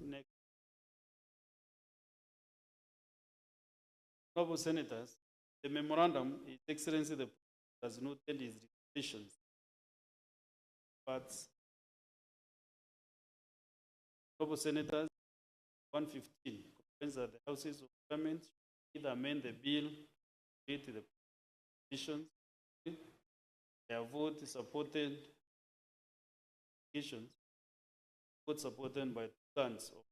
Next. Honorable Senators, the memorandum, His Excellency the President has noted his recommendations, but Honorable Senators, 115 recommends that the Houses of Parliament either amend the bill to the petitions. Their vote is supported. Vote supported by two-thirds of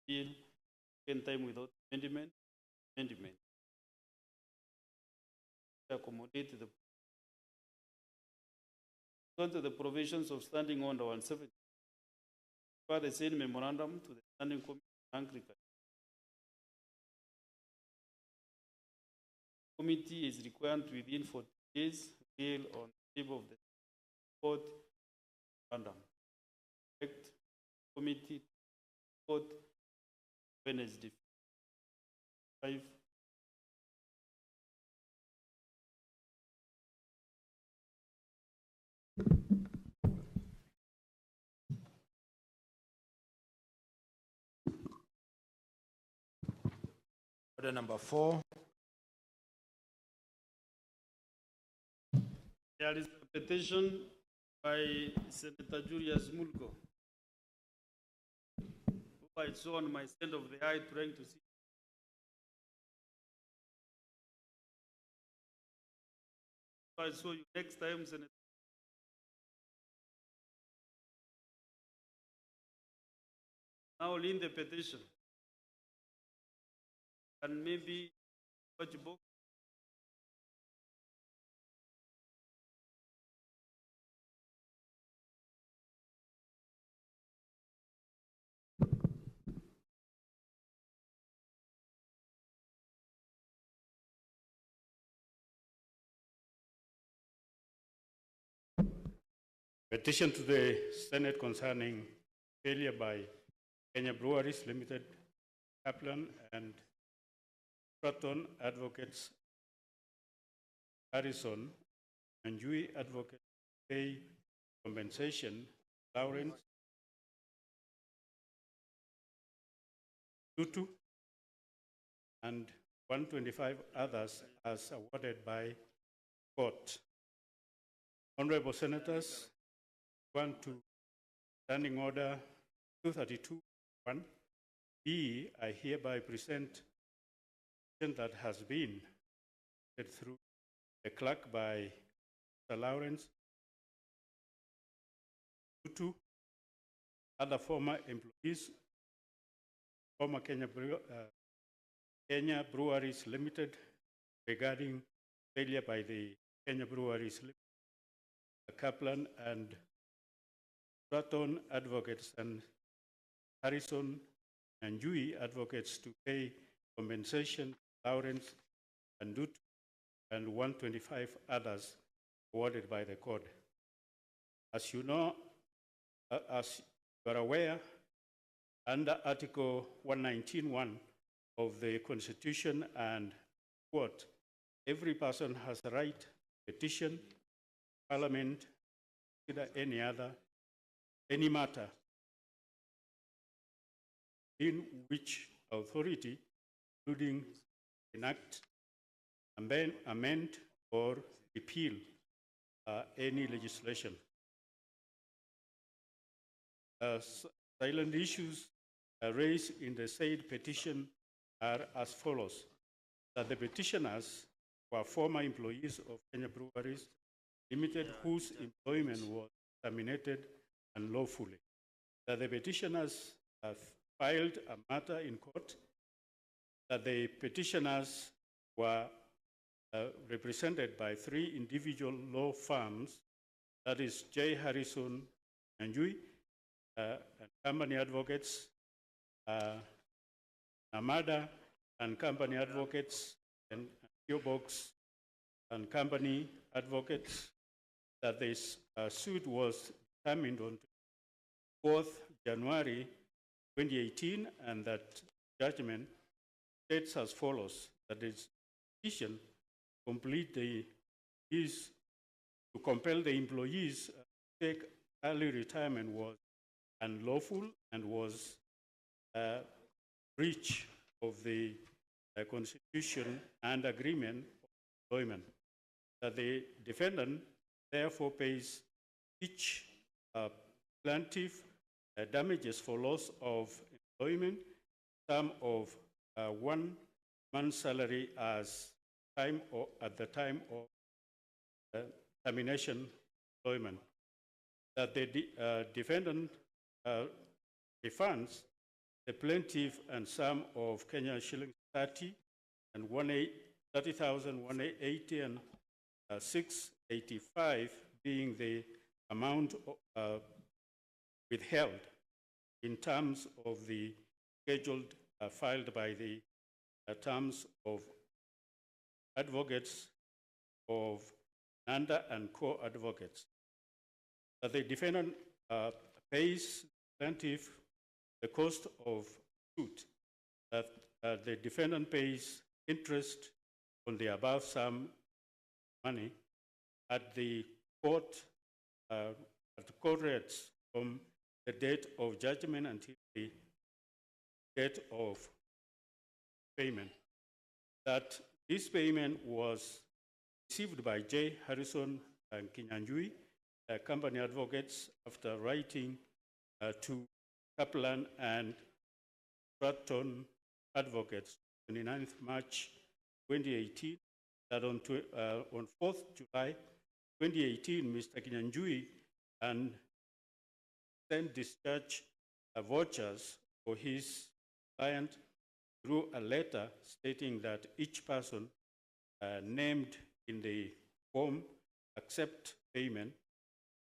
bill. Second time without amendment. Accommodate the provisions of Standing Order 170. The same memorandum to the Standing Committee on Agriculture. Committee is required within 40 days deal on the table of the court memorandum. Committee court Wednesday 5. Order number 4. There is a petition by Senator Julius Mulgo, who I saw on my stand of the eye trying to see. I saw you next time, Senator. Now lean the petition. And maybe watch book. Petition to the Senate concerning failure by Kenya Breweries Limited, Kaplan and Stratton Advocates, Harrison and Jui Advocates pay compensation, Lawrence Tutu and 125 others as awarded by court. Honorable Senators, 1 to Standing Order 232-1. B, I hereby present that has been read through the clerk by Mr. Lawrence Tutu, other former employees, former Kenya Breweries Limited, regarding failure by the Kenya Breweries Limited, Kaplan and Stratton Advocates and Harrison and Jui Advocates to pay compensation, Lawrence and Dut and 125 others awarded by the court. As you know, as you are aware, under Article 119(1) of the Constitution and quote, every person has a right to petition Parliament, consider any matter in which authority, including enact, amend, or repeal any legislation. Silent issues raised in the said petition are as follows: that the petitioners were former employees of Kenya Breweries Limited, whose employment was terminated unlawfully; that the petitioners have filed a matter in court; that the petitioners were represented by 3 individual law firms, that is J. Harrison and Jui, and Company Advocates, Namada and Company Advocates, and Gearbox and Company Advocates, that this suit was determined on 4th January 2018, and that judgment states as follows: that its petition is to compel the employees to take early retirement was unlawful and was a breach of the Constitution and agreement of employment. That the defendant therefore pays each plaintiff damages for loss of employment, sum of 1 month's salary as time or at the time of termination employment. That the defendant refunds the plaintiff and sum of Kenya shillings 30 and 30,180 and 685 being the amount withheld in terms of the scheduled filed by the terms of advocates of Nanda and co-advocates. That the defendant pays plaintiff the cost of suit. That the defendant pays interest on the above sum money at the court rates from the date of judgment until the date of payment. That this payment was received by J. Harrison and Kinyanjui, company advocates, after writing to Kaplan and Stratton advocates 29th March 2018, that on 4th July 2018, Mr. Kinyanjui and sent discharge vouchers for his client through a letter stating that each person named in the form accept payment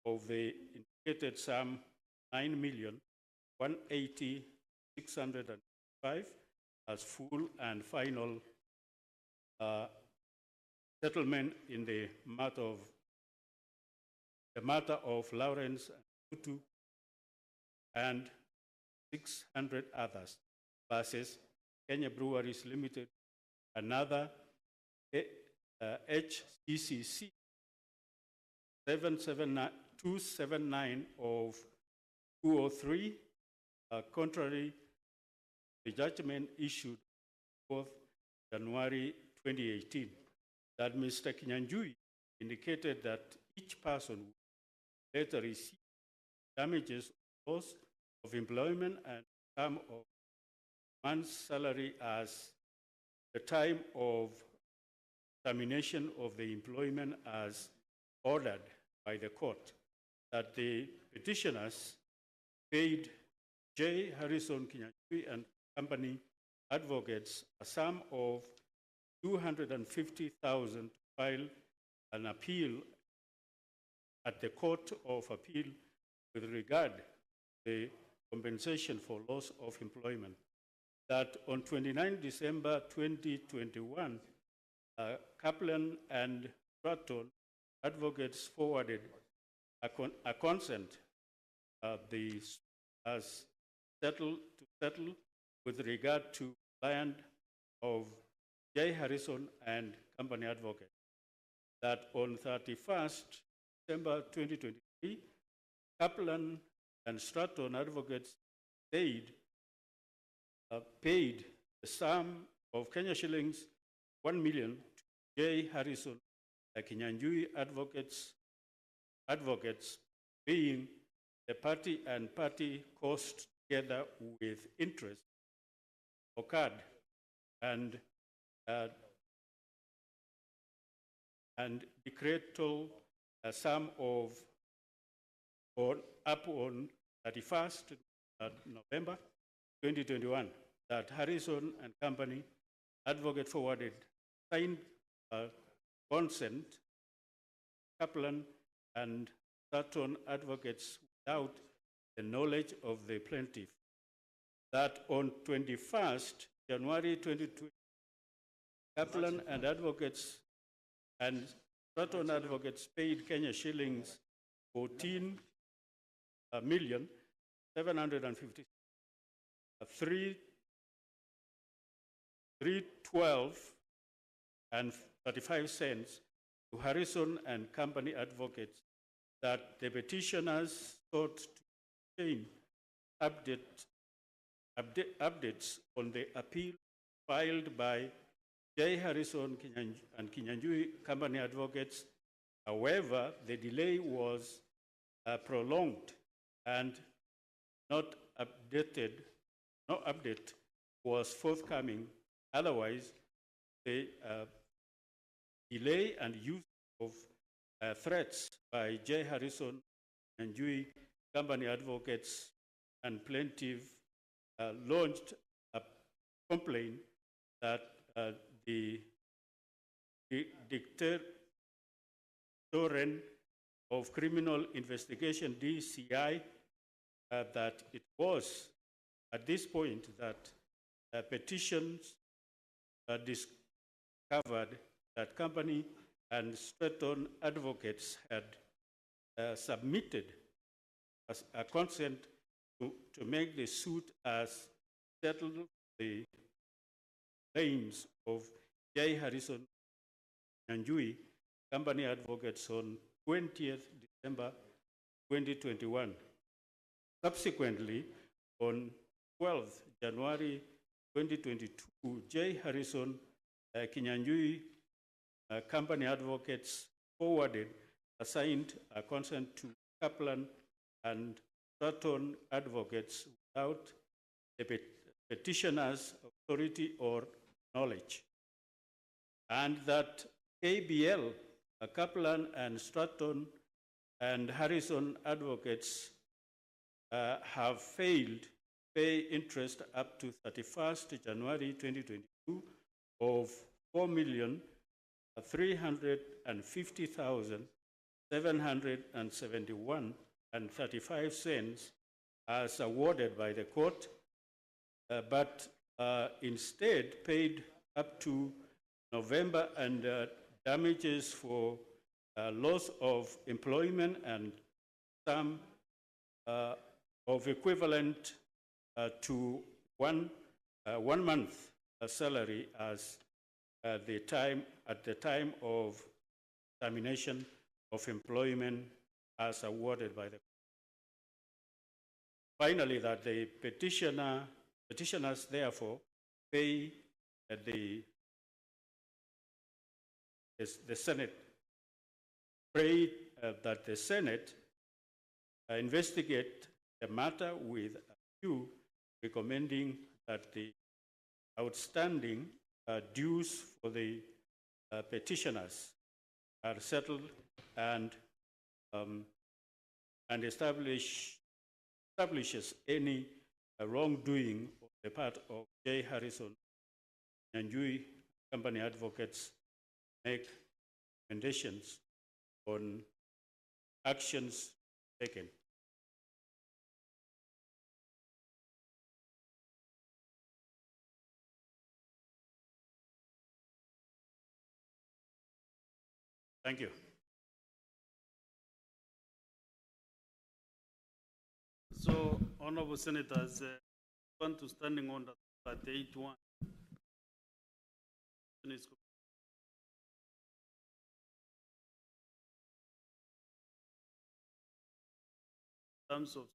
of the indicated sum 9,180,605 as full and final settlement in the matter of Lawrence and Tutu and 600 others versus Kenya Breweries Limited, another HCCC 279 of 203, contrary the judgment issued 4th January 2018, that Mr. Kinyanjui indicated that each person would later receive damages or loss of employment and sum of month's salary as the time of termination of the employment as ordered by the court. That the petitioners paid J. Harrison Kinyanjui and company advocates a sum of 250,000 to file an appeal at the Court of Appeal with regard to the compensation for loss of employment. That on 29 December 2021, Kaplan and Stratton advocates forwarded a consent as settle with regard to client of J. Harrison and company advocate. That on 31st December 2023, Kaplan and Stratton advocates paid the sum of Kenya shillings 1 million to J. Harrison Kinyanjui advocates being the party and party cost together with interest occurred and decretal sum of up on 31st November 2021, that Harrison and company advocate forwarded signed consent, Kaplan and Stratton advocates without the knowledge of the plaintiff. That on 21st January 2020, Kaplan and advocates and Stratton advocates paid Kenya shillings 14,750,312 and 35 cents to Harrison and company advocates that the petitioners sought to obtain updates on the appeal filed by J. Harrison and Kinyanjui Company Advocates. However, the delay was prolonged and no update was forthcoming. Otherwise, the delay and use of threats by J. Harrison and Kinyanjui Company Advocates and plaintiff launched a complaint that the Directorate of Criminal Investigation, DCI, that it was at this point that petitions discovered that company and Stratton advocates had submitted as a consent to make the suit as settle the claims of J. Harrison and Kinyanjui Company Advocates on 20th December 2021. Subsequently, on 12th January 2022, J. Harrison Kinyanjui Company Advocates forwarded assigned a consent to Kaplan and Stratton Advocates without the petitioner's authority or knowledge, and that KBL, Kaplan and Stratton and Harrison Advocates have failed to pay interest up to 31st January 2022 of $4,350,771.35 as awarded by the court, but instead paid up to November and damages for loss of employment and sum of equivalent to one month salary as at the time of termination of employment as awarded by the court. Finally, that the petitioners therefore pay the Senate, pray that the Senate investigate the matter with a view recommending that the outstanding dues for the petitioners are settled and establishes any wrongdoing on the part of J. Harrison and Kinyanjui Company Advocates, make recommendations on actions taken. Thank you. So, Honorable Senators, want to standing order 38(1). Terms of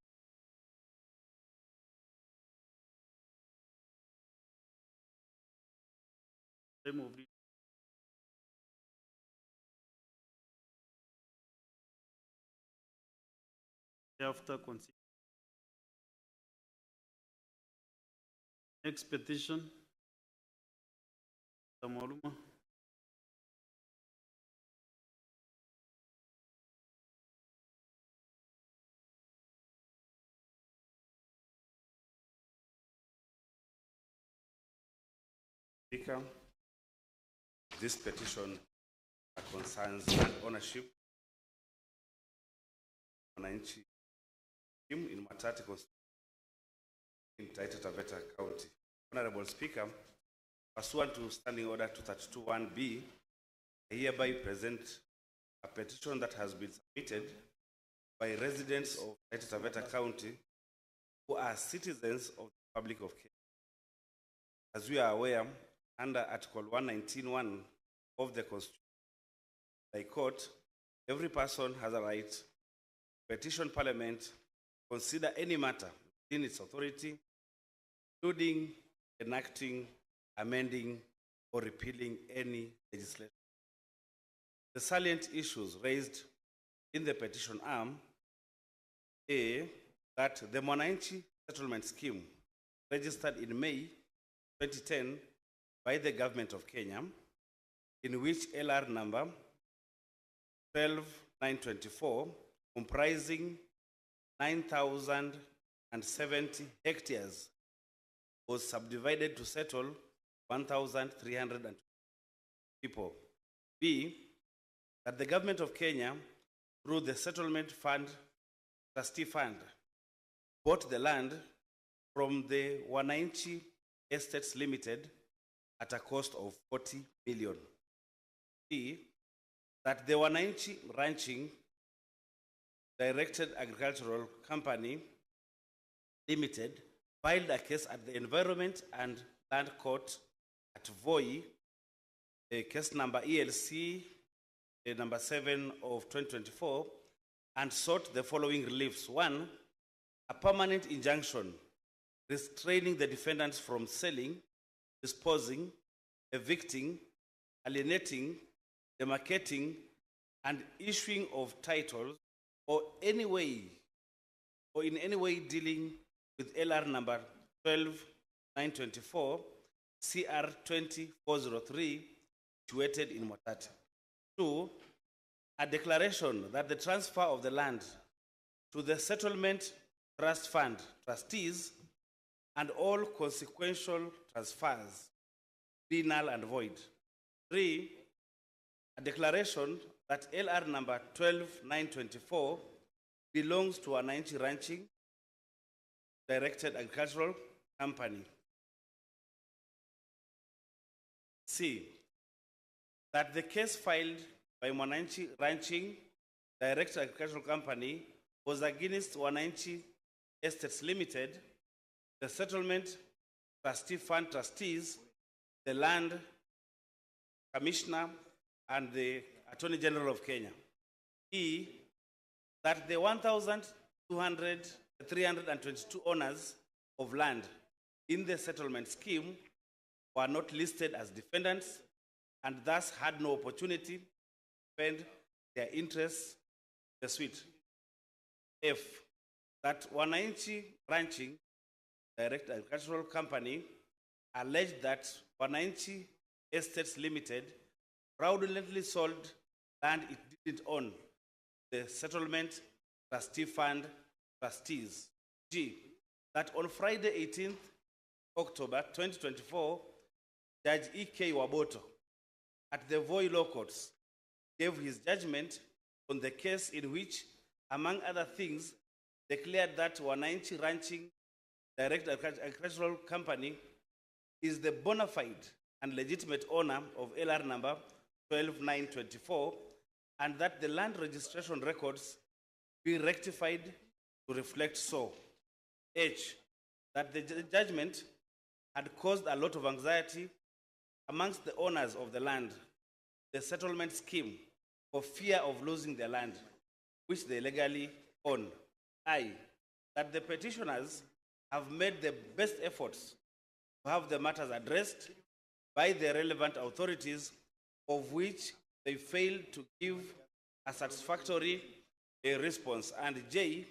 time of reading. After consideration. Next petition, Tamaruma. Speaker, this petition concerns land ownership wananchi in Matati in Taita Taveta County. Honorable Speaker, pursuant to Standing Order 232(1)B, I hereby present a petition that has been submitted by residents of Taita Taveta County who are citizens of the Republic of Kenya. As we are aware, under Article 119(1) of the Constitution, by court, every person has a right petition Parliament consider any matter in its authority, including enacting, amending, or repealing any legislation. The salient issues raised in the petition are A, that the Mwananchi Settlement Scheme, registered in May 2010 by the Government of Kenya, in which LR number 12924, comprising 9,070 hectares, was subdivided to settle 1,300 people. B, that the Government of Kenya, through the Settlement Fund, Trustee Fund, bought the land from the Wananchi Estates Limited at a cost of 40 million. C, that the Wananchi Ranching Directed Agricultural Company Limited filed a case at the Environment and Land Court at Voi, case number ELC number 7 of 2024, and sought the following reliefs. 1, a permanent injunction restraining the defendants from selling, disposing, evicting, alienating, demarcating, and issuing of titles or in any way dealing with LR number 12924, CR 20403, situated in Mwatate. 2, a declaration that the transfer of the land to the Settlement Trust Fund trustees and all consequential transfers be null and void. 3, a declaration that LR number 12924 belongs to Wananchi Ranching Directed Agricultural Company. C, that the case filed by Wananchi Ranching Directed Agricultural Company was against Wananchi Estates Limited, the Settlement Trustee Fund trustees, the Land Commissioner, and the Attorney General of Kenya. E, that the 1,322 owners of land in the settlement scheme were not listed as defendants and thus had no opportunity to defend their interests in the suit. F, that Wananchi Ranching Direct Agricultural Company alleged that Wananchi Estates Limited fraudulently sold land it didn't own, the Settlement Trustee Fund trustees. G, that on Friday 18th October 2024, Judge E.K. Waboto at the Voi Law Courts gave his judgment on the case in which, among other things, declared that Wananchi Ranching Direct Agricultural Company is the bona fide and legitimate owner of LR number 12924, and that the land registration records be rectified to reflect so. H, that the judgment had caused a lot of anxiety amongst the owners of the land, the settlement scheme, for fear of losing their land, which they legally own. I, that the petitioners have made the best efforts to have the matters addressed by the relevant authorities, of which they failed to give a satisfactory response. And J,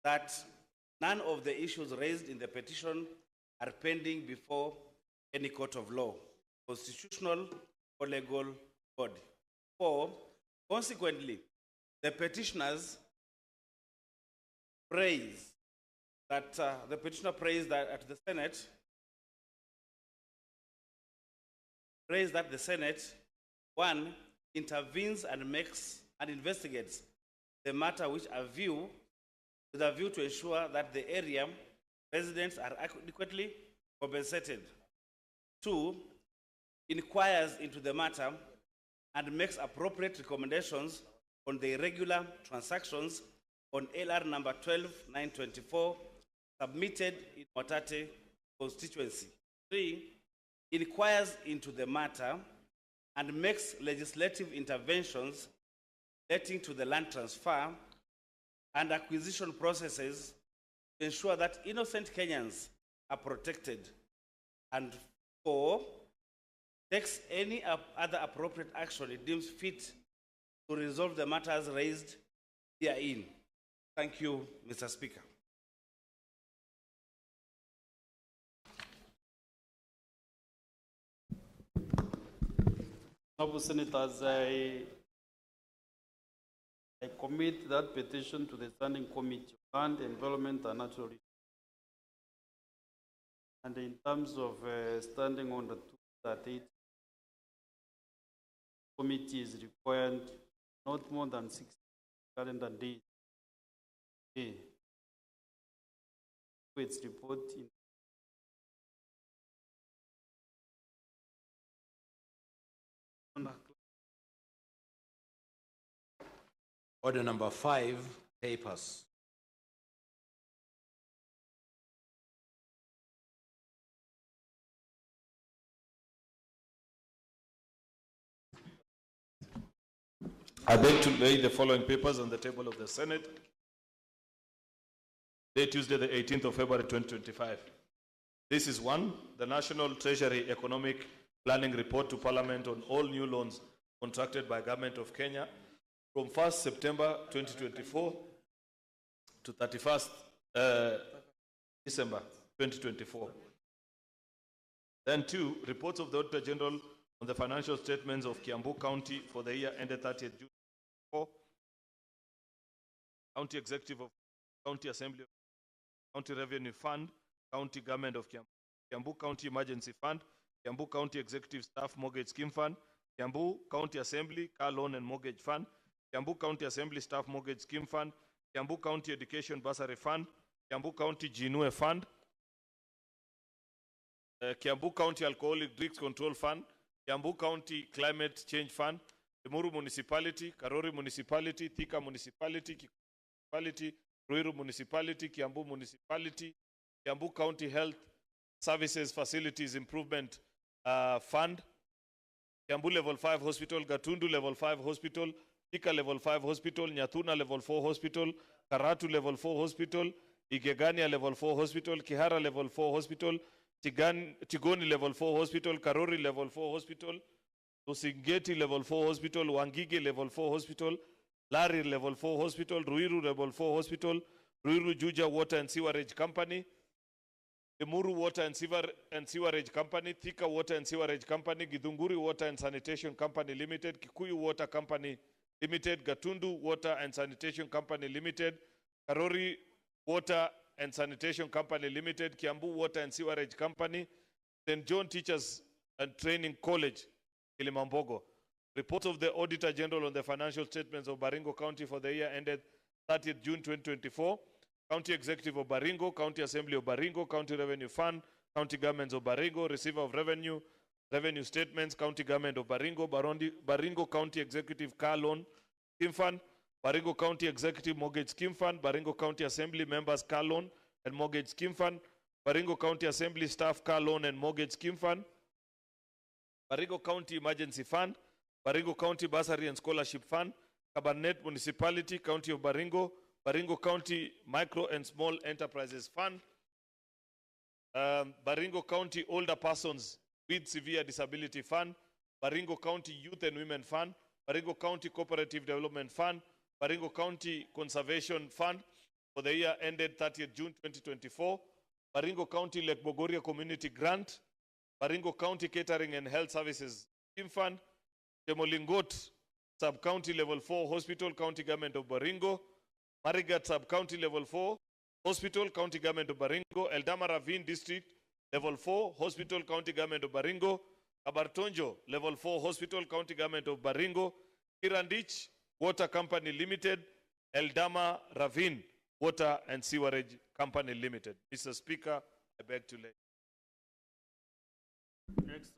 that none of the issues raised in the petition are pending before any court of law, constitutional or legal body. 4, consequently, the petitioners praise that the petitioner praised that at the Senate, praised that the Senate, 1, intervenes and makes and investigates the matter with a view to ensure that the area residents are adequately compensated. 2, inquires into the matter and makes appropriate recommendations on the irregular transactions on LR number 12924 submitted in Mwatate constituency. 3, inquires into the matter and makes legislative interventions relating to the land transfer and acquisition processes to ensure that innocent Kenyans are protected, and 4, takes any other appropriate action it deems fit to resolve the matters raised herein. Thank you, Mr. Speaker. Honorable Senators, I commit that petition to the Standing Committee on Land, Environment and Natural Resources. And in terms of standing on the 238, committee is required not more than 60 calendar days to its report in Order number 5, papers. I beg to lay the following papers on the table of the Senate. Day Tuesday, the 18th of February 2025. This is 1, the National Treasury Economic Planning Report to Parliament on all new loans contracted by Government of Kenya from 1st September 2024 to 31st December 2024. Then 2, reports of the Auditor General on the financial statements of Kiambu County for the year ended 30th June 2024. County Executive of County Assembly, County Revenue Fund, County Government of Kiambu, Kiambu County Emergency Fund, Kiambu County Executive Staff Mortgage Scheme Fund, Kiambu County Assembly Car Loan and Mortgage Fund, Kiambu County Assembly Staff Mortgage Scheme Fund, Kiambu County Education Bursary Fund, Kiambu County Jinue Fund, Kiambu County Alcoholic Drinks Control Fund, Kiambu County Climate Change Fund, Limuru Municipality, Karori Municipality, Thika Municipality, Kikuyu Municipality, Ruiru Municipality, Kiambu Municipality, Kiambu County Health Services Facilities Improvement Fund, Kiambu Level 5 Hospital, Gatundu Level 5 Hospital, Thika Level 5 Hospital, Nyatuna Level 4 Hospital, Karatu Level 4 Hospital, Igegania Level 4 Hospital, Kihara Level 4 Hospital, Tigoni Level 4 Hospital, Karori Level 4 Hospital, Lusingeti Level 4 Hospital, Wangige Level 4 Hospital, Lari Level 4 Hospital, Ruiru Level 4 Hospital, Ruiru Juja Water and Sewerage Company, Limuru Water and Sewerage Company, Thika Water and Sewerage Company, Githunguri Water and Sanitation Company Limited, Kikuyu Water Company Limited, Gatundu Water and Sanitation Company Limited, Karori Water and Sanitation Company Limited, Kiambu Water and Sewerage Company, St. John Teachers and Training College, Kilimambogo. Report of the Auditor General on the financial statements of Baringo County for the year ended 30th June 2024, County Executive of Baringo, County Assembly of Baringo, County Revenue Fund, County Governments of Baringo, Receiver of Revenue, Revenue Statements, County Government of Baringo, Baringo County Executive Car Loan Scheme Fund, Baringo County Executive Mortgage Scheme Fund, Baringo County Assembly Members Car Loan and Mortgage Scheme Fund, Baringo County Assembly Staff Car Loan and Mortgage Scheme Fund, Baringo County Emergency Fund, Baringo County Bursary and Scholarship Fund, Kabarnet Municipality, County of Baringo, Baringo County Micro and Small Enterprises Fund, Baringo County Older Persons with Severe Disability Fund, Baringo County Youth and Women Fund, Baringo County Cooperative Development Fund, Baringo County Conservation Fund for the year ended 30th June 2024, Baringo County Lake Bogoria Community Grant, Baringo County Catering and Health Services Scheme Fund, Temolingot Sub-County Level 4 Hospital, County Government of Baringo, Marigat Sub-County Level 4 Hospital, County Government of Baringo, Eldama Ravine District Level 4 Hospital, County Government of Baringo, Kabartonjo Level 4 Hospital, County Government of Baringo, Kirandich Water Company Limited, Eldama Ravine Water and Sewerage Company Limited. Mr. Speaker, I beg to lay. next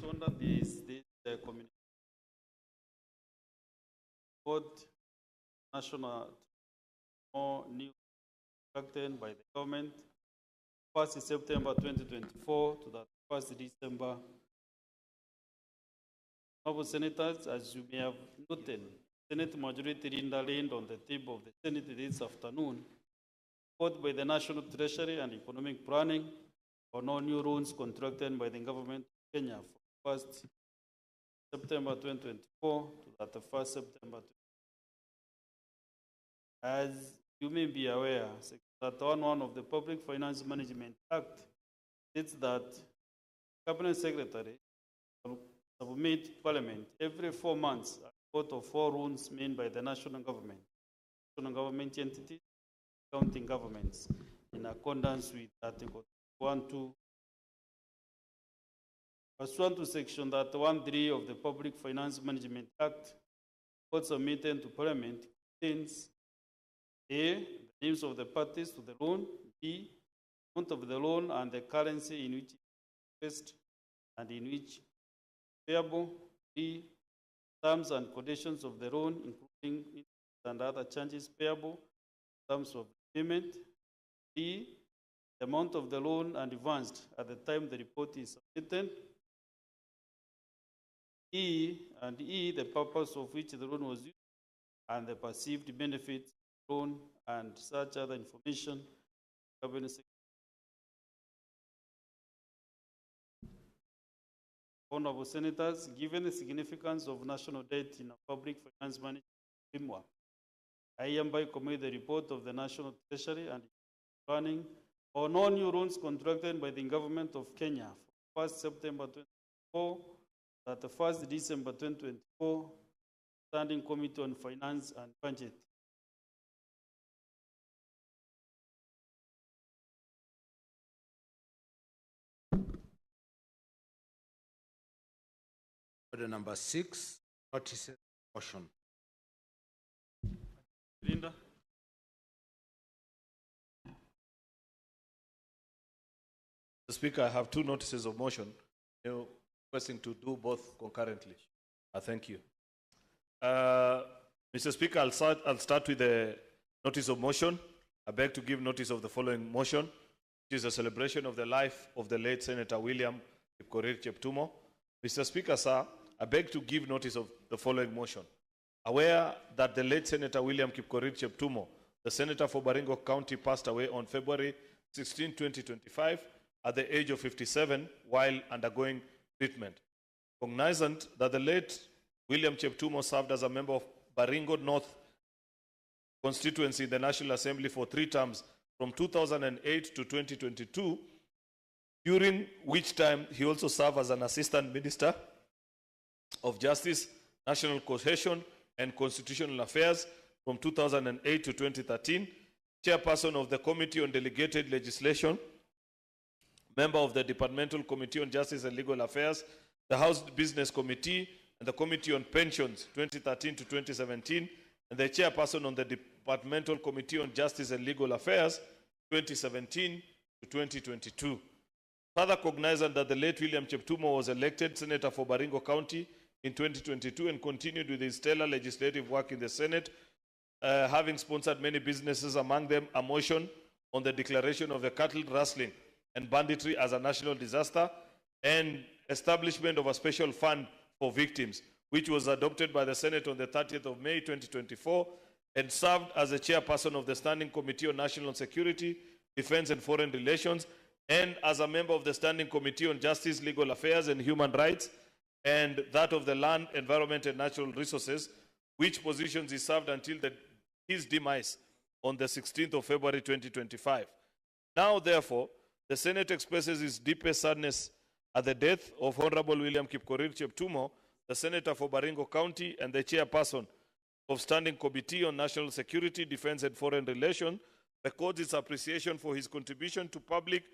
under this community. Both national more new conducted by the government 1st September 2024 to the 1st December. Honorable Senators, as you may have noted, Senate Majority Leader laid on the table of the Senate this afternoon, both by the National Treasury and Economic Planning, on all new loans contracted by the government of Kenya from 1st September 2024 to the 1st September 2024. As you may be aware, Section 31(1) of the Public Finance Management Act states that Cabinet Secretary submit to Parliament every 4 months a report of 4 loans made by the national government entities, counting governments, in accordance with Article 1(2). Pursuant to Section 31(3) of the Public Finance Management Act, reports submitted to Parliament contains A, the names of the parties to the loan, B, the amount of the loan and the currency in which it is expressed and in which payable, C, terms and conditions of the loan, including interest and other charges payable, terms of payment, D, the amount of the loan and advanced at the time the report is submitted, E, the purpose of which the loan was used, and the perceived benefits of the loan and such other information. Honorable Senators, given the significance of national debt in a public finance management framework, I hereby commit the report of the National Treasury and Planning on all new loans contracted by the government of Kenya from 1st September 2024 to the 1st December 2024, Standing Committee on Finance and Budget. Order number 6, notices of motion. Linda. Mr. Speaker, I have 2 notices of motion. Requesting to do both concurrently. Thank you. Mr. Speaker, I'll start with the notice of motion. I beg to give notice of the following motion, which is a celebration of the life of the late Senator William Kipkorir Cheptumo. Mr. Speaker, sir, I beg to give notice of the following motion. Aware that the late Senator William Kipkorir Cheptumo, the Senator for Baringo County, passed away on February 16, 2025, at the age of 57 while undergoing treatment. Cognizant that the late William Cheptumo served as a member of Baringo North constituency in the National Assembly for 3 terms from 2008 to 2022, during which time he also served as an Assistant Minister of Justice, National Cohesion and Constitutional Affairs from 2008 to 2013, Chairperson of the Committee on Delegated Legislation, member of the Departmental Committee on Justice and Legal Affairs, the House Business Committee, and the Committee on Pensions 2013 to 2017, and the Chairperson on the Departmental Committee on Justice and Legal Affairs 2017 to 2022. Further cognizant that the late William Cheptumo was elected Senator for Baringo County in 2022 and continued with his stellar legislative work in the Senate, having sponsored many businesses, among them a motion on the declaration of the cattle rustling and banditry as a national disaster and establishment of a special fund for victims, which was adopted by the Senate on the 30th of May 2024 and served as the chairperson of the Standing Committee on National Security, Defense and Foreign Relations, and as a member of the Standing Committee on Justice, Legal Affairs and Human Rights, and that of the Land, Environment and Natural Resources, which positions he served until his demise on the 16th of February 2025. Now, therefore, the Senate expresses its deepest sadness at the death of Honorable William Kipkorir Cheptumo, the Senator for Baringo County and the Chairperson of Standing Committee on National Security, Defense and Foreign Relations, records its appreciation for his contribution to public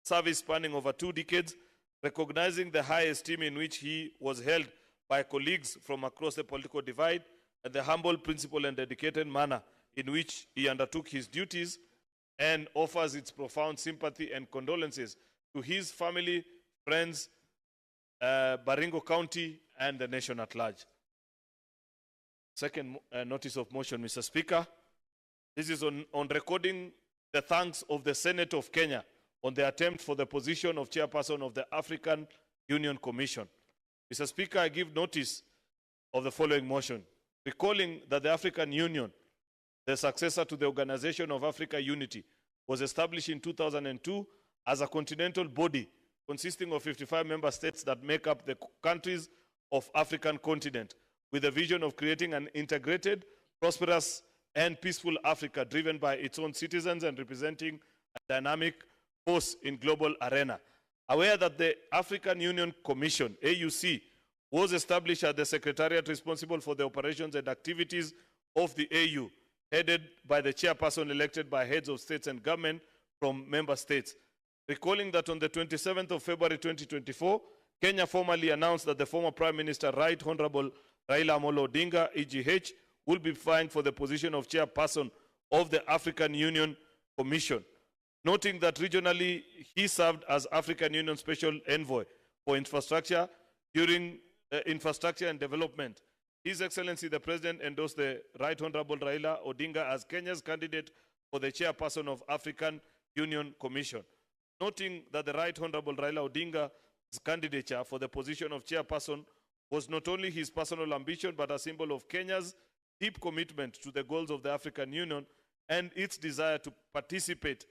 service spanning over 2 decades, recognizing the high esteem in which he was held by colleagues from across the political divide and the humble, principled and dedicated manner in which he undertook his duties, and offers its profound sympathy and condolences to his family, friends, Baringo County, and the nation at large. Second notice of motion, Mr. Speaker. This is on recording the thanks of the Senate of Kenya on the attempt for the position of chairperson of the African Union Commission. Mr. Speaker, I give notice of the following motion. Recalling that the African Union, the successor to the Organization of Africa Unity, was established in 2002 as a continental body consisting of 55 member states that make up the countries of African continent, with a vision of creating an integrated, prosperous, and peaceful Africa driven by its own citizens and representing a dynamic force in global arena. Aware that the African Union Commission, AUC, was established as the secretariat responsible for the operations and activities of the AU, headed by the chairperson elected by heads of states and government from member states. Recalling that on the 27th of February 2024, Kenya formally announced that the former Prime Minister, Right Honorable Raila Amolo Odinga, EGH, will be vying for the position of chairperson of the African Union Commission. Noting that regionally he served as African Union Special Envoy for Infrastructure during Infrastructure and Development. His Excellency the President endorsed the Right Honorable Raila Odinga as Kenya's candidate for the chairperson of African Union Commission. Noting that the Right Honorable Raila Odinga's candidature for the position of chairperson was not only his personal ambition, but a symbol of Kenya's deep commitment to the goals of the African Union and its desire to participate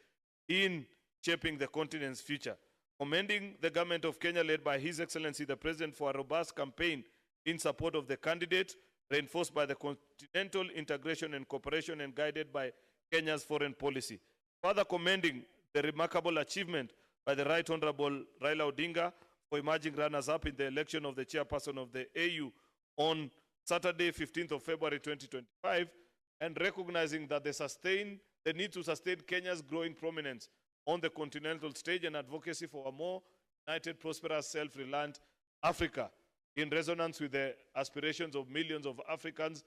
in shaping the continent's future. Commending the government of Kenya led by His Excellency the President for a robust campaign in support of the candidate, reinforced by the continental integration and cooperation and guided by Kenya's foreign policy. Further commending the remarkable achievement by the Right Honorable Raila Odinga for emerging runners-up in the election of the chairperson of the AU on Saturday, 15th of February 2025, and recognizing that the need to sustain Kenya's growing prominence on the continental stage and advocacy for a more united, prosperous, self-reliant Africa, in resonance with the aspirations of millions of Africans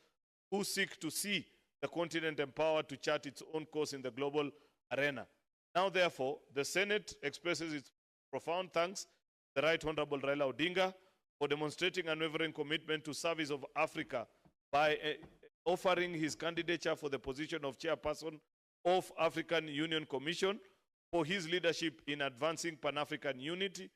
who seek to see the continent empowered to chart its own course in the global arena. Now, therefore, the Senate expresses its profound thanks to the Right Honorable Raila Odinga for demonstrating unwavering commitment to service of Africa by offering his candidature for the position of chairperson of African Union Commission, for his leadership in advancing Pan-African unity,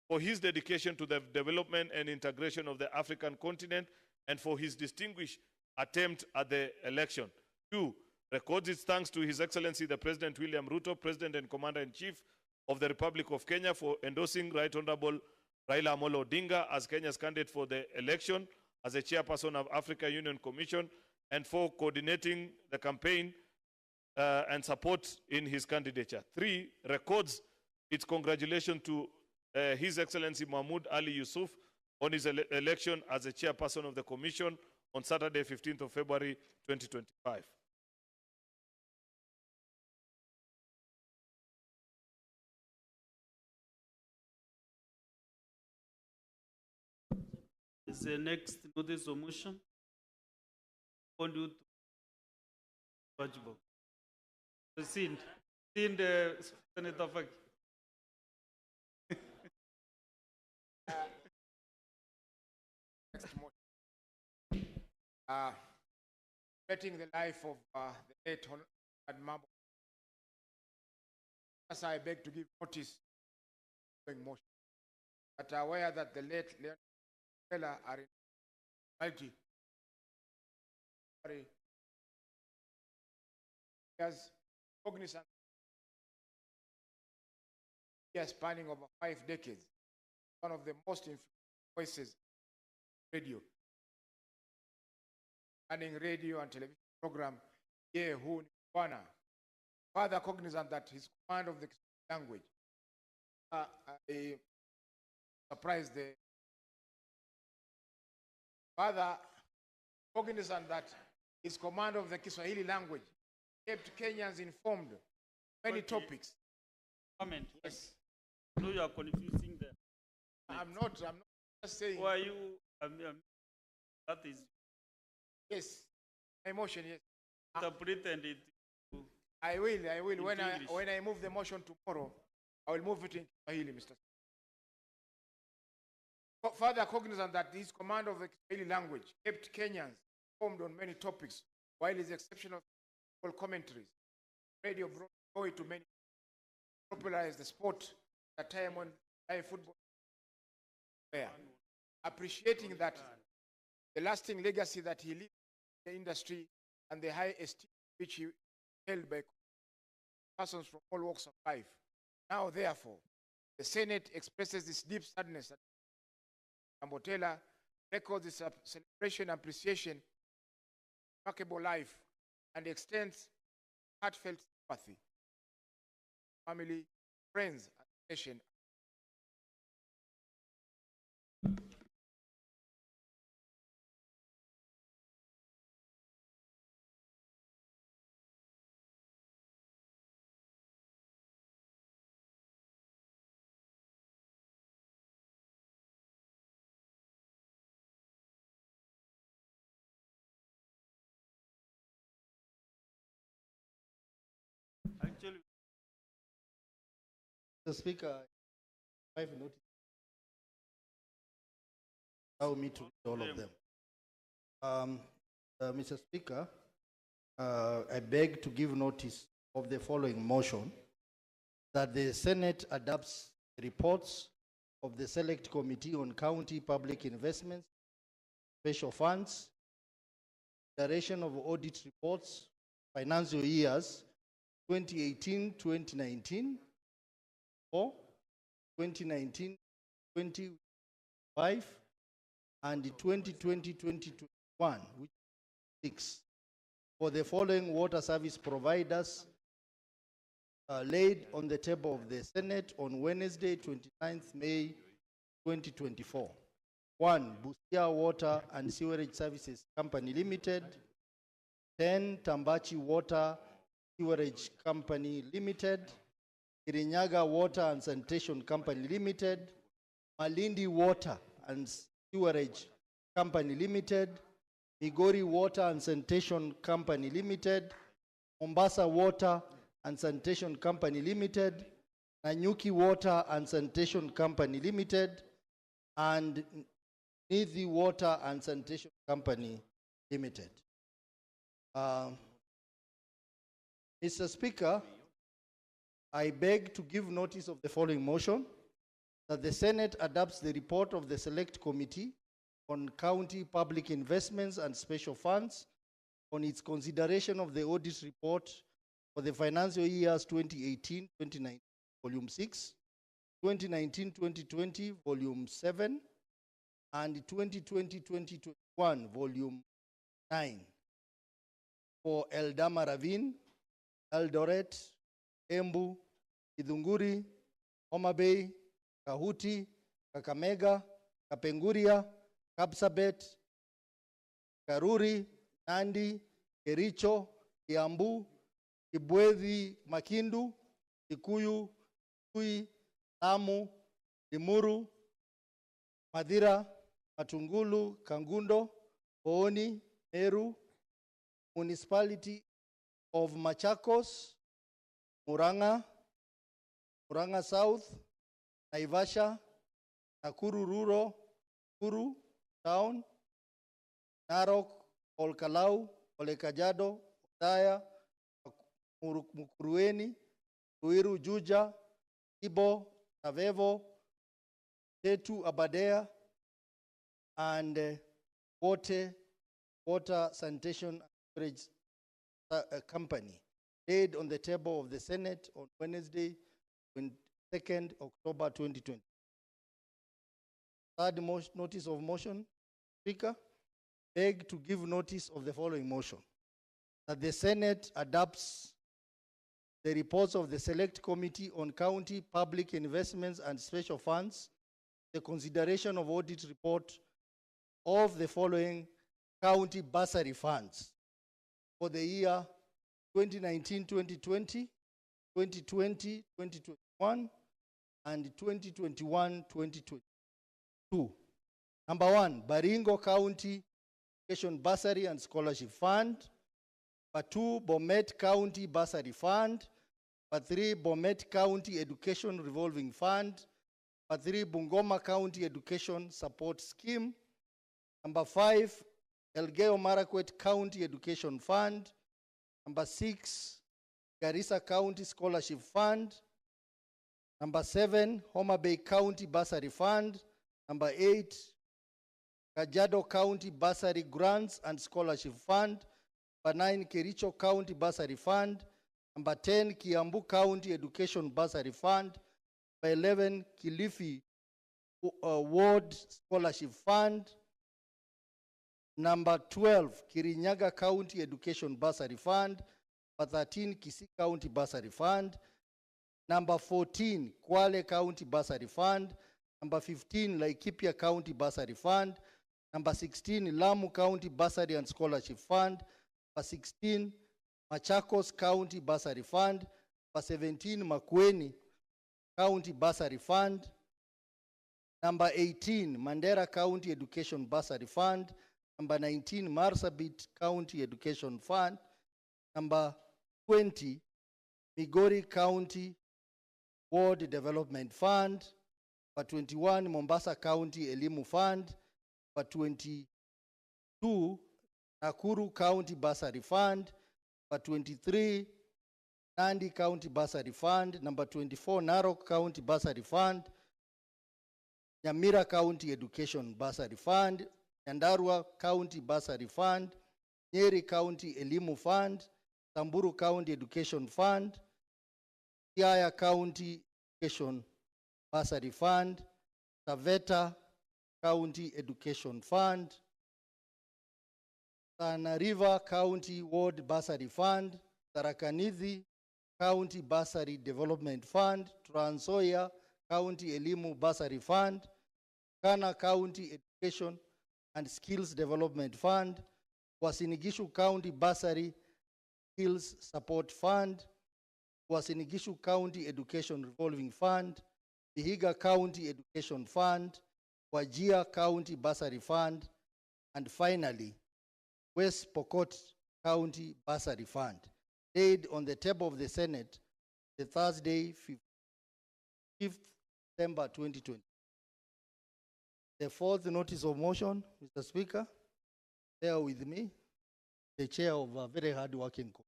for his dedication to the development and integration of the African continent, and for his distinguished attempt at the election. 2, records its thanks to His Excellency the President William Ruto, President and Commander-in-Chief of the Republic of Kenya, for endorsing Right Honorable Raila Amolo Odinga as Kenya's candidate for the election as a chairperson of Africa Union Commission, and for coordinating the campaign and support in his candidature. 3, records its congratulations to His Excellency Mahmoud Ali Yusuf on his election as a chairperson of the Commission on Saturday, 15th of February 2025. Is the next notice of motion? Conduit Wajibok. Proceed. Senator Faki. Next motion. Betting the life of the late Honorable Mambo. As I beg to give notice following motion, that are aware that the late Leon Mandela are in multi. As cognizant, spanning over 5 decades, one of the most influential voices radio, running radio and television program, Ye Hu Wana. Further cognizant that his command of the language, I surprised the further cognizant that his command of the Kiswahili language kept Kenyans informed many Okay. topics. Comment. Yes. No, you are confusing them. I'm not just saying. Who are you? That is Yes. My motion, yes. interpreted it. I will. In When English. when I move the motion tomorrow, I will move it in Swahili, Mr. Further cognizant that his command of the Kiswahili language kept Kenyans informed on many topics, while his exceptional commentaries, radio brought joy to many, popularized the sport at a time when live football was there. Appreciating that the lasting legacy that he left in the industry and the high esteem which he held by persons from all walks of life. Now, therefore, the Senate expresses this deep sadness that Ambotela records its celebration and appreciation of remarkable life and extends heartfelt sympathy, family, friends, and nation. Actually, Mr. Speaker, I have noticed. Allow me to read all of them. Mr. Speaker, I beg to give notice of the following motion that the Senate adopts the reports of the Select Committee on County Public Investments, Special Funds, declaration of audit reports, financial years 2018-2019, or 2019-2025, and 2020-2021, which is 6, for the following water service providers laid on the table of the Senate on Wednesday, 29th May 2024. 1, Busia Water and Sewerage Services Company Limited. 10, Tambachi Water Sewerage Company Limited. Kirinyaga Water and Sanitation Company Limited. Malindi Water and Sewerage Company Limited. Migori Water and Sanitation Company Limited. Mombasa Water and Sanitation Company Limited. Nanyuki Water and Sanitation Company Limited. And Nithi Water and Sanitation Company Limited. Mr. Speaker, I beg to give notice of the following motion, that the Senate adopts the report of the Select Committee on County Public Investments and Special Funds on its consideration of the audit report for the financial years 2018-2019, Volume 6, 2019-2020, Volume 7, and 2020-2021, Volume 9, for Eldama Ravine, Eldoret, Embu, Idunguri, Homa Bay, Kahuti, Kakamega, Kapenguria, Kapsabet, Karuri, Nandi, Kericho, Kiambu, Kibwezi, Makindu, Kikuyu, Kui, Lamu, Limuru, Madira, Matungulu, Kangundo, Booni, Meru, Municipality of Machakos, Muranga, Muranga South, Naivasha, Nakuru Rural, Kuru Town, Narok, Olkalau, Olekajado, Odaya, Mukurueni, Ruiru Juja, Ibo, Tavevo, Tetu Abadea, and Water Sanitation and Sewerage Company, laid on the table of the Senate on Wednesday, 22nd October 2020. Third notice of motion, Speaker, beg to give notice of the following motion, that the Senate adopts the reports of the Select Committee on County Public Investments and Special Funds, the consideration of audit report of the following county bursary funds for the year 2019-2020, 2020-2021, and 2021-2022. Number 1, Baringo County Education Bursary and Scholarship Fund. Number 2, Bomet County Bursary Fund. Number 3, Bomet County Education Revolving Fund. Number 3, Bungoma County Education Support Scheme. Number 5, Elgeyo Marakwet County Education Fund. Number 6, Garissa County Scholarship Fund. Number 7, Homa Bay County Bursary Fund. Number 8, Kajiado County Bursary Grants and Scholarship Fund. Number 9, Kericho County Bursary Fund. Number 10, Kiambu County Education Bursary Fund. Number 11, Kilifi Ward Scholarship Fund. Number 12, Kirinyaga County Education Bursary Fund. Number 13, Kisii County Bursary Fund. Number 14, Kwale County Bursary Fund. Number 15, Laikipia County Bursary Fund. Number 16, Lamu County Bursary and Scholarship Fund. Number 16, Machakos County Bursary Fund. Number 17, Makueni County Bursary Fund. Number 18, Mandera County Education Bursary Fund. Number 19, Marsabit County Education Fund. Number 20, Migori County Ward Development Fund. Number 21, Mombasa County Elimu Fund. Number 22, Nakuru County Bursary Fund. Number 23, Nandi County Bursary Fund. Number 24, Narok County Bursary Fund. Nyamira County Education Bursary Fund. Nyandarua County Bursary Fund. Nyeri County Elimu Fund. Samburu County Education Fund. Siaya County Education Bursary Fund. Taveta County Education Fund. Tana River County Ward Bursary Fund. Tarakanidhi County Bursary Development Fund. Trans Nzoia County Elimu Bursary Fund. Kana County Education and Skills Development Fund. Uasin Gishu County Bursary Skills Support Fund. Uasin Gishu County Education Revolving Fund. Vihiga County Education Fund. Wajir County Bursary Fund. And finally, West Pokot County Bursary Fund, laid on the table of the Senate the Thursday, 5th December 2020. The fourth notice of motion, Mr. Speaker, bear with me, the chair of a very hard-working court.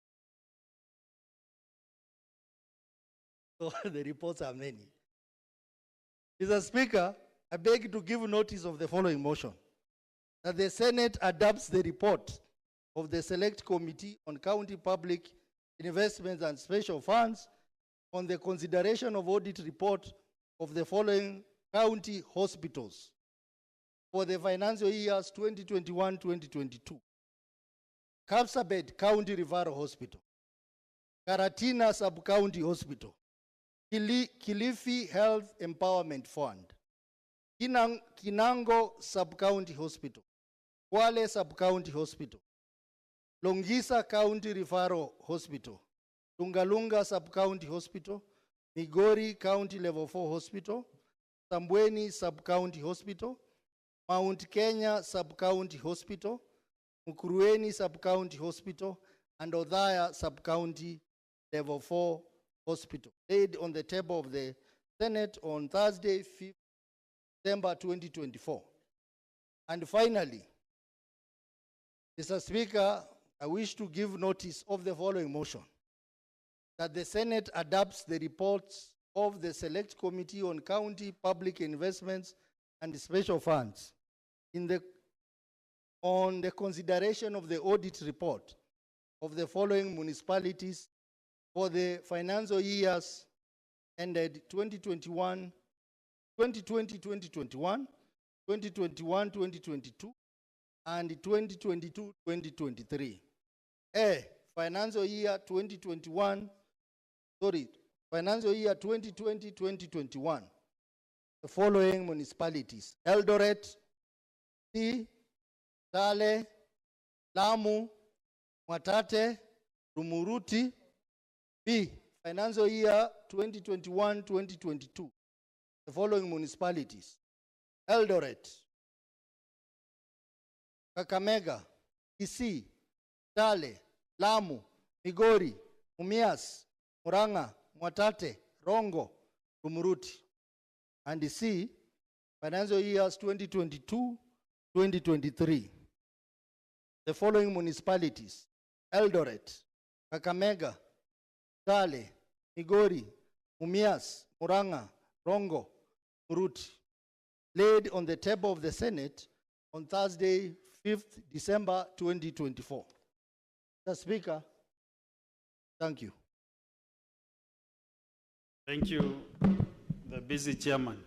So the reports are many. Mr. Speaker, I beg to give notice of the following motion: that the Senate adopts the report of the Select Committee on County Public Investments and Special Funds on the consideration of audit report of the following county hospitals for the financial years 2021-2022. Kapsabet County Referral Hospital, Karatina Sub-County Hospital, Kilifi Health Empowerment Fund, Kinango Sub-County Hospital, Kwale Sub-County Hospital, Longisa County Referral Hospital, Lungalunga Sub-County Hospital, Migori County Level 4 Hospital, Sambweni Sub-County Hospital, Mount Kenya Sub-County Hospital, Mukurueni Sub-County Hospital, and Othaya Sub-County Level 4 Hospital, laid on the table of the Senate on Thursday, 5th December 2024. And finally, Mr. Speaker, I wish to give notice of the following motion: that the Senate adopts the reports of the Select Committee on County Public Investments and Special Funds on the consideration of the audit report of the following municipalities for the financial years ended 2020-2021, 2021-2022, and 2022-2023. Financial year 2020-2021. The following municipalities: Eldoret, C, Tale, Lamu, Mwatate, Rumuruti. B, financial year 2021-2022. The following municipalities: Eldoret, Kakamega, Kisii, Tale, Lamu, Migori, Mumias, Murang'a, Mwatate, Rongo, Rumuruti. And C, financial years 2022-2023. The following municipalities: Eldoret, Kakamega, Tale, Migori, Mumias, Muranga, Rongo, Muruti, laid on the table of the Senate on Thursday, 5th December 2024. Mr. Speaker, thank you. Thank you, the busy chairman.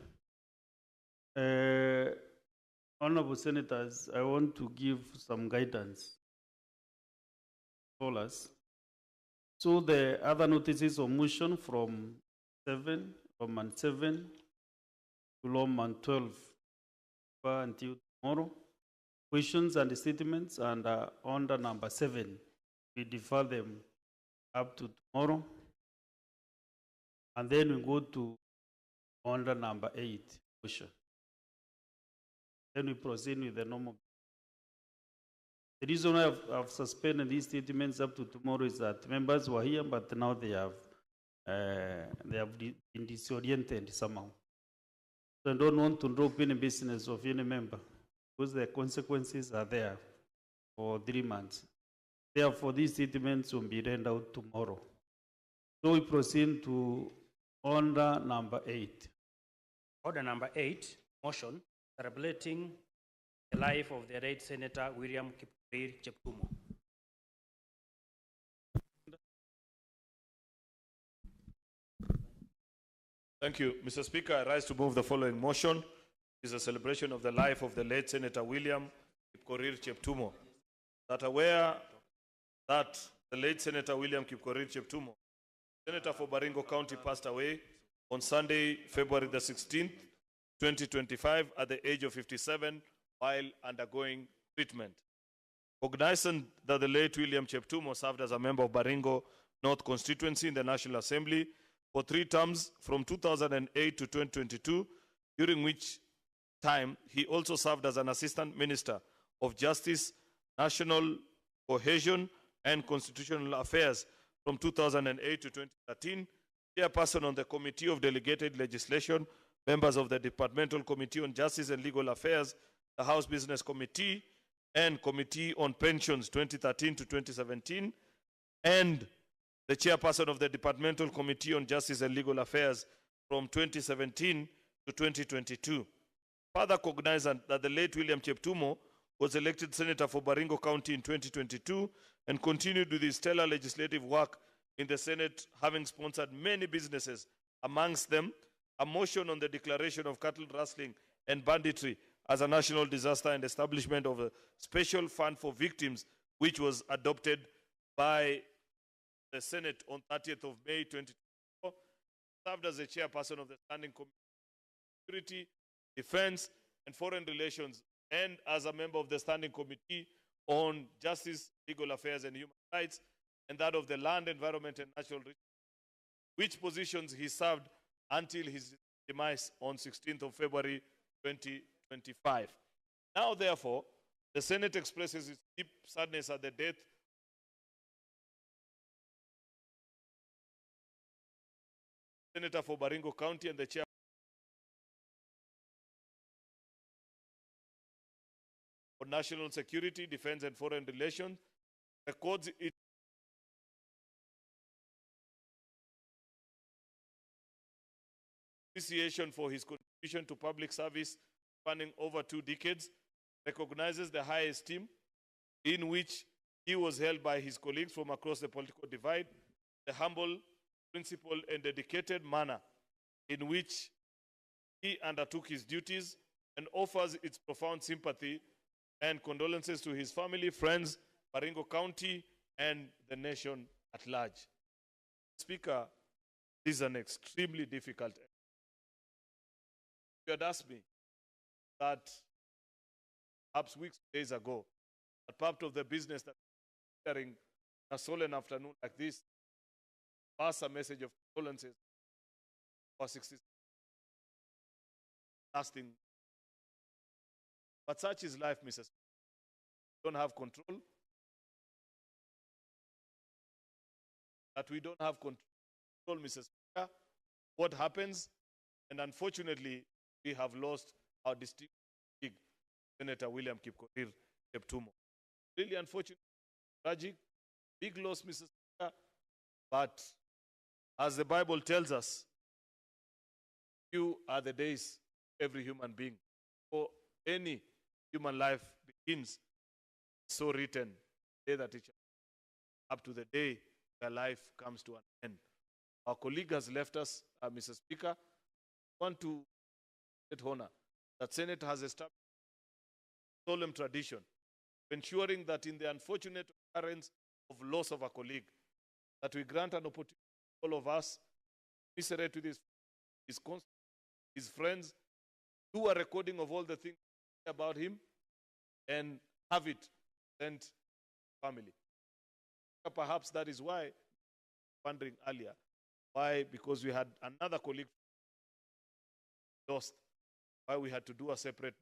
Honorable Senators, I want to give some guidance for us. So the other notices of motion from Roman 7 to Roman 12 until tomorrow. Questions and statements and under number 7, we defer them up to tomorrow. And then we go to under number 8, question. Then we proceed with the normal. The reason why I've suspended these statements up to tomorrow is that members were here, but now they have been disoriented somehow. So I don't want to drop any business of any member because the consequences are there for 3 months. Therefore, these statements will be read out tomorrow. So we proceed to order number 8. Order number 8, motion celebrating the life of the late Senator William Kipkorir Cheptumo. Thank you, Mr. Speaker. I rise to move the following motion. It is a celebration of the life of the late Senator William Kipkorir Cheptumo. That aware that the late Senator William Kipkorir Cheptumo, Senator for Baringo County, passed away on Sunday, February the 16th, 2025, at the age of 57 while undergoing treatment. Cognizant that the late William Cheptumo served as a member of Baringo North constituency in the National Assembly for 3 terms from 2008 to 2022, during which time he also served as an Assistant Minister of Justice, National Cohesion and Constitutional Affairs from 2008 to 2013, chairperson on the Committee of Delegated Legislation, members of the Departmental Committee on Justice and Legal Affairs, the House Business Committee, and Committee on Pensions 2013 to 2017, and the chairperson of the Departmental Committee on Justice and Legal Affairs from 2017 to 2022. Further cognizant that the late William Cheptumo was elected Senator for Baringo County in 2022 and continued with his stellar legislative work in the Senate, having sponsored many businesses, amongst them a motion on the declaration of cattle rustling and banditry as a national disaster and establishment of a special fund for victims, which was adopted by the Senate on 30th of May 2024, served as the chairperson of the Standing Committee on Security, Defense, and Foreign Relations, and as a member of the Standing Committee on Justice, Legal Affairs, and Human Rights, and that of the Land, Environment, and Natural Resources, which positions he served until his demise on 16th of February 2025. Now, therefore, the Senate expresses its deep sadness at the death Senator for Baringo County and the chair for National Security, Defense, and Foreign Relations, records its appreciation for his contribution to public service spanning over 2 decades, recognizes the high esteem in which he was held by his colleagues from across the political divide, the humble, principled, and dedicated manner in which he undertook his duties, and offers its profound sympathy and condolences to his family, friends, Baringo County, and the nation at large. Speaker, this is an extremely difficult. You had asked me that perhaps weeks, days ago, that part of the business that during a solemn afternoon like this, pass a message of condolences for 60 lasting. But such is life, Mrs. We don't have control. That we don't have control, Mrs. Speaker. What happens And unfortunately, we have lost our distinguished colleague, Senator William Kipkorir Cheptumo. Really unfortunate, tragic, big loss, Mr. Speaker. But as the Bible tells us, few are the days of every human being. For any human life begins, so written, the day that it shall up to the day their life comes to an end. Our colleague has left us, Mr. Speaker. I want to get honor that Senate has established a solemn tradition of ensuring that in the unfortunate occurrence of loss of a colleague, that we grant an opportunity to all of us, commiserate with his friends, do a recording of all the things about him, and have it sent to family. Perhaps that is why, wondering earlier, why? Because we had another colleague lost, why we had to do a separate.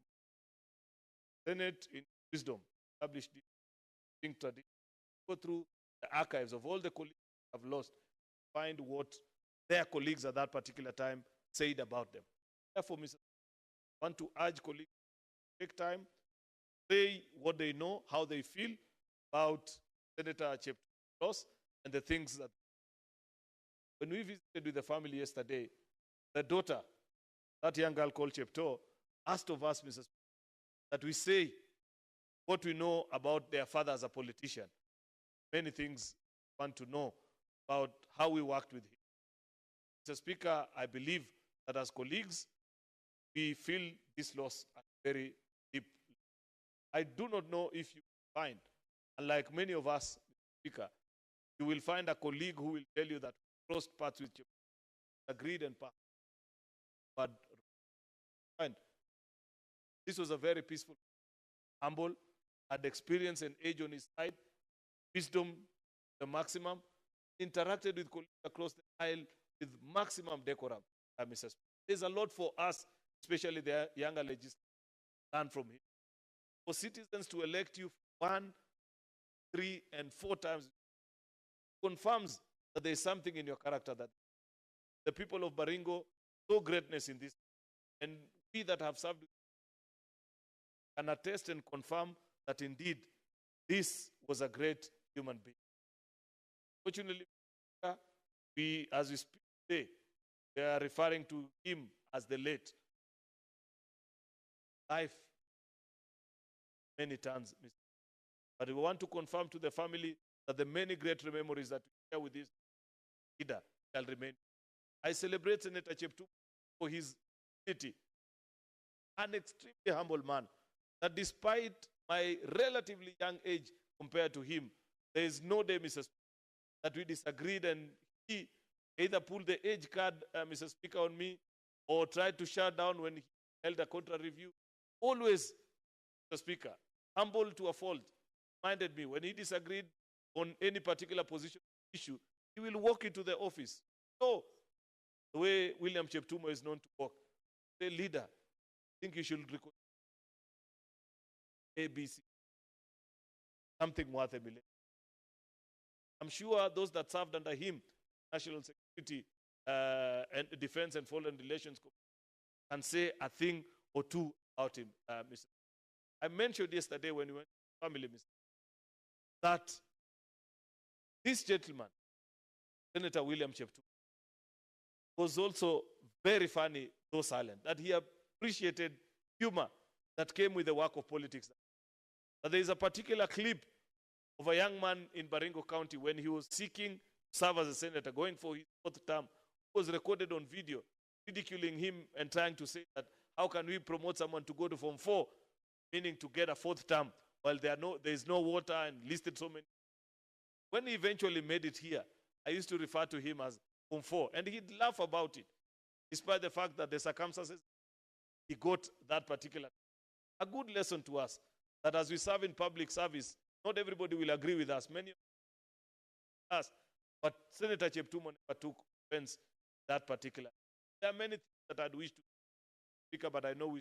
Senate, in wisdom, established this tradition. Go through the archives of all the colleagues who have lost, find what their colleagues at that particular time said about them. Therefore, Mr. I want to urge colleagues to take time, say what they know, how they feel about Senator Cheptumo's loss and the things that. When we visited with the family yesterday, the daughter, that young girl called Chepto, asked of us, Mrs. that we say what we know about their father as a politician. Many things we want to know about how we worked with him. Mr. Speaker, I believe that as colleagues, we feel this loss at very deep. I do not know if you find, unlike many of us, Mr. Speaker, you will find a colleague who will tell you that crossed paths with you, agreed and passed. But find this was a very peaceful, humble, had experience and age on his side, wisdom, the maximum, interacted with colleagues across the aisle with maximum decorum. Mr. Speaker, there's a lot for us, especially the younger legislators, learn from him. For citizens to elect you 1, 3, and 4 times confirms that there is something in your character that the people of Baringo saw greatness in this. And we that have served can attest and confirm that indeed this was a great human being. Fortunately, we, as we speak today, we are referring to him as the late. Life, many times, but we want to confirm to the family that the many great memories that we share with this leader shall remain. I celebrate Senator Cheptumo for his dignity, an extremely humble man, that despite my relatively young age compared to him, there is no day, Mr. Speaker, that we disagreed and he either pulled the age card, Mr. Speaker, on me, or tried to shut down when he held a contra review. Always, Mr. Speaker, humble to a fault, reminded me when he disagreed on any particular position issue, he will walk into the office. So, the way William Cheptumo is known to walk, say, leader, I think you should record ABC, something worth a million. I'm sure those that served under him, National Security and Defense and Foreign Relations, can say a thing or two about him, Mr. I mentioned yesterday when we went to family, Mr. that this gentleman, Senator William Cheptumo, was also very funny, though silent, that he appreciated humor that came with the work of politics. But there is a particular clip of a young man in Baringo County when he was seeking to serve as a senator, going for his 4th term, who was recorded on video, ridiculing him and trying to say that how can we promote someone to go to Form 4, meaning to get a 4th term, while there is no water and listed so many. When he eventually made it here, I used to refer to him as Form 4, and he'd laugh about it, despite the fact that the circumstances he got that particular. A good lesson to us, that as we serve in public service, not everybody will agree with us. Many of us, but Senator Cheptumo never took offense that particular. There are many things that I'd wish to speak about, but I know we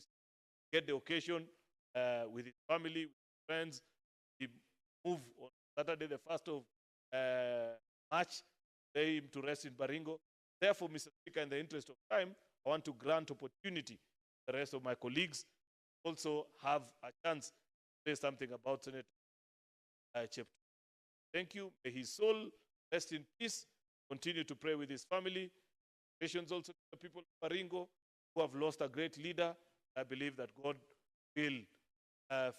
get the occasion with his family, with his friends. He moved on Saturday, the 1st of March, lay him to rest in Baringo. Therefore, Mr. Speaker, in the interest of time, I want to grant opportunity to the rest of my colleagues also have a chance to say something about Senator Cheptum. Thank you. May his soul rest in peace. Continue to pray with his family. Patience also to the people of Baringo who have lost a great leader. I believe that God will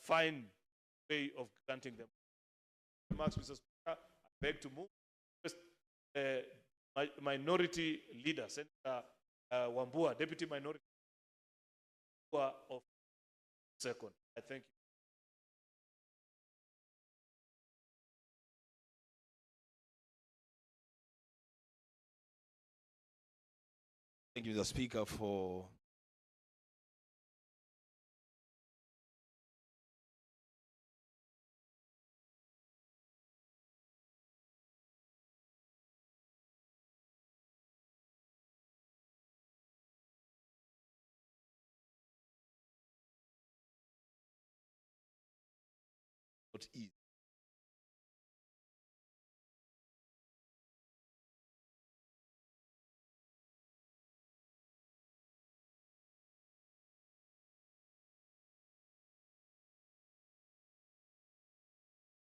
find a way of granting them. Remarks, Mr. Speaker, I beg to move. First, minority leader, Senator Wambua, Deputy Minority Leader of second. I thank you. Thank you, Mr. Speaker, for not easy.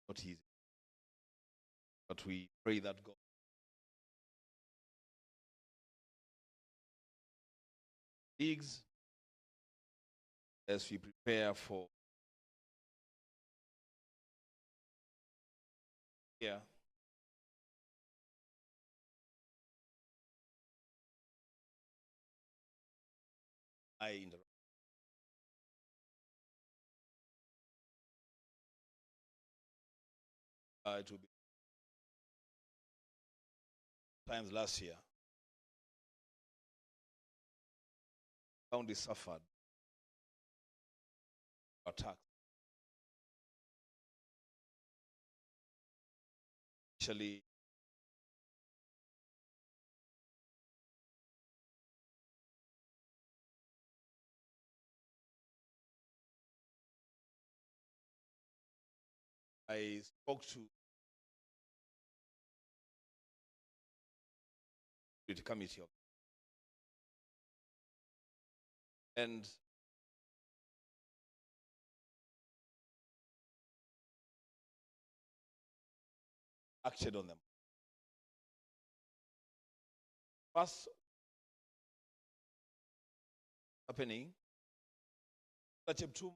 Not easy. But we pray that God leagues as we prepare for here. I interrupt. It will be times last year. County suffered attacks. Actually, I spoke to the committee of and acted on them. First happening, Cheptum,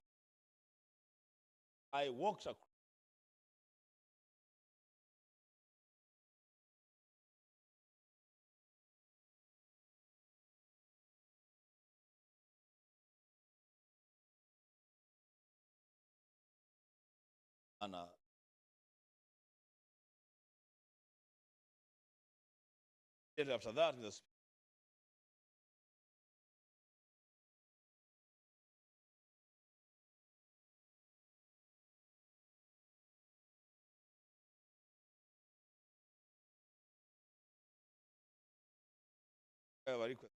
I walked across and after that, very quick.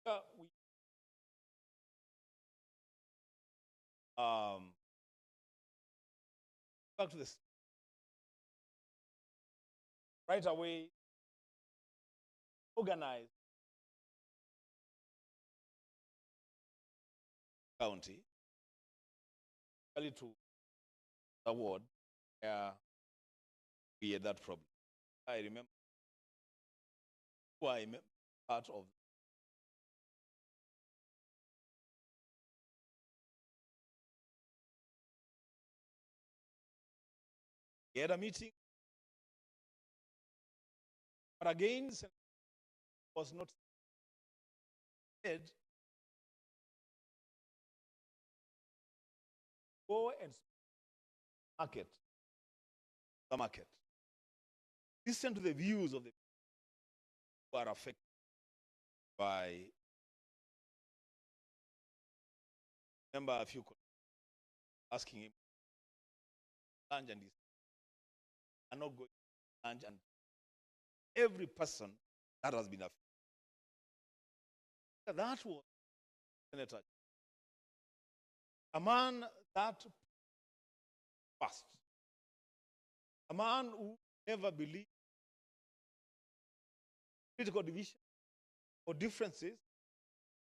We back to this right away. Organize county, to the ward where we had that problem. I remember who I'm part of. We had a meeting, but again, was not said. Go and market the market. Listen to the views of the people who are affected by. Remember a few asking him lunch, and he are not going to lunch, and every person that has been affected That was Senator. A man that passed. A man who never believed political division or differences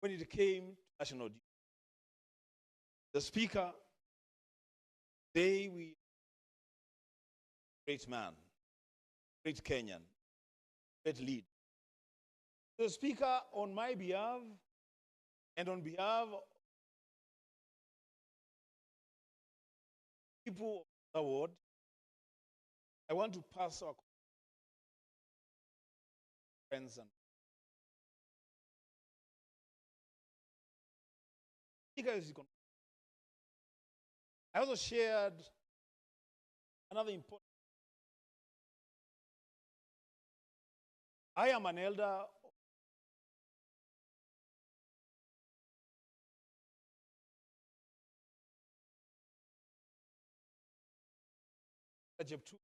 when it came to national duty. The Speaker, today we great man, great Kenyan, great lead. The Speaker, on my behalf and on behalf of people of the world, I want to pass our friends and Speaker is I also shared another important. I am an elder. Rajab two.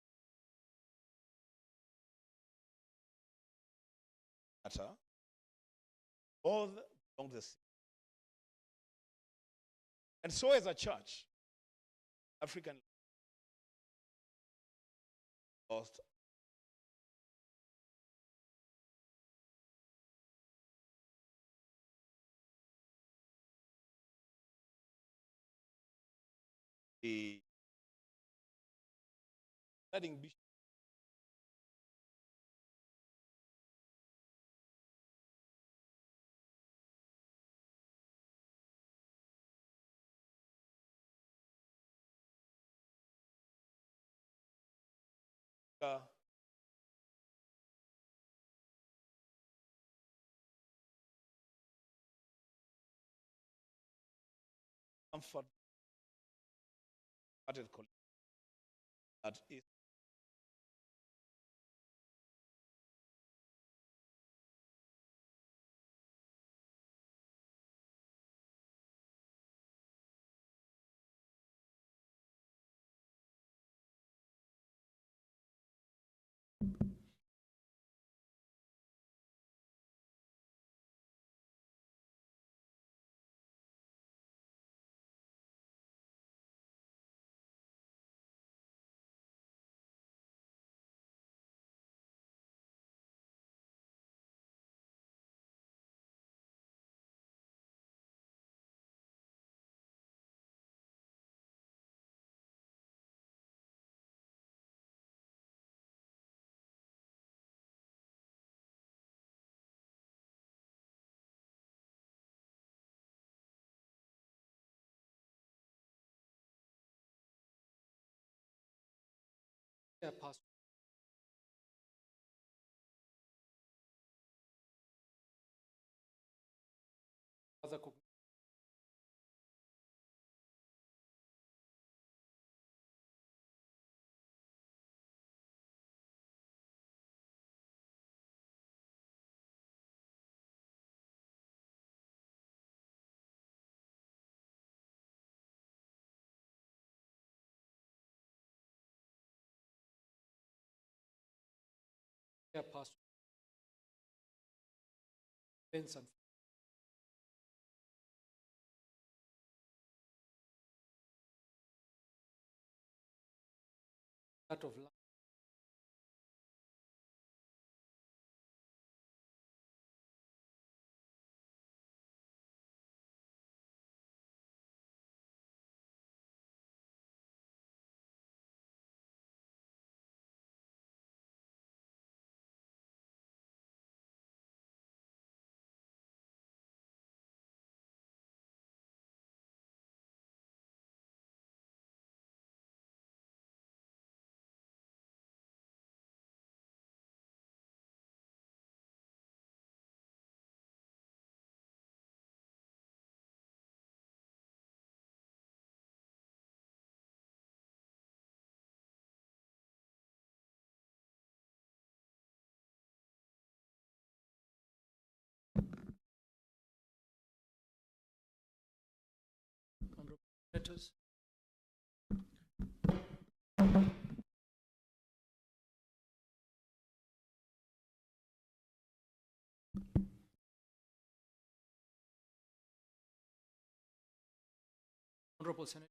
Matter. All belong to the same. And so as a church, African lost the letting bishop comfort that is Pastor Benson. That of life. Letters. Honorable Senator.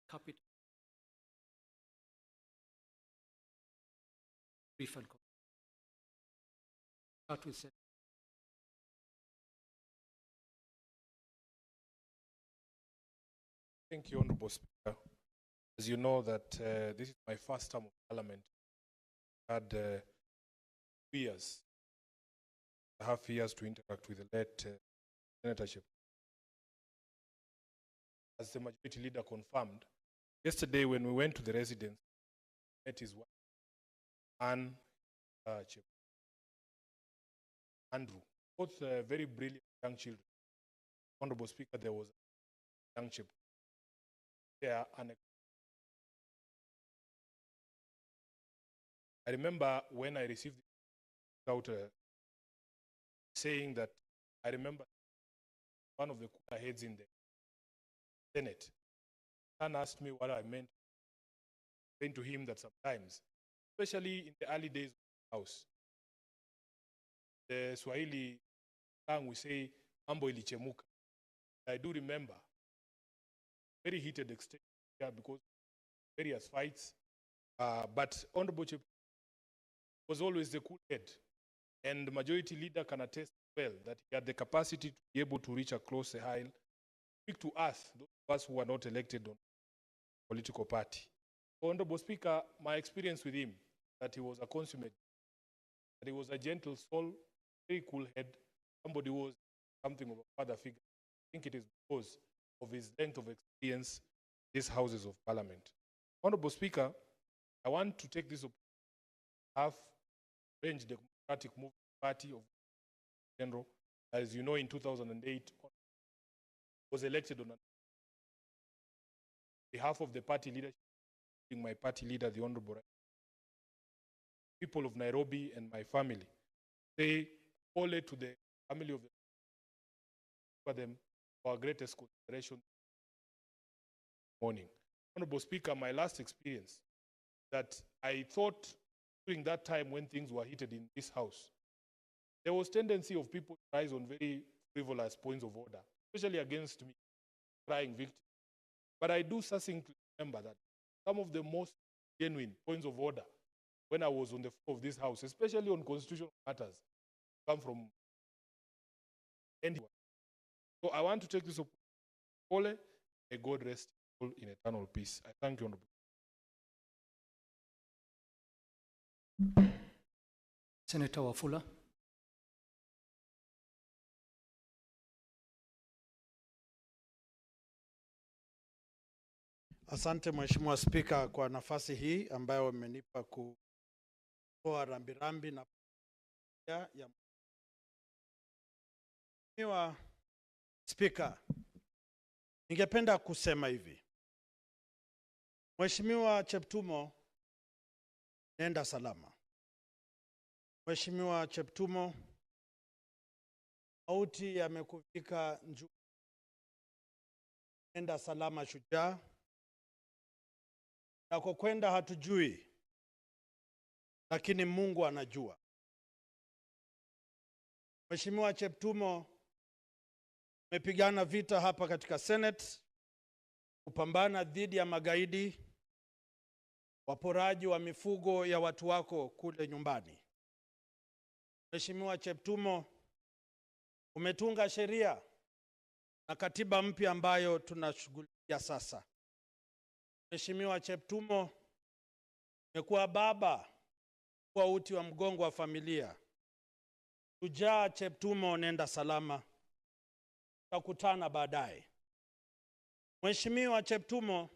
Capital. Brief and complete. Start with Senator. Thank you, Honorable Speaker. As you know that this is my first term of Parliament. I had 2 years, half years to interact with the late Senator Chep. As the Majority Leader confirmed, yesterday when we went to the residence, met his wife, and Chep. Andrew, both very brilliant young children. Honorable Speaker, there was a young Chep. They are I remember when I received out saying that I remember one of the cooler heads in the Senate. Son asked me what I meant. Saying to him that sometimes, especially in the early days of the house, the Swahili tongue we say mambo ilichemuka. I do remember very heated exchange here because various fights. But Honorable Chep was always the cool head, and the Majority Leader can attest well that he had the capacity to be able to reach across the aisle, speak to us, those of us who are not elected on political party. Honorable Speaker, my experience with him, that he was a consummate, that he was a gentle soul, very cool head, somebody who was something of a father figure. I think it is because of his length of experience in these houses of Parliament. Honorable Speaker, I want to take this opportunity to have arranged the Democratic Movement Party of General. As you know, in 2008, was elected on behalf of the party leadership, my party leader, the Honorable people of Nairobi and my family. Say all to the family of the for them our greatest consideration morning. Honorable Speaker, my last experience that I thought during that time when things were heated in this house, there was tendency of people to rise on very frivolous points of order, especially against me, crying victim. But I do succinctly remember that some of the most genuine points of order when I was on the floor of this house, especially on constitutional matters, come from anyone. So I want to take this opportunity. May God rest in eternal peace. I thank you, Honorable. Senator Wafula. Asante Mheshimiwa Spika kwa nafasi hii ambayo umenipa kutoa rambirambi na ya Mheshimiwa Spika, ningependa kusema hivi. Mheshimiwa Cheptumo, nenda salama. Mheshimiwa Cheptumo, mauti yamekufika njuu. Nenda salama shujaa. Na kwa kwenda hatujui, lakini Mungu anajua. Mheshimiwa Cheptumo, umepigana vita hapa katika Senate, kupambana dhidi ya magaidi, waporaji wa mifugo ya watu wako kule nyumbani. Mheshimiwa Cheptumo, umetunga sheria na katiba mpya ambayo tunashughulikia sasa. Mheshimiwa Cheptumo, umekuwa baba kwa uti wa mgongo wa familia. Shujaa Cheptumo, nenda salama. tutakutana baadaye. Mheshimiwa Cheptumo,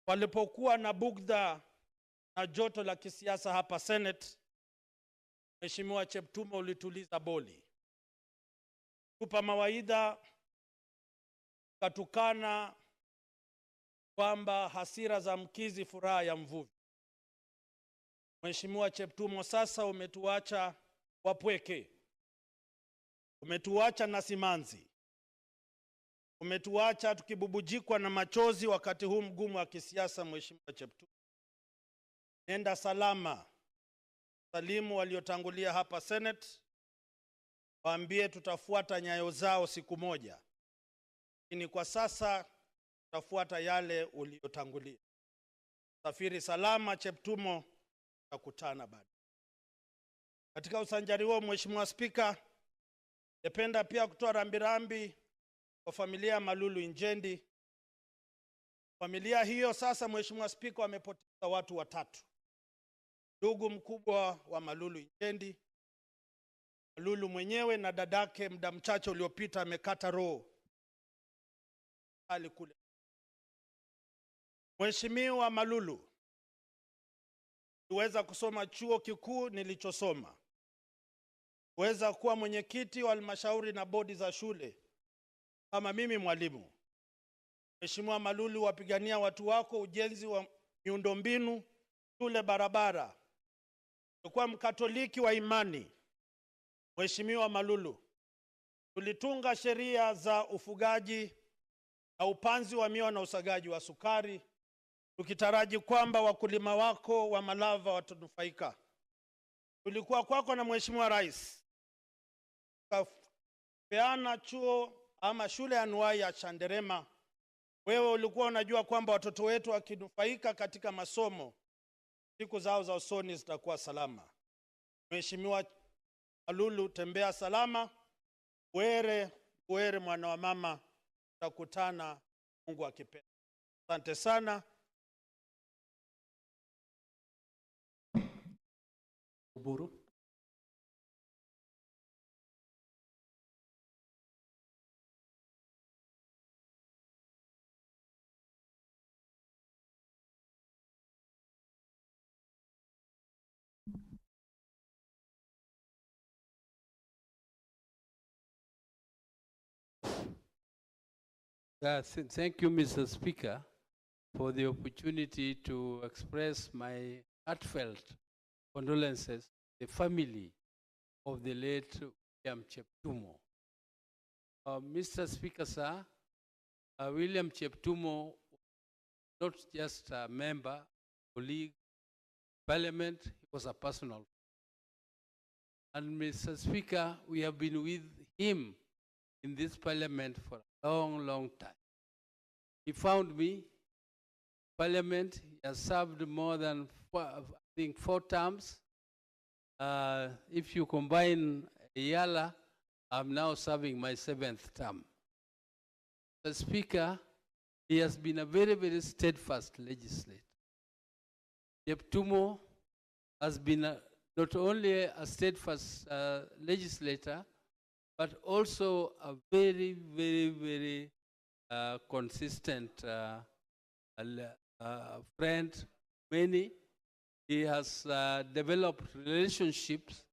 walipokuwa na bugdha na joto la kisiasa hapa Senate, Mheshimiwa Cheptumo ulituliza boli. Tupa mawaidha, katukana kwamba hasira za mkizi furaha ya mvuvi. Mheshimiwa Cheptumo, sasa umetuacha wapweke. Umetuacha na simanzi. Umetuacha tukibubujikwa na machozi wakati huu mgumu wa kisiasa. Mheshimiwa Cheptumo, nenda salama. Salimu waliotangulia hapa Senate, waambie tutafuata nyayo zao siku moja. Lakini kwa sasa tutafuata yale uliotangulia. Safiri salama Cheptumo, tutakutana baadaye. Katika usanjari huo, Mheshimiwa Spika, napenda pia kutoa rambirambi kwa familia ya Malulu Injendi. Familia hiyo sasa, Mheshimiwa Spika, wamepoteza watu watatu. Ndugu mkubwa wa Malulu Injendi, Malulu mwenyewe, na dadake muda mchache uliopita amekata roho hali kule. Mheshimiwa Malulu, niweza kusoma chuo kikuu nilichosoma, kuweza kuwa mwenyekiti wa halmashauri na bodi za shule kama mimi mwalimu. Mheshimiwa Malulu, wapigania watu wako ujenzi wa miundombinu, shule, barabara. Ulikuwa Mkatoliki wa imani. Mheshimiwa Malulu, tulitunga sheria za ufugaji na upanzi wa miwa na usagaji wa sukari, tukitaraji kwamba wakulima wako wa Malava watanufaika. Tulikuwa kwako na Mheshimiwa Rais, kapeana chuo ama shule anuwai ya Chanderema. Wewe ulikuwa unajua kwamba watoto wetu wakinufaika katika masomo, siku zao za usoni zitakuwa salama. Mheshimiwa Malulu, tembea salama. Were mwana wa mama, tutakutana Mungu akipenda. Asante sana. Uburu. Thank you, Mr. Speaker, for the opportunity to express my heartfelt condolences to the family of the late William Cheptumo. Mr. Speaker, sir, William Cheptumo, not just a member, colleague, parliament, he was a personal. And Mr. Speaker, we have been with him in this parliament for a long, long time. He found me, parliament, he has served more than I think 4 terms. If you combine Yala, I'm now serving my 7th term. The Speaker, he has been a very, very steadfast legislator. Cheptumo has been not only a steadfast legislator, but also a very, very, very consistent friend. He has developed relationships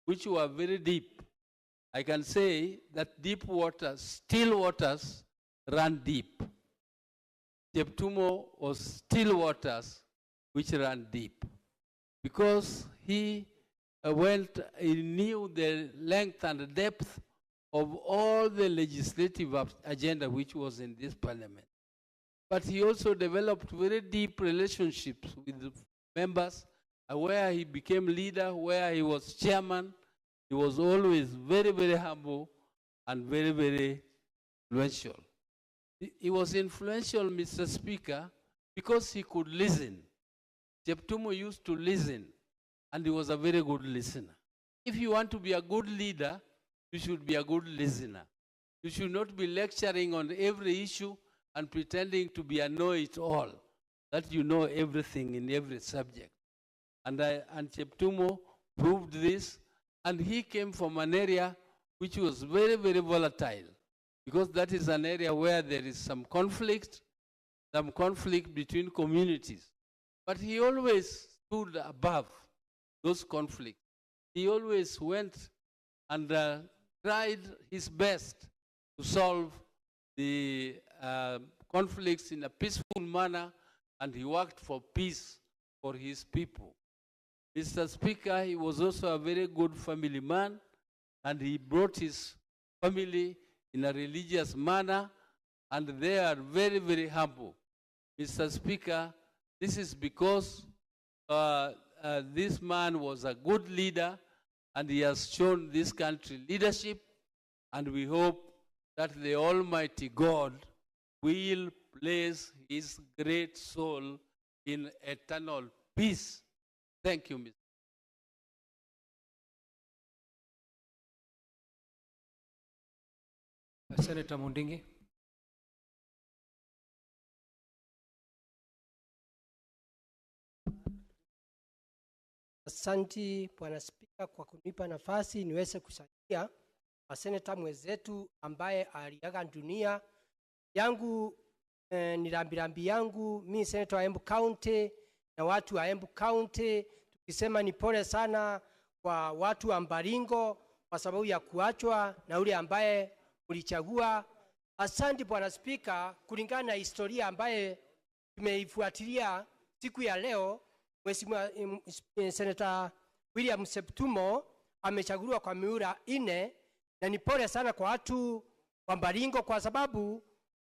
which were very deep. I can say that deep waters, still waters, run deep. Cheptumo was still waters which ran deep, because he knew the length and depth of all the legislative agenda which was in this parliament. But he also developed very deep relationships with the members, where he became leader, where he was chairman. He was always very, very humble and very, very influential. He was influential, Mr. Speaker, because he could listen. Cheptumo used to listen, and he was a very good listener. If you want to be a good leader, you should be a good listener. You should not be lecturing on every issue and pretending to be a know-it-all, that you know everything in every subject. And Cheptumo proved this, and he came from an area which was very, very volatile, because that is an area where there is some conflict between communities. But he always stood above those conflicts. He always went and tried his best to solve the conflicts in a peaceful manner, and he worked for peace for his people. Mr. Speaker, he was also a very good family man, and he brought his family in a religious manner, and they are very, very humble. Mr. Speaker, this is because this man was a good leader, and he has shown this country leadership, and we hope that the Almighty God will place his great soul in eternal peace. Thank you, Mr. Senator Mundingi. Asanti Bwana Spika kwa kunipa nafasi niweze kusaidia maseneta mwenzetu ambaye aliaga dunia. Yangu ni rambirambi yangu mimi seneta wa Embu County na watu wa Embu County, tukisema ni pole sana kwa watu wa Mbaringo kwa sababu ya kuachwa na ule ambaye ulichagua. Asanti Bwana Spika, kulingana na historia ambaye tumeifuatilia siku ya leo, Mheshimiwa Senator William Cheptumo amechaguliwa kwa mihula 4, na ni pole sana kwa watu wa Mbaringo kwa sababu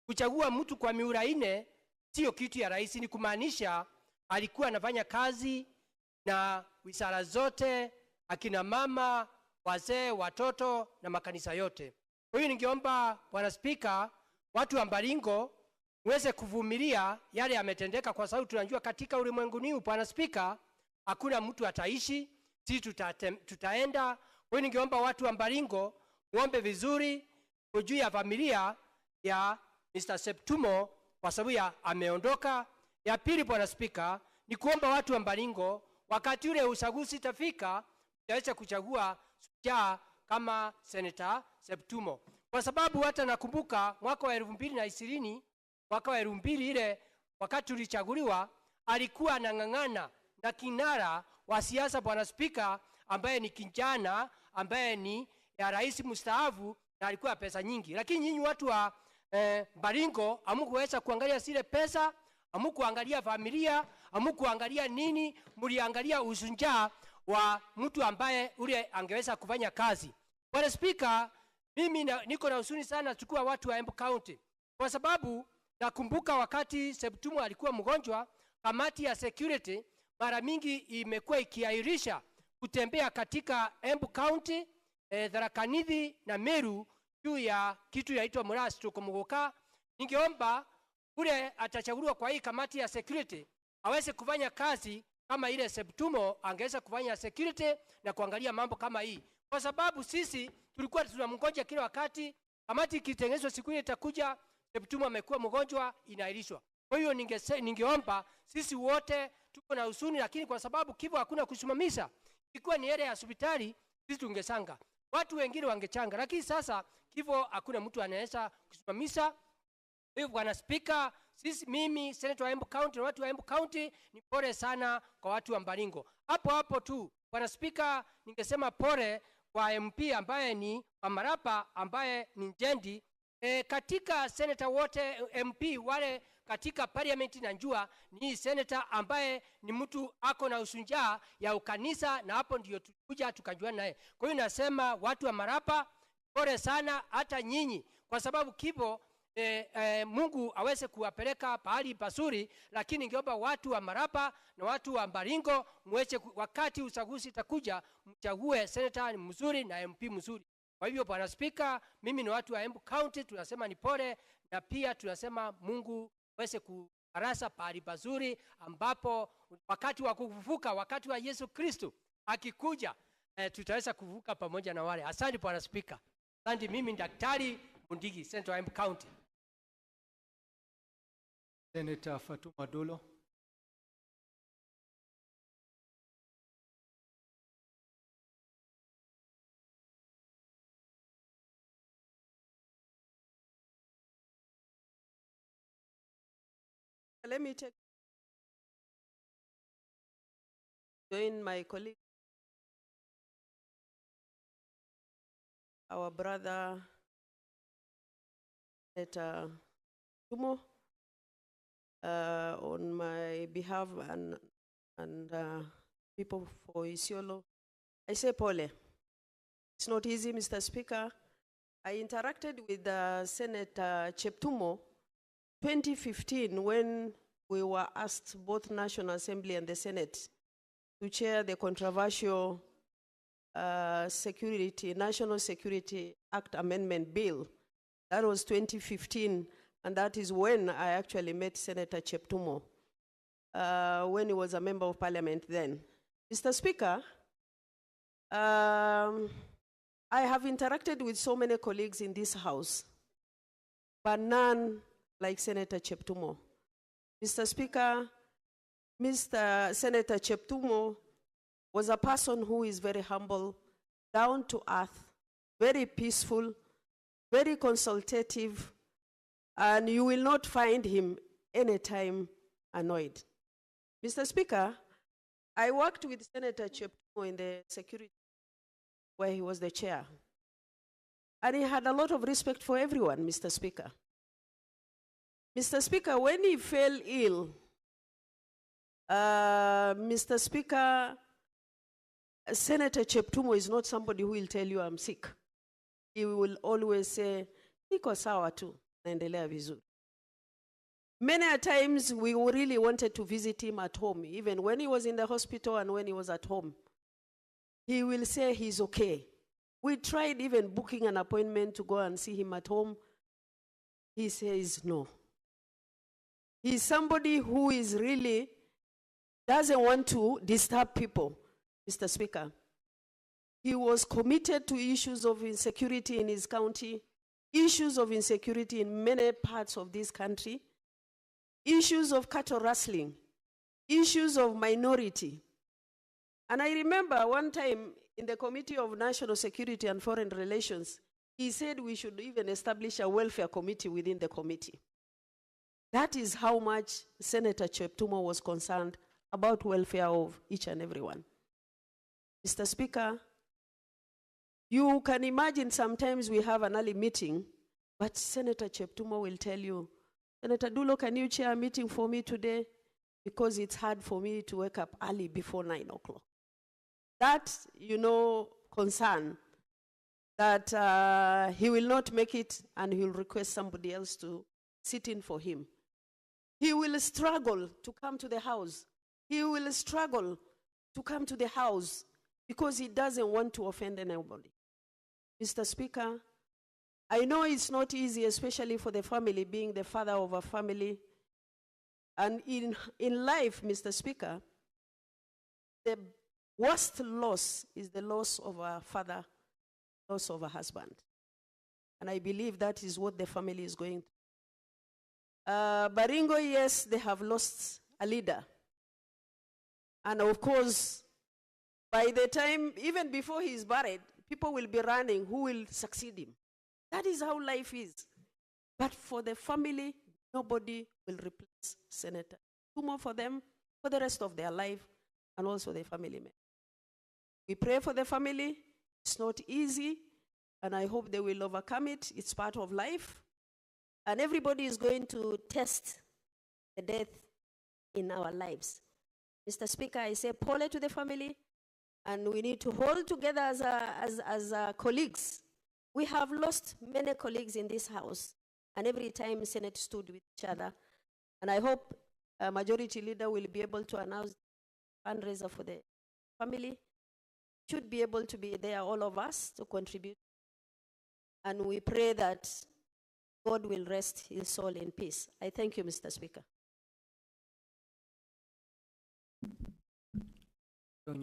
kuchagua mtu kwa mihula 4 sio kitu ya rahisi. Ni kumaanisha alikuwa anafanya kazi na wizara zote, akina mama, wazee, watoto na makanisa yote. Kwa hiyo ningeomba Bwana Spika, watu wa Mbaringo muweze kuvumilia yale yametendeka, kwa sababu tunajua katika ulimwenguni Bwana Spika hakuna mtu ataishi, sisi tutaenda. Kwa hiyo ningeomba watu wa Mbaringo muombe vizuri juu ya familia ya Mr. Cheptumo kwa sababu ya ameondoka. Ya pili Bwana Spika, ni kuomba watu wa Mbaringo wakati ule uchaguzi itafika tutaweza kuchagua shujaa kama Senator Cheptumo, kwa sababu hata nakumbuka mwaka wa 2020, mwaka wa 2000 ile wakati tulichaguliwa alikuwa anang'ang'ana na kinara wa siasa Bwana Spika ambaye ni kijana ambaye ni ya rais mstaafu na alikuwa pesa nyingi. Lakini nyinyi watu wa Mbaringo hamkuweza kuangalia zile pesa, hamkuangalia familia, hamkuangalia nini, mliangalia usunja wa mtu ambaye ule angeweza kufanya kazi. Bwana Spika, mimi niko na huzuni sana chukua watu wa Embu County, kwa sababu nakumbuka wakati Cheptumo alikuwa mgonjwa, kamati ya security mara mingi imekuwa ikiahirisha kutembea katika Embu County, Tharaka Nithi na Meru juu ya kitu yaitwa Murasi tukomugoka. Ningeomba ule atachaguliwa kwa hii kamati ya security aweze kufanya kazi kama ile Cheptumo angeweza kufanya security na kuangalia mambo kama hii, kwa sababu sisi tulikuwa tunamngoja kila wakati. Kamati ikitengenezwa siku ile itakuja, Cheptumo amekuwa mgonjwa, inaahirishwa. Kwa hiyo ningeomba sisi wote tuko na huzuni, lakini kwa sababu kifo hakuna kusimamisha, ilikuwa ni area ya hospitali, sisi tungesanga, watu wengine wangechanga, lakini sasa kifo hakuna mtu anaweza kusimamisha. Hivyo Bwana Spika, mimi Senator wa Embu County na watu wa Embu County ni pole sana kwa watu wa Mbaringo. Hapo tu Bwana Spika, ningesema pole kwa MP ambaye ni Wamarapa ambaye ni Njendi. Katika senator wote MP wale katika parliament najua ni senator ambaye ni mtu ako na usunjaa ya ukanisa, na hapo ndio tukuja tukajua naye. Kwa hiyo nasema watu wa Marapa pole sana, hata nyinyi, kwa sababu kipo Mungu aweze kuwapeleka pahali pasuri, lakini ningeomba watu wa Marapa na watu wa Mbaringo muweze wakati uchaguzi itakuja mchague senator mzuri na MP mzuri. Kwa hivyo Bwana Spika, mimi na watu wa Embu County tunasema ni pole, na pia tunasema Mungu aweze kuarasa pahali pazuri ambapo wakati wa kufufuka, wakati wa Yesu Kristo akikuja, tutaweza kuvuka pamoja na wale. Asante Bwana Spika. Asante. Mimi Daktari Mundigi, Senator wa Embu County. Senator Fatuma Dolo. let me join my colleague, our brother, Senator Tumo, on my behalf and people for Isiolo. I say, Pole, it's not easy, Mr. Speaker. I interacted with Senator Cheptumo 2015 when we were asked, both National Assembly and the Senate, to chair the controversial National Security Act Amendment Bill. That was 2015, and that is when I actually met Senator Cheptumo, when he was a member of parliament then. Mr. Speaker, I have interacted with so many colleagues in this house, but none like Senator Cheptumo. Mr. Speaker, Mr. Senator Cheptumo was a person who is very humble, down to earth, very peaceful, very consultative, and you will not find him anytime annoyed. Mr. Speaker, I worked with Senator Cheptumo in the security where he was the chair. And he had a lot of respect for everyone, Mr. Speaker. Mr. Speaker, when he fell ill, Mr. Speaker, Senator Cheptumo is not somebody who will tell you I'm sick. He will always say, niko sawa tu, naendelea vizuri. Many a times we really wanted to visit him at home, even when he was in the hospital and when he was at home. He will say he's okay. We tried even booking an appointment to go and see him at home. He says no. He's somebody who is really doesn't want to disturb people, Mr. Speaker. He was committed to issues of insecurity in his county, issues of insecurity in many parts of this country, issues of cattle rustling, issues of minority. And I remember one time in the Committee of National Security and Foreign Relations, he said we should even establish a welfare committee within the committee. That is how much Senator Cheptumo was concerned about welfare of each and everyone. Mr. Speaker, you can imagine sometimes we have an early meeting, but Senator Cheptumo will tell you, Senator Dulo, can you chair a meeting for me today? Because it's hard for me to wake up early before 9 o'clock. That, concern that he will not make it and he will request somebody else to sit in for him. He will struggle to come to the house. He will struggle to come to the house because he doesn't want to offend anybody. Mr. Speaker, I know it's not easy, especially for the family, being the father of a family. And in life, Mr. Speaker, the worst loss is the loss of a father, loss of a husband. And I believe that is what the family is going through. Baringo, yes, they have lost a leader. And of course, by the time, even before he is buried, people will be running who will succeed him. That is how life is. But for the family, nobody will replace Senator Tumo for them, for the rest of their life, and also the family members. We pray for the family. It's not easy, and I hope they will overcome it. It's part of life. And everybody is going to test the death in our lives. Mr. Speaker, I say pole to the family, and we need to hold together as colleagues. We have lost many colleagues in this house, and every time Senate stood with each other. And I hope a majority leader will be able to announce fundraiser for the family. Should be able to be there, all of us, to contribute. And we pray that God will rest his soul in peace. I thank you, Mr. Speaker. Thank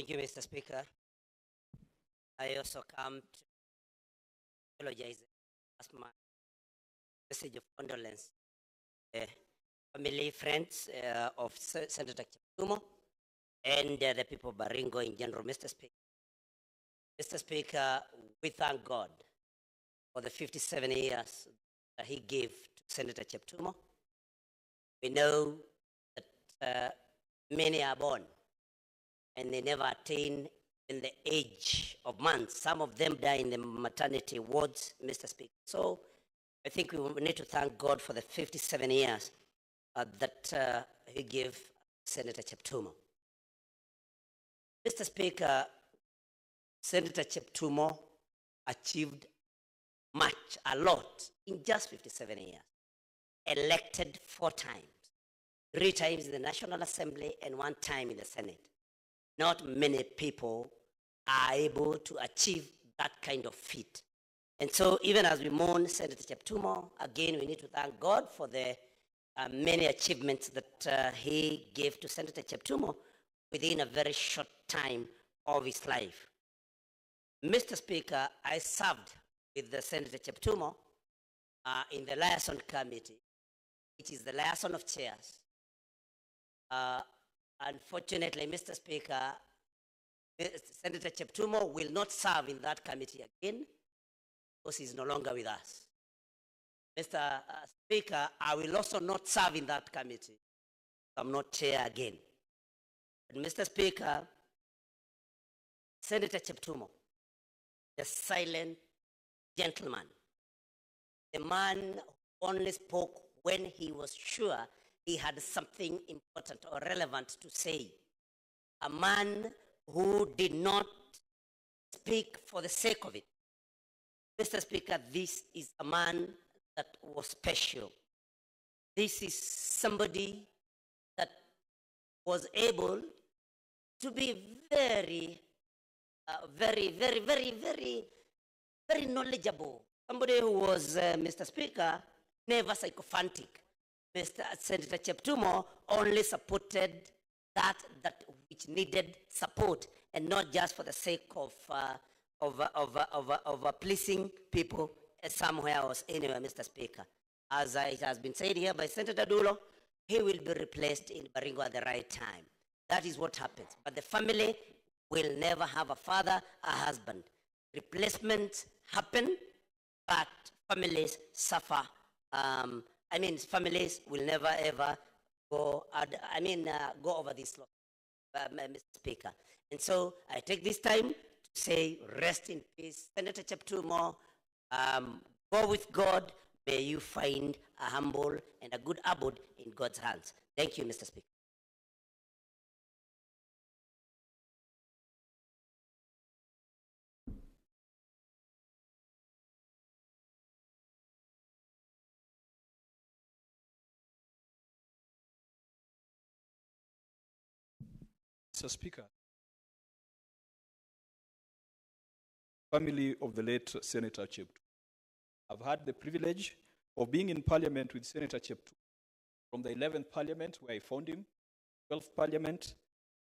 you, Mr. Speaker. I also come to apologize as my message of condolence. Family, friends of Senator Cheptumo and the people of Baringo in general, Mr. Speaker. Mr. Speaker, we thank God for the 57 years that he gave to Senator Cheptumo. We know that many are born and they never attain in the age of months. Some of them die in the maternity wards, Mr. Speaker. So I think we need to thank God for the 57 years that he gave Senator Cheptumo. Mr. Speaker, Senator Cheptumo achieved much, a lot, in just 57 years. Elected 4 times, 3 times in the National Assembly and 1 time in the Senate. Not many people are able to achieve that kind of feat. And so even as we mourn Senator Cheptumo, again, we need to thank God for the many achievements that he gave to Senator Cheptumo within a very short time of his life. Mr. Speaker, I served with the Senator Cheptumo in the liaison committee, which is the liaison of chairs. Unfortunately, Mr. Speaker, Senator Cheptumo will not serve in that committee again because he's no longer with us. Mr. Speaker, I will also not serve in that committee. I'm not chair again. But Mr. Speaker, Senator Cheptumo, the silent gentleman, the man who only spoke when he was sure he had something important or relevant to say, a man who did not speak for the sake of it. Mr. Speaker, this is a man that was special. This is somebody that was able to be very knowledgeable. Somebody who was, Mr. Speaker, never sycophantic. Mr. Senator Cheptumo only supported that which needed support, and not just for the sake of pleasing people somewhere else. Anyway, Mr. Speaker, as it has been said here by Senator Dulo, he will be replaced in Baringo at the right time. That is what happens. But the family will never have a father, a husband. Replacements happen, but families suffer. Families will never ever go over this law, Mr. Speaker. And so I take this time to say, rest in peace, Senator Cheptumo. Go with God. May you find a humble and a good abode in God's hands. Thank you, Mr. Speaker. Mr. Speaker, family of the late Senator Cheptumo, I've had the privilege of being in Parliament with Senator Cheptumo from the 11th Parliament, where I found him, 12th Parliament,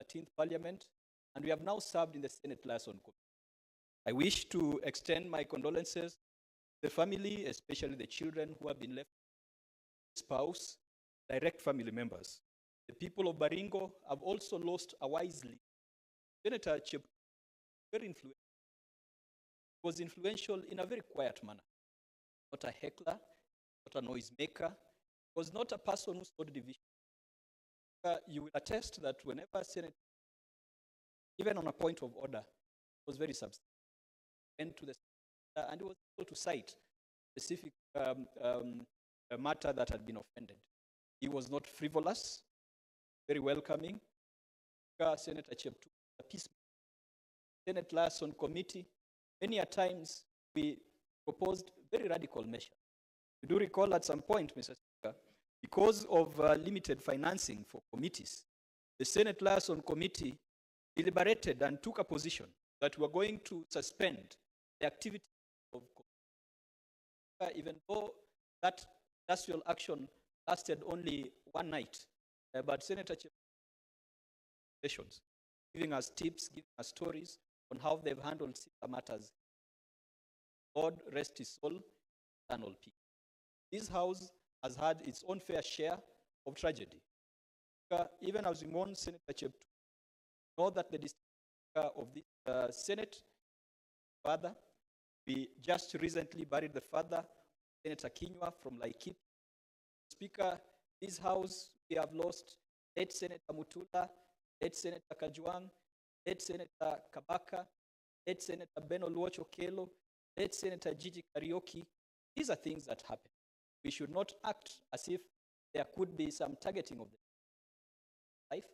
13th Parliament, and we have now served in the Senate Liaison Committee. I wish to extend my condolences to the family, especially the children who have been left, spouse, direct family members. The people of Baringo have also lost a wise leader. Senator Cheptumo, very influential. He was influential in a very quiet manner. Not a heckler, not a noisemaker. He was not a person who sought division. You will attest that whenever Senator, even on a point of order, was very substantial. Went to the and he was able to cite specific matter that had been offended. He was not frivolous, very welcoming. Senator Cheptumo, a peacemaker. Senate Liaison Committee, many a times we proposed very radical measures. You do recall at some point, Mr. Speaker, because of limited financing for committees, the Senate Liaison Committee deliberated and took a position that we are going to suspend the activity of committees. Even though that industrial action lasted only one night, but Senator Cheptumo, giving us tips, giving us stories on how they've handled similar matters. God rest his soul, eternal peace. This House has had its own fair share of tragedy. Even as we mourn Senator Cheptumo, know that the Speaker of the Senate, father, We just recently buried the father, Senator Kinyua from Laikipia. Speaker, this house, we have lost late Senator Mutula, late Senator Kajwang, late Senator Kabaka, late Senator Ben Oluoch Okelo, late Senator Gigi Karaoke. These are things that happen. We should not act as if there could be some targeting of the life,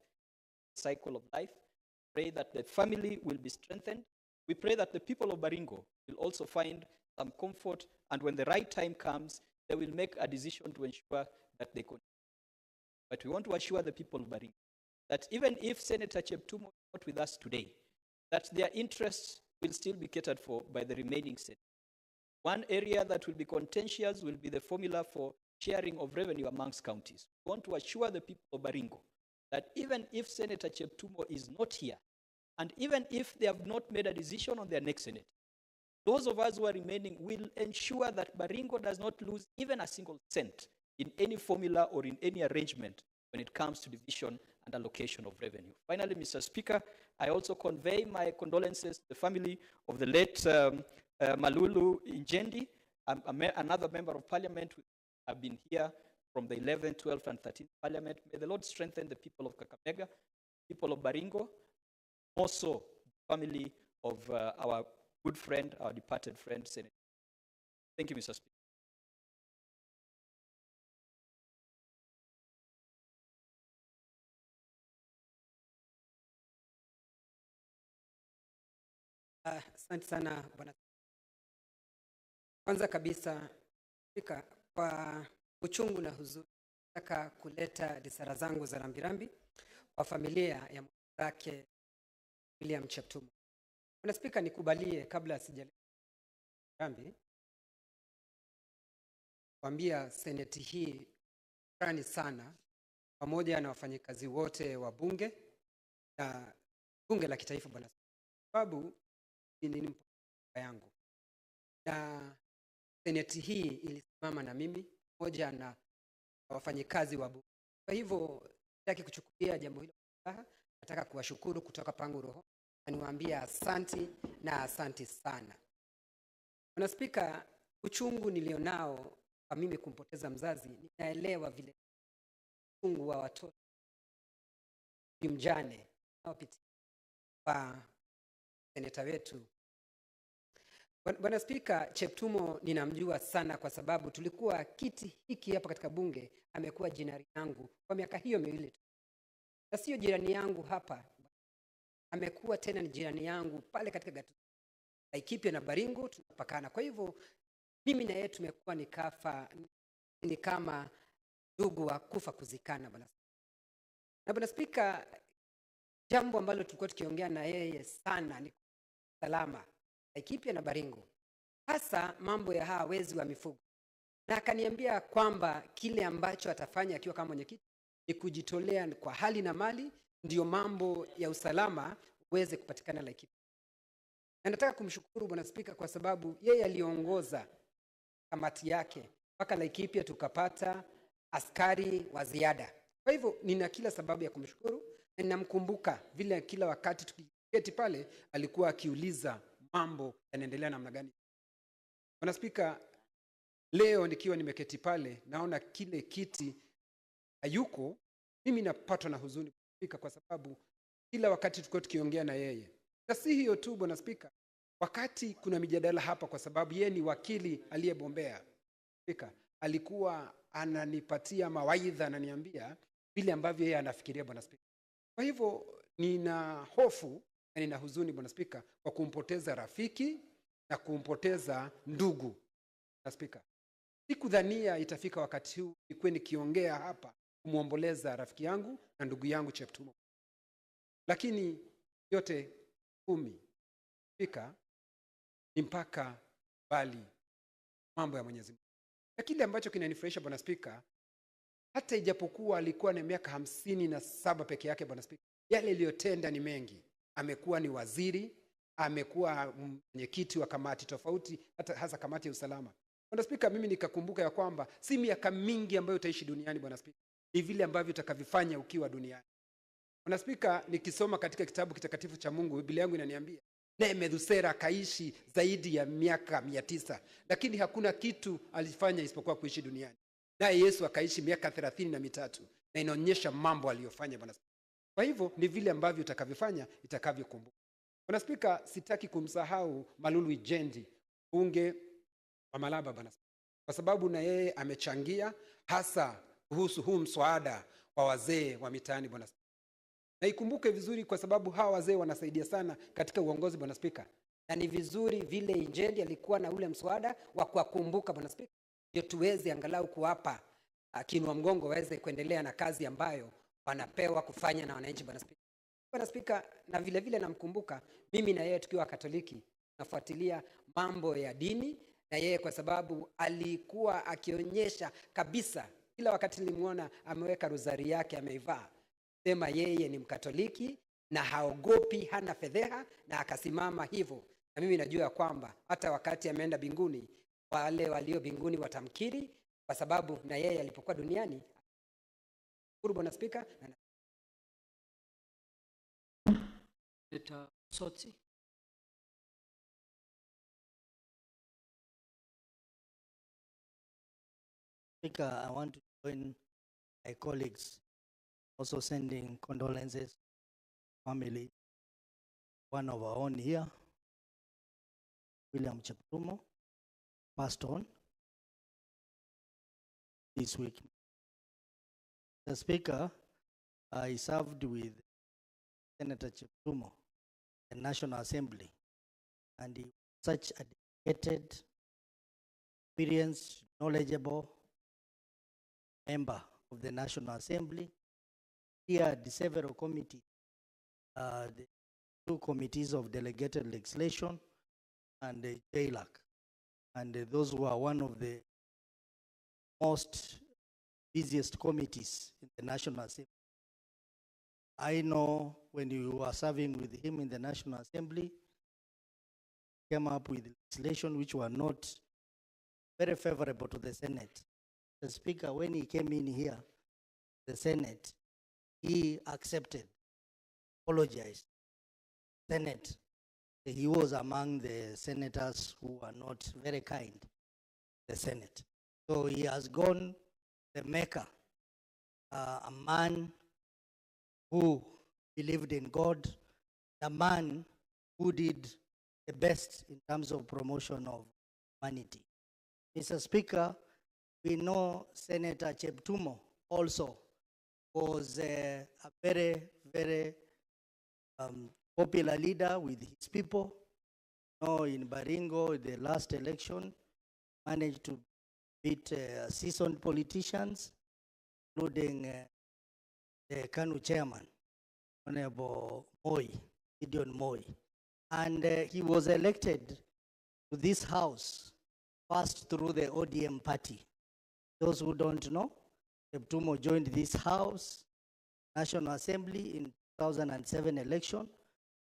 cycle of life. Pray that the family will be strengthened. We pray that the people of Baringo will also find some comfort, and when the right time comes, they will make a decision to ensure that they continue. But we want to assure the people of Baringo that even if Senator Cheptumo is not with us today, that their interests will still be catered for by the remaining senators. One area that will be contentious will be the formula for sharing of revenue amongst counties. We want to assure the people of Baringo that even if Senator Cheptumo is not here, and even if they have not made a decision on their next Senate, those of us who are remaining will ensure that Baringo does not lose even a single cent in any formula or in any arrangement when it comes to division and allocation of revenue. Finally, Mr. Speaker, I also convey my condolences to the family of the late Malulu Injendi, another member of parliament who have been here from the 11th, 12th, and 13th parliament. May the Lord strengthen the people of Kakamega, people of Baringo, also the family of our good friend, our departed friend, Senator. Thank you, Mr. Speaker. Asante sana bwana. Kwanza kabisa, Spika, kwa uchungu na huzuni, nataka kuleta risala zangu za rambirambi kwa familia ya mwenzake William Cheptumo. Bwana Spika, nikubalie kabla sijaleta rambi kuambia seneti hii shukrani sana pamoja na wafanyikazi wote wa bunge na bunge la kitaifa, bwana, sababu ni mpaka yangu na seneti hii ilisimama na mimi pamoja na wafanyikazi wa bunge. Kwa hivyo sitaki kuchukulia jambo hilo kwa nataka kuwashukuru kutoka pangu roho na niwaambie asanti na asanti sana. Bwana Spika, uchungu nilionao kwa mimi kumpoteza mzazi, ninaelewa vile uchungu wa watoto mjane naopitia kwa seneta wetu. Bwana Spika, Cheptumo ninamjua sana kwa sababu tulikuwa kiti hiki hapa katika bunge, amekuwa jirani yangu kwa miaka hiyo miwili tu. Na sio jirani yangu hapa, amekuwa tena ni jirani yangu pale katika gatuzi Laikipia na Baringo tunapakana. Kwa hivyo mimi na yeye tumekuwa ni kama ndugu wa kufa kuzikana, bwana. Na bwana Spika, jambo ambalo tulikuwa tukiongea na yeye sana ni salama Laikipia na Baringo, hasa mambo ya hawa wezi wa mifugo. Na akaniambia kwamba kile ambacho atafanya akiwa kama mwenyekiti ni kujitolea kwa hali na mali ndio mambo ya usalama uweze kupatikana Laikipia. Na nataka kumshukuru bwana Spika kwa sababu yeye aliongoza kamati yake mpaka Laikipia tukapata askari wa ziada. Kwa hivyo nina kila sababu ya kumshukuru na ninamkumbuka vile kila wakati tukiketi pale alikuwa akiuliza mambo yanaendelea namna gani. Bwana Spika, leo nikiwa nimeketi pale naona kile kiti hayuko, mimi napatwa na huzuni Spika, kwa sababu kila wakati tulikuwa tukiongea na yeye. Na si hiyo tu bwana Spika, wakati kuna mijadala hapa kwa sababu yeye ni wakili aliyebombea Spika, alikuwa ananipatia mawaidha, ananiambia vile ambavyo yeye anafikiria bwana Spika. Kwa hivyo nina hofu na nina huzuni bwana Spika kwa kumpoteza rafiki na kumpoteza ndugu bwana Spika. Sikudhania itafika wakati huu nikuwe nikiongea hapa kumuomboleza rafiki yangu na ndugu yangu Cheptumo. Lakini yote 10 Spika ni mpaka bali mambo ya Mwenyezi Mungu. Na kile ambacho kinanifurahisha bwana Spika, hata ijapokuwa alikuwa na miaka 57 peke yake bwana Spika, yale aliyotenda ni mengi. Amekuwa ni waziri, amekuwa mwenyekiti wa kamati tofauti, hasa kamati ya usalama. Bwana Spika, mimi nikakumbuka ya kwamba si miaka mingi ambayo utaishi duniani bwana Spika, ni vile ambavyo utakavifanya ukiwa duniani. Bwana Spika, nikisoma katika kitabu kitakatifu cha Mungu, Biblia yangu inaniambia naye Methusela akaishi zaidi ya miaka 900, lakini hakuna kitu alifanya isipokuwa kuishi duniani. Naye Yesu akaishi miaka 33 na inaonyesha mambo aliyofanya Bwana. Kwa hivyo ni vile ambavyo utakavyofanya itakavyokumbuka. Bwana Spika, sitaki kumsahau Malulu Ijendi, bunge wa Malaba Bwana, kwa sababu na yeye amechangia hasa kuhusu huu mswada wa wazee wa mitaani Bwana. Na ikumbuke vizuri kwa sababu hawa wazee wanasaidia sana katika uongozi Bwana Spika. Na ni vizuri vile Ijendi alikuwa na ule mswada wa kuwakumbuka Bwana Spika, ndio tuweze angalau kuwapa kinua mgongo waweze kuendelea na kazi ambayo wanapewa kufanya na wananchi Bwana Spika. Bwana Spika, na vile vile namkumbuka mimi na yeye tukiwa Katoliki nafuatilia mambo ya dini na yeye, kwa sababu alikuwa akionyesha kabisa kila wakati nilimwona ameweka rozari yake ameivaa, sema yeye ni Mkatoliki na haogopi, hana fedheha, na akasimama hivyo. Na mimi najua ya kwamba hata wakati ameenda binguni, wale walio binguni watamkiri, kwa sababu na yeye alipokuwa duniani. Bwana Spika, Senator Sotsi. Speaker, I want to join my colleagues also sending condolences to family. One of our own here, William Cheptumo, passed on this week. The Speaker, I served with Senator Cheptumo, the National Assembly, and he was such a dedicated, experienced, knowledgeable member of the National Assembly. He had several committees, the 2 committees of delegated legislation and the JLAC. And those were one of the most busiest committees in the National Assembly. I know when you were serving with him in the National Assembly, came up with legislation which were not very favorable to the Senate. The Speaker, when he came in here, the Senate, he accepted, apologized. Senate, he was among the senators who were not very kind, the Senate. So he has gone the maker, a man who believed in God, a man who did the best in terms of promotion of humanity. Mr. Speaker, we know Senator Cheptumo also was a very, very popular leader with his people. In Baringo, the last election, managed to beat seasoned politicians, including the KANU chairman, Honorable Moi, Gideon Moi. And he was elected to this house first through the ODM party. Those who don't know, Cheptumo joined this house, National Assembly, in 2007 election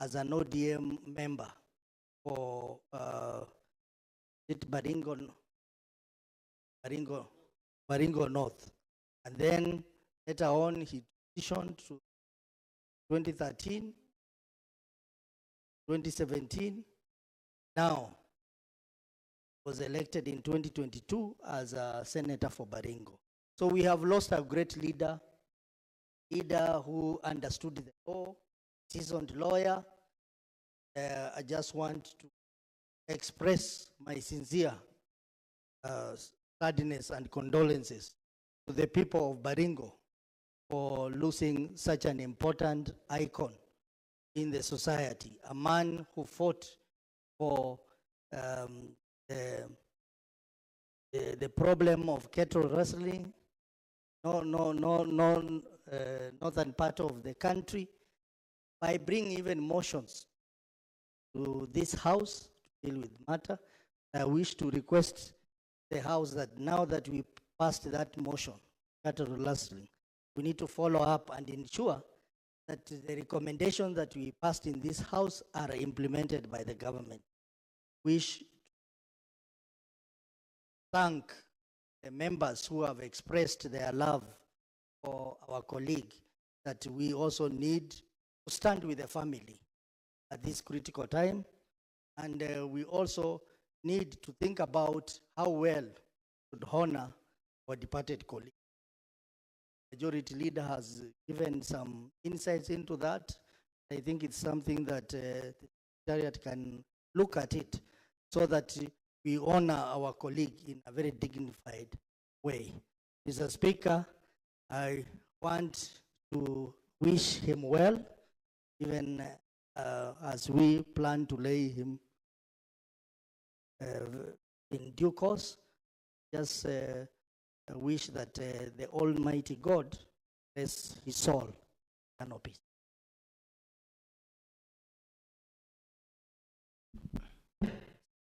as an ODM member for Baringo North. And then later on, he transitioned to 2013, 2017. Now, was elected in 2022 as a senator for Baringo. So we have lost a great leader who understood the law, seasoned lawyer. I just want to express my sincere sadness and condolences to the people of Baringo for losing such an important icon in the society, a man who fought for the problem of cattle rustling, northern part of the country, by bringing even motions to this house to deal with matter. I wish to request the house that now that we passed that motion, cattle rustling, we need to follow up and ensure that the recommendations that we passed in this house are implemented by the government. Wish to thank the members who have expressed their love for our colleague, that we also need to stand with the family at this critical time And we also need to think about how well to honor our departed colleague. Majority Leader has given some insights into that. I think it's something that the Secretariat can look at it so that we honor our colleague in a very dignified way. Mr. Speaker, I want to wish him well, even as we plan to lay him in due course. Just wish that the Almighty God bless his soul and peace.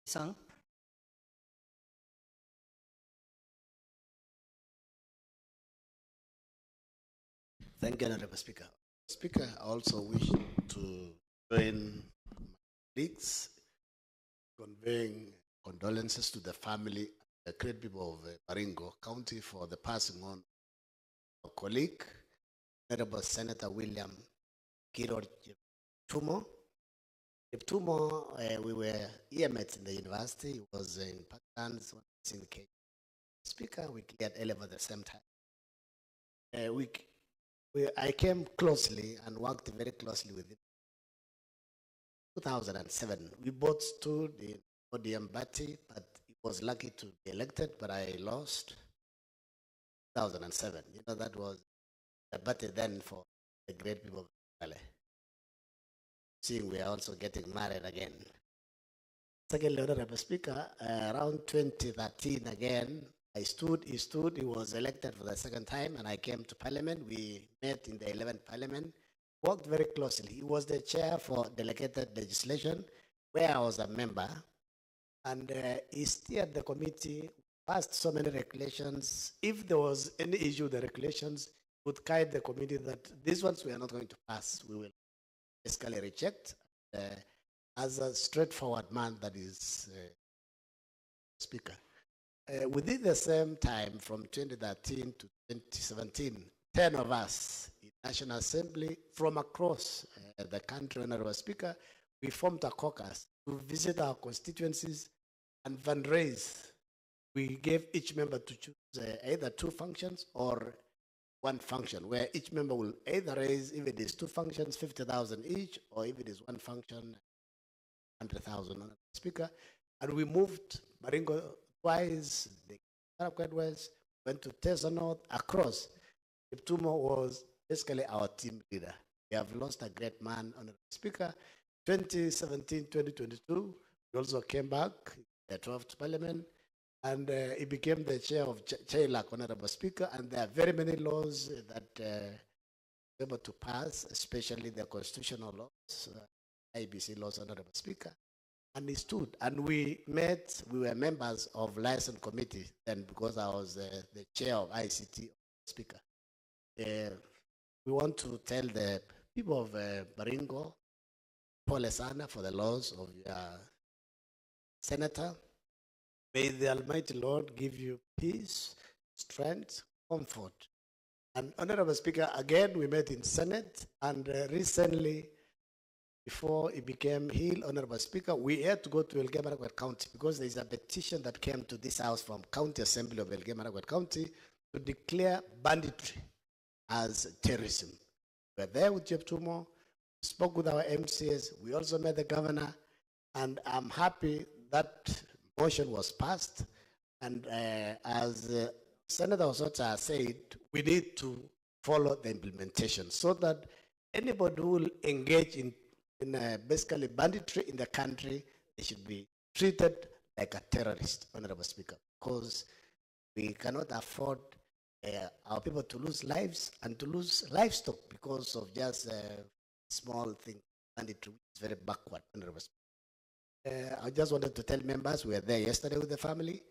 Sang. Thank you, Honorable Speaker. Speaker, I also wish to join my colleagues conveying condolences to the family, the great people of Baringo County for the passing on of our colleague, Honorable Senator William Kiror Tumo. Tumo, we were EMS in the university. He was in Pakistan, so in Kenya. Speaker, we cleared A-level at the same time. I came closely and worked very closely with him. 2007, we both stood in ODM Bati, but he was lucky to be elected, but I lost. 2007, you know, that was the Bati then for the great people of Valley. Seeing we are also getting married again. Secondly, Honorable Speaker, around 2013 again, he stood, he was elected for the second time, and I came to Parliament. We met in the 11th Parliament, worked very closely. He was the chair for delegated legislation, where I was a member, and he steered the committee, passed so many regulations. If there was any issue with the regulations, would guide the committee that these ones we are not going to pass, we will basically reject. As a straightforward man that is Speaker. Within the same time, from 2013 to 2017, 10 of us in National Assembly from across the country, Honorable Speaker, we formed a caucus to visit our constituencies and fundraise. We gave each member to choose either two functions or one function, where each member will either raise, if it is two functions, 50,000 each, or if it is one function, 100,000, Honorable Speaker. And we moved Baringo twice, the Marakwet West, went to Tesa North, across. Kiptumo was basically our team leader. We have lost a great man, Honorable Speaker. 2017, 2022, he also came back, the 12th Parliament, and he became the chair of CHAILAC, Honorable Speaker, and there are very many laws that able to pass, especially the constitutional laws, IBC laws, Honorable Speaker. And he stood, and we met, we were members of license committee then, because I was the chair of ICT, Speaker. We want to tell the people of Baringo, Pole sana for the laws of your senator. May the Almighty Lord give you peace, strength, comfort. And Honorable Speaker, again, we met in Senate, and recently, before he became Hill, Honorable Speaker, we had to go to Elgeyo Marakwet County because there is a petition that came to this house from County Assembly of Elgeyo Marakwet County to declare banditry as terrorism. We were there with Jeff Tumo, spoke with our MCs, we also met the governor, and I'm happy that motion was passed. And as Senator Osota said, we need to follow the implementation so that anybody who will engage in basically banditry in the country, they should be treated like a terrorist, Honorable Speaker, because we cannot afford our people to lose lives and to lose livestock because of just a small thing. Banditry is very backward, Honorable Speaker. I just wanted to tell members we were there yesterday with the family,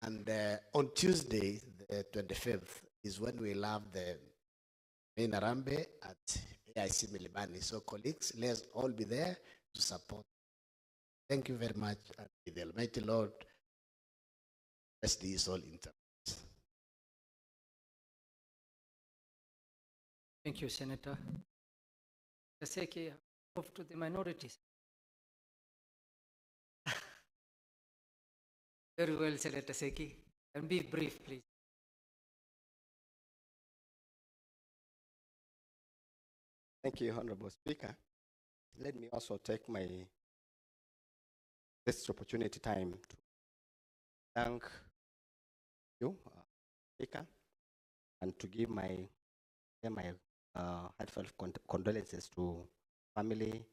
and on Tuesday, the 25th, is when we have the main Arambe at AIC Milimani. So colleagues, let's all be there to support. Thank you very much, and may the Almighty Lord bless these all interviews. Thank you, Senator. Kaseke, move to the minorities. Very well, Senator Seki. And be brief, please. Thank you, Honorable Speaker. Let me also take this opportunity time to thank you, Speaker, and to give my heartfelt condolences to family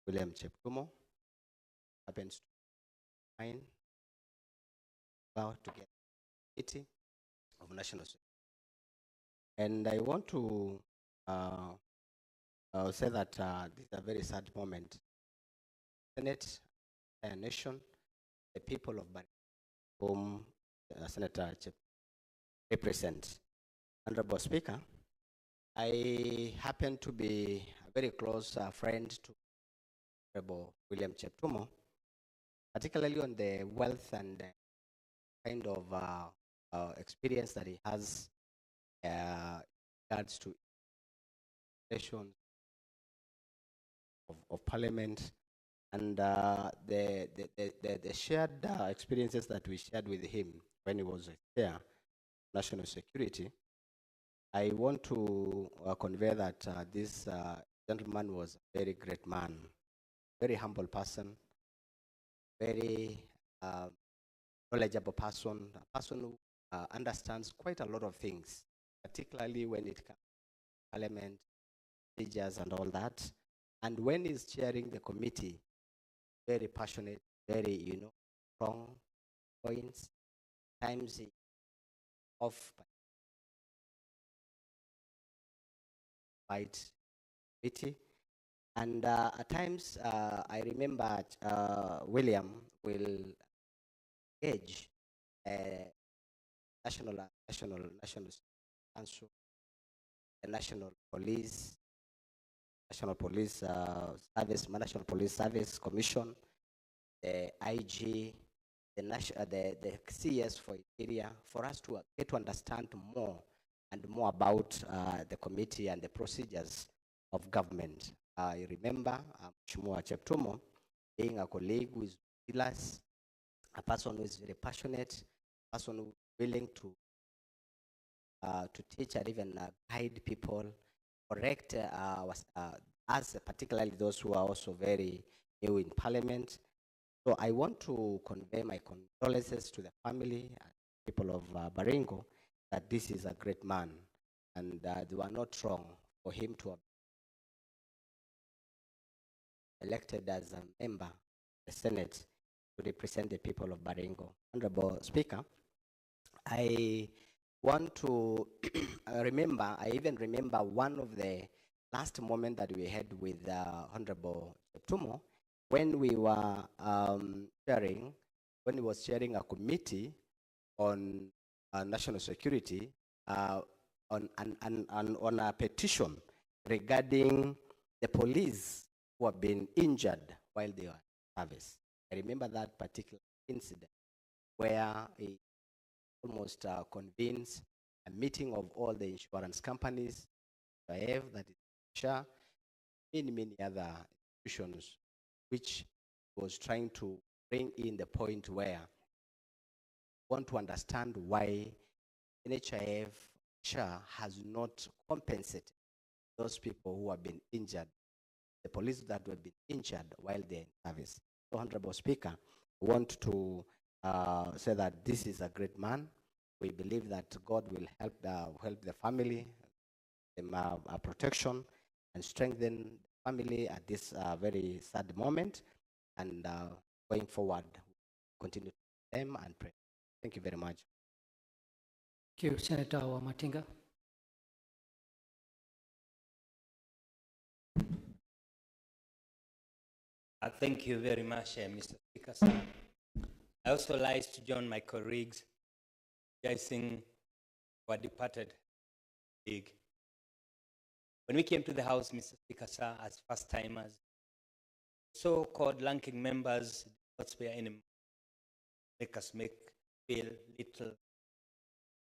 William Cheptumo. Happens to mine about to get meeting of national security. And I want to say that this is a very sad moment. Senate, a nation, the people of Bari, whom Senator Chep represents. Honorable Speaker, I happen to be a very close friend to Honorable William Cheptumo, particularly on the wealth and kind of experience that he has regards to sessions of Parliament and the shared experiences that we shared with him when he was chair national security. I want to convey that this gentleman was a very great man, very humble person, very knowledgeable person, a person who understands quite a lot of things, particularly when it comes to Parliament, procedures and all that. And when he's chairing the committee, very passionate, very, strong points, times off fight committee. And at times, I remember William will engage national council, the national police service, National Police Service Commission, the IG, the CS for Interior, for us to get to understand more and more about the committee and the procedures of government. I remember Mheshimiwa Cheptumo being a colleague who is with us, a person who is very passionate, a person who is willing to teach and even guide people, correct us, particularly those who are also very new in Parliament. So I want to convey my condolences to the family and people of Baringo that this is a great man, and they were not wrong for him to have elected as a member of the Senate to represent the people of Baringo. Honorable Speaker, I want to I even remember one of the last moment that we had with Honorable Cheptumo when we were when he was chairing a committee on national security on a petition regarding the police who have been injured while they were in service. I remember that particular incident where he almost convenes a meeting of all the insurance companies, that is SHA, many other institutions, which was trying to bring in the point where we want to understand why NHIF SHA has not compensated those people who have been injured, the police that have been injured while they're in service. So, Honorable Speaker, I want to say that this is a great man. We believe that God will help the family, them protection, and strengthen the family at this very sad moment. And going forward, continue to them and pray. Thank you very much. Thank you, Senator Wamatinga. Thank you very much, Mr. Speaker, sir. I also like to join my colleagues rejoicing our departed colleague. When we came to the House, Mr. Speaker, sir, as first-timers, so-called ranking members did not spare any make us feel little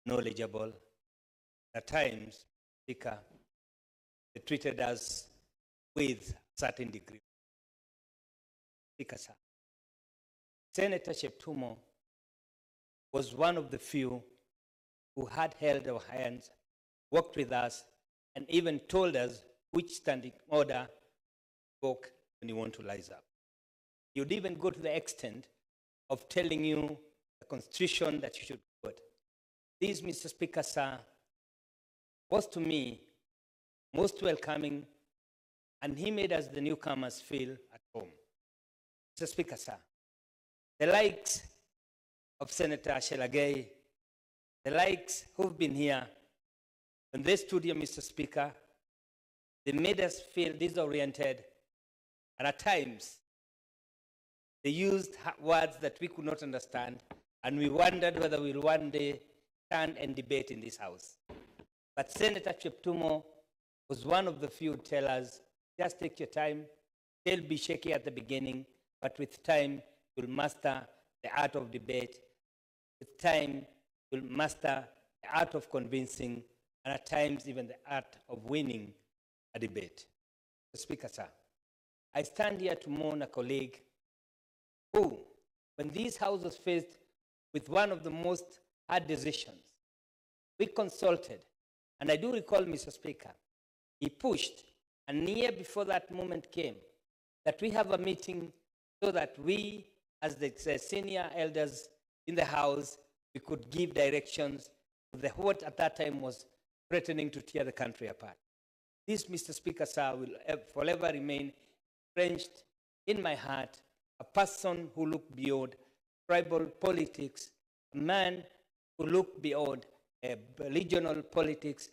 knowledgeable. At times, Speaker, they treated us with a certain degree. Speaker, sir, Senator Cheptumo was one of the few who had held our hands, worked with us, and even told us which standing order spoke when you want to rise up. He would even go to the extent of telling you the constitution that you should vote. This, Mr. Speaker, sir, was to me most welcoming, and he made us the newcomers feel at home. Mr. Speaker, sir, the likes of Senator Shelagay, the likes who've been here, when they stood here, Mr. Speaker, they made us feel disoriented, and at times they used words that we could not understand, and we wondered whether we'll one day stand and debate in this house. But Senator Cheptumo was one of the few who tell us, just take your time, they'll be shaky at the beginning, but with time, you'll master the art of debate. With time, you'll master the art of convincing, and at times even the art of winning a debate. Mr. Speaker, sir, I stand here to mourn a colleague who, when this House was faced with one of the most hard decisions, we consulted, and I do recall, Mr. Speaker, he pushed, and near before that moment came, that we have a meeting so that we, as the senior elders in the House, we could give directions to the what at that time was threatening to tear the country apart. This, Mr. Speaker, sir, will forever remain entrenched in my heart, a person who looked beyond tribal politics, a man who looked beyond regional politics,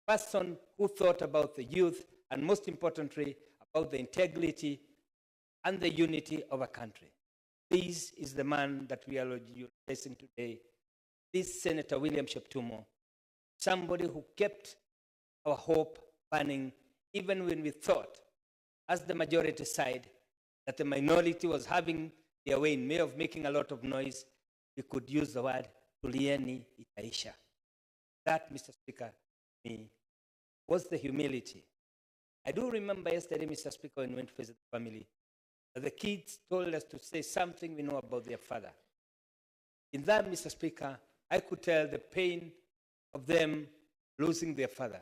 a person who thought about the youth, and most importantly, about the integrity and the unity of a country. This is the man that we are facing today. This Senator William Cheptumo, somebody who kept our hope burning even when we thought, as the majority side, that the minority was having their way in way of making a lot of noise. We could use the word tulieni itaisha. That, Mr. Speaker, to me, was the humility. I do remember yesterday, Mr. Speaker, when we went to visit the family, that the kids told us to say something we know about their father. In that, Mr. Speaker, I could tell the pain of them losing their father.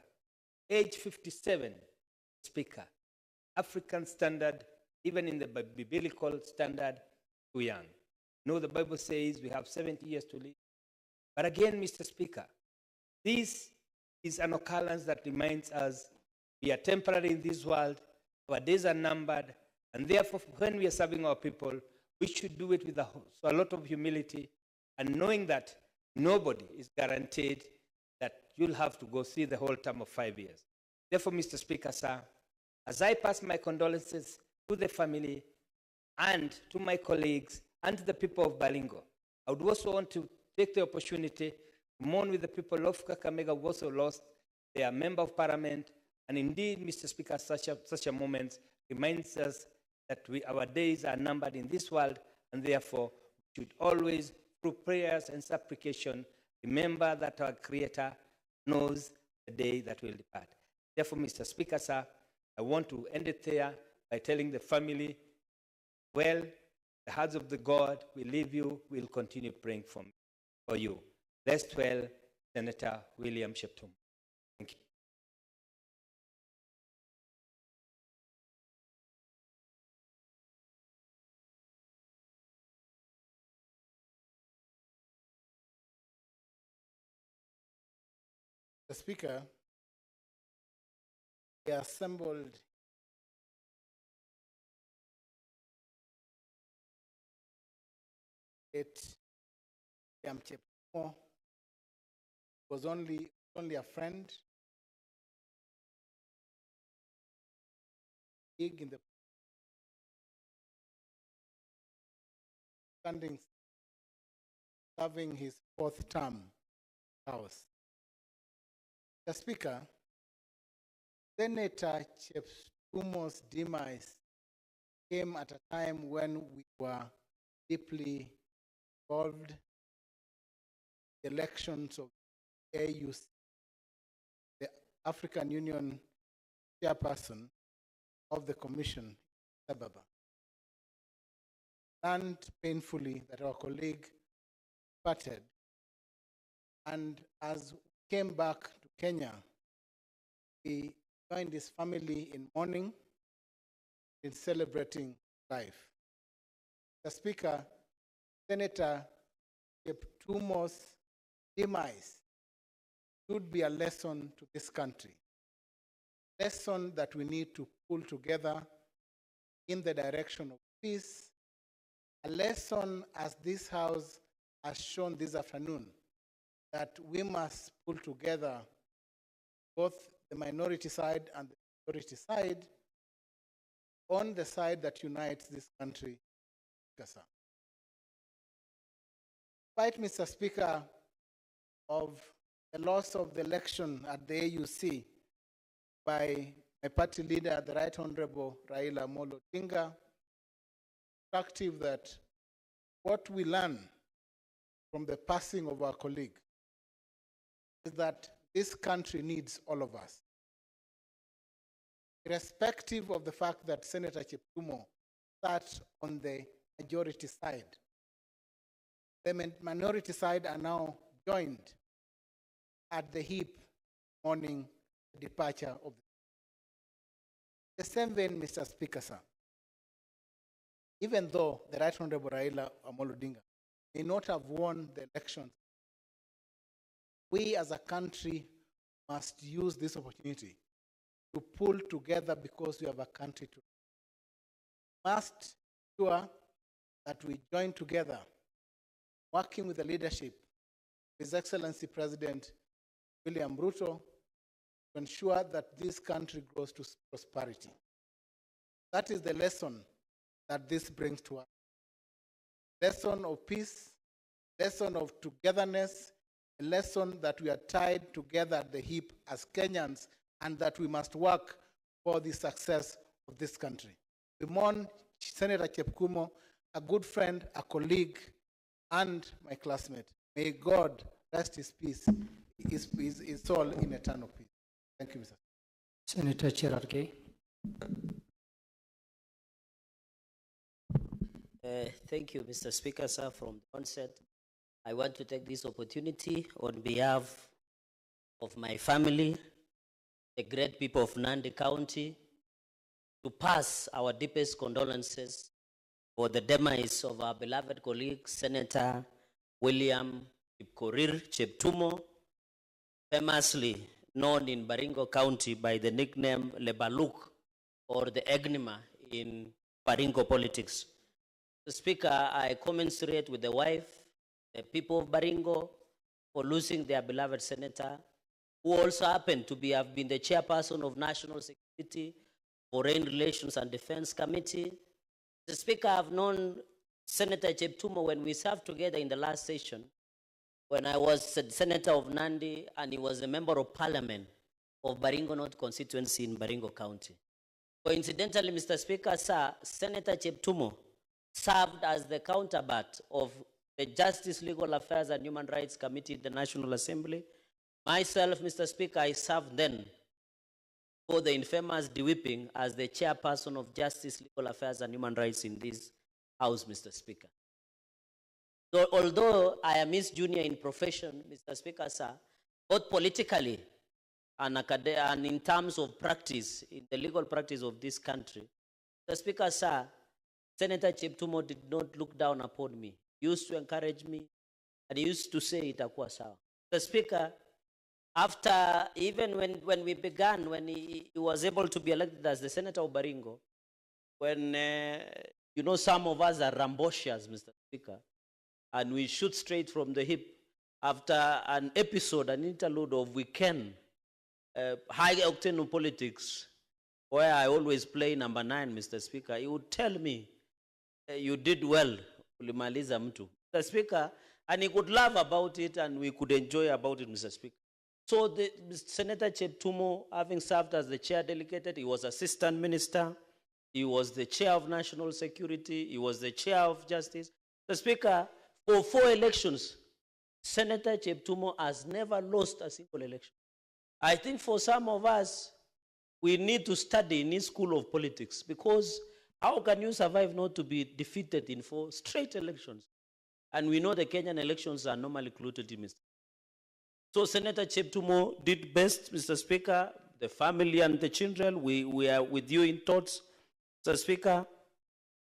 Age 57, Speaker, African standard, even in the biblical standard, too young. No, the Bible says we have 70 years to live. But again, Mr. Speaker, this is an occurrence that reminds us we are temporary in this world, our days are numbered, and therefore when we are serving our people, we should do it with a lot of humility and knowing that nobody is guaranteed that you'll have to go through the whole term of 5 years. Therefore, Mr. Speaker, sir, as I pass my condolences to the family and to my colleagues and to the people of Baringo, I would also want to take the opportunity to mourn with the people of Kakamega who also lost their member of parliament. And indeed, Mr. Speaker, such a moment reminds us that our days are numbered in this world, and therefore we should always, through prayers and supplication, remember that our Creator knows the day that we'll depart. Therefore, Mr. Speaker, sir, I want to end it there by telling the family, well, the hands of the God will leave you, we'll continue praying for you. Rest well, Senator William Cheptumo. Thank you. The Speaker, we are assembled at William Cheptumo was only a friend, big in the standing, serving his 4th term House. The Speaker, Senator Cheptumo's demise came at a time when we were deeply involved in the elections of AUC, the African Union chairperson of the Commission, Ababa. learned painfully that our colleague departed. And as we came back to Kenya, we joined his family in mourning, in celebrating life. The Speaker, Senator Cheptumo's demise should be a lesson to this country. Lesson that we need to pull together in the direction of peace. A lesson, as this House has shown this afternoon, that we must pull together both the minority side and the majority side on the side that unites this country. Despite, Mr. Speaker, of the loss of the election at the AUC by my party leader, the Right Honorable Raila Amolo Odinga, attractive that what we learn from the passing of our colleague is that this country needs all of us. Irrespective of the fact that Senator Cheptumo sat on the majority side, the minority side are now joined at the hip mourning the departure of the same vein, Mr. Speaker, sir. Even though the Right Honorable Raila Amolo Odinga may not have won the elections, we as a country must use this opportunity to pull together because we have a country to. Must ensure that we join together, working with the leadership, His Excellency President William Ruto, to ensure that this country grows to prosperity. That is the lesson that this brings to us. Lesson of peace, lesson of togetherness, a lesson that we are tied together at the hip as Kenyans and that we must work for the success of this country. We mourn Senator Cheptumo, a good friend, a colleague, and my classmate. May God rest his peace, his soul in eternal peace. Thank you, Mr. Senator Cherargei. Thank you, Mr. Speaker, sir. From the onset, I want to take this opportunity on behalf of my family, the great people of Nandi County, to pass our deepest condolences for the demise of our beloved colleague, Senator William Kipkorir Cheptumo, famously known in Baringo County by the nickname Lebaluk, or the Egnima in Baringo politics. Mr. Speaker, I commiserate with the wife, the people of Baringo, for losing their beloved senator, who also happened to have been the chairperson of National Security, Foreign Relations and Defense Committee. Mr. Speaker, I've known Senator Cheptumo when we served together in the last session, when I was Senator of Nandi and he was a member of Parliament of Baringo North constituency in Baringo County. Coincidentally, Mr. Speaker, sir, Senator Cheptumo served as the counterpart of the Justice, Legal Affairs and Human Rights Committee in the National Assembly. Myself, Mr. Speaker, I served then for the infamous DWIPing as the chairperson of Justice, Legal Affairs and Human Rights in this House, Mr. Speaker. So although I am Miss Junior in profession, Mr. Speaker, sir, both politically and in terms of practice, in the legal practice of this country, Mr. Speaker, sir, Senator Cheptumo did not look down upon me. He used to encourage me, and he used to say, itakuwa sawa. Mr. Speaker, after, even when we began, when he was able to be elected as the Senator of Baringo, when, you know, some of us are rambunctious, Mr. Speaker, and we shoot straight from the hip, after an episode, an interlude of weekend, high-octane politics, where I always play number 9, Mr. Speaker, he would tell me, you did well, ulimaliza mtu. Mr. Speaker, and he could laugh about it and we could enjoy about it, Mr. Speaker. So Senator Cheptumo, having served as the chair delegate, he was assistant minister, he was the chair of national security, he was the chair of justice. Mr. Speaker, for 4 elections, Senator Cheptumo has never lost a single election. I think for some of us, we need to study in his school of politics because How can you survive not to be defeated in 4 straight elections? And we know the Kenyan elections are normally closed, Mr. So Senator Cheptumo did best, Mr. Speaker. The family and the children, we are with you in thoughts, Mr. Speaker.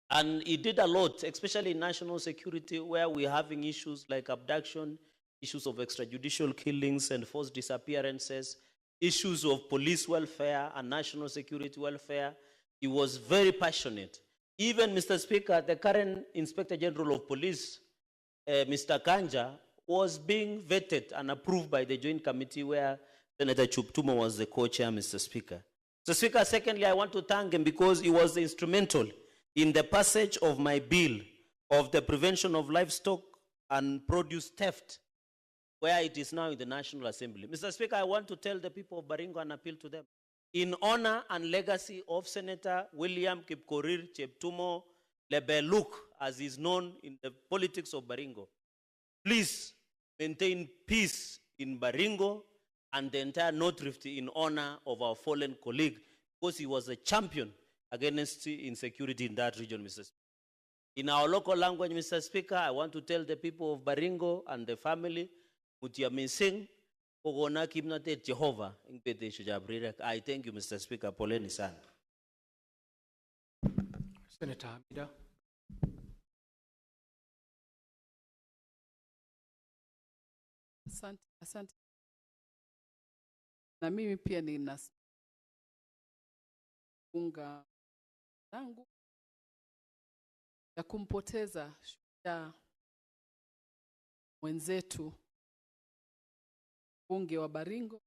And he did a lot, especially in national security, where we're having issues like abduction, issues of extrajudicial killings and forced disappearances, issues of police welfare and national security welfare. He was very passionate. Even, Mr. Speaker, the current Inspector General of Police, Mr. Kanja, was being vetted and approved by the Joint Committee where Senator Cheptumo was the co-chair, Mr. Speaker. Mr. Speaker, secondly, I want to thank him because he was instrumental in the passage of my bill of the prevention of livestock and produce theft, where it is now in the National Assembly. Mr. Speaker, I want to tell the people of Baringo and appeal to them. In honor and legacy of Senator William Kipkorir Cheptumo Lebeluk, as is known in the politics of Baringo, please maintain peace in Baringo and the entire North Rift in honor of our fallen colleague, because he was a champion against insecurity in that region, Mr. Speaker. In our local language, Mr. Speaker, I want to tell the people of Baringo and the family, Mutia Mising, Ogona Kimnate Jehovah, I thank you, Mr. Speaker. Poleni sana. Senator Hamida. Asante, asante. Na mimi pia nina unga zangu ya kumpoteza shujaa mwenzetu bunge wa Baringo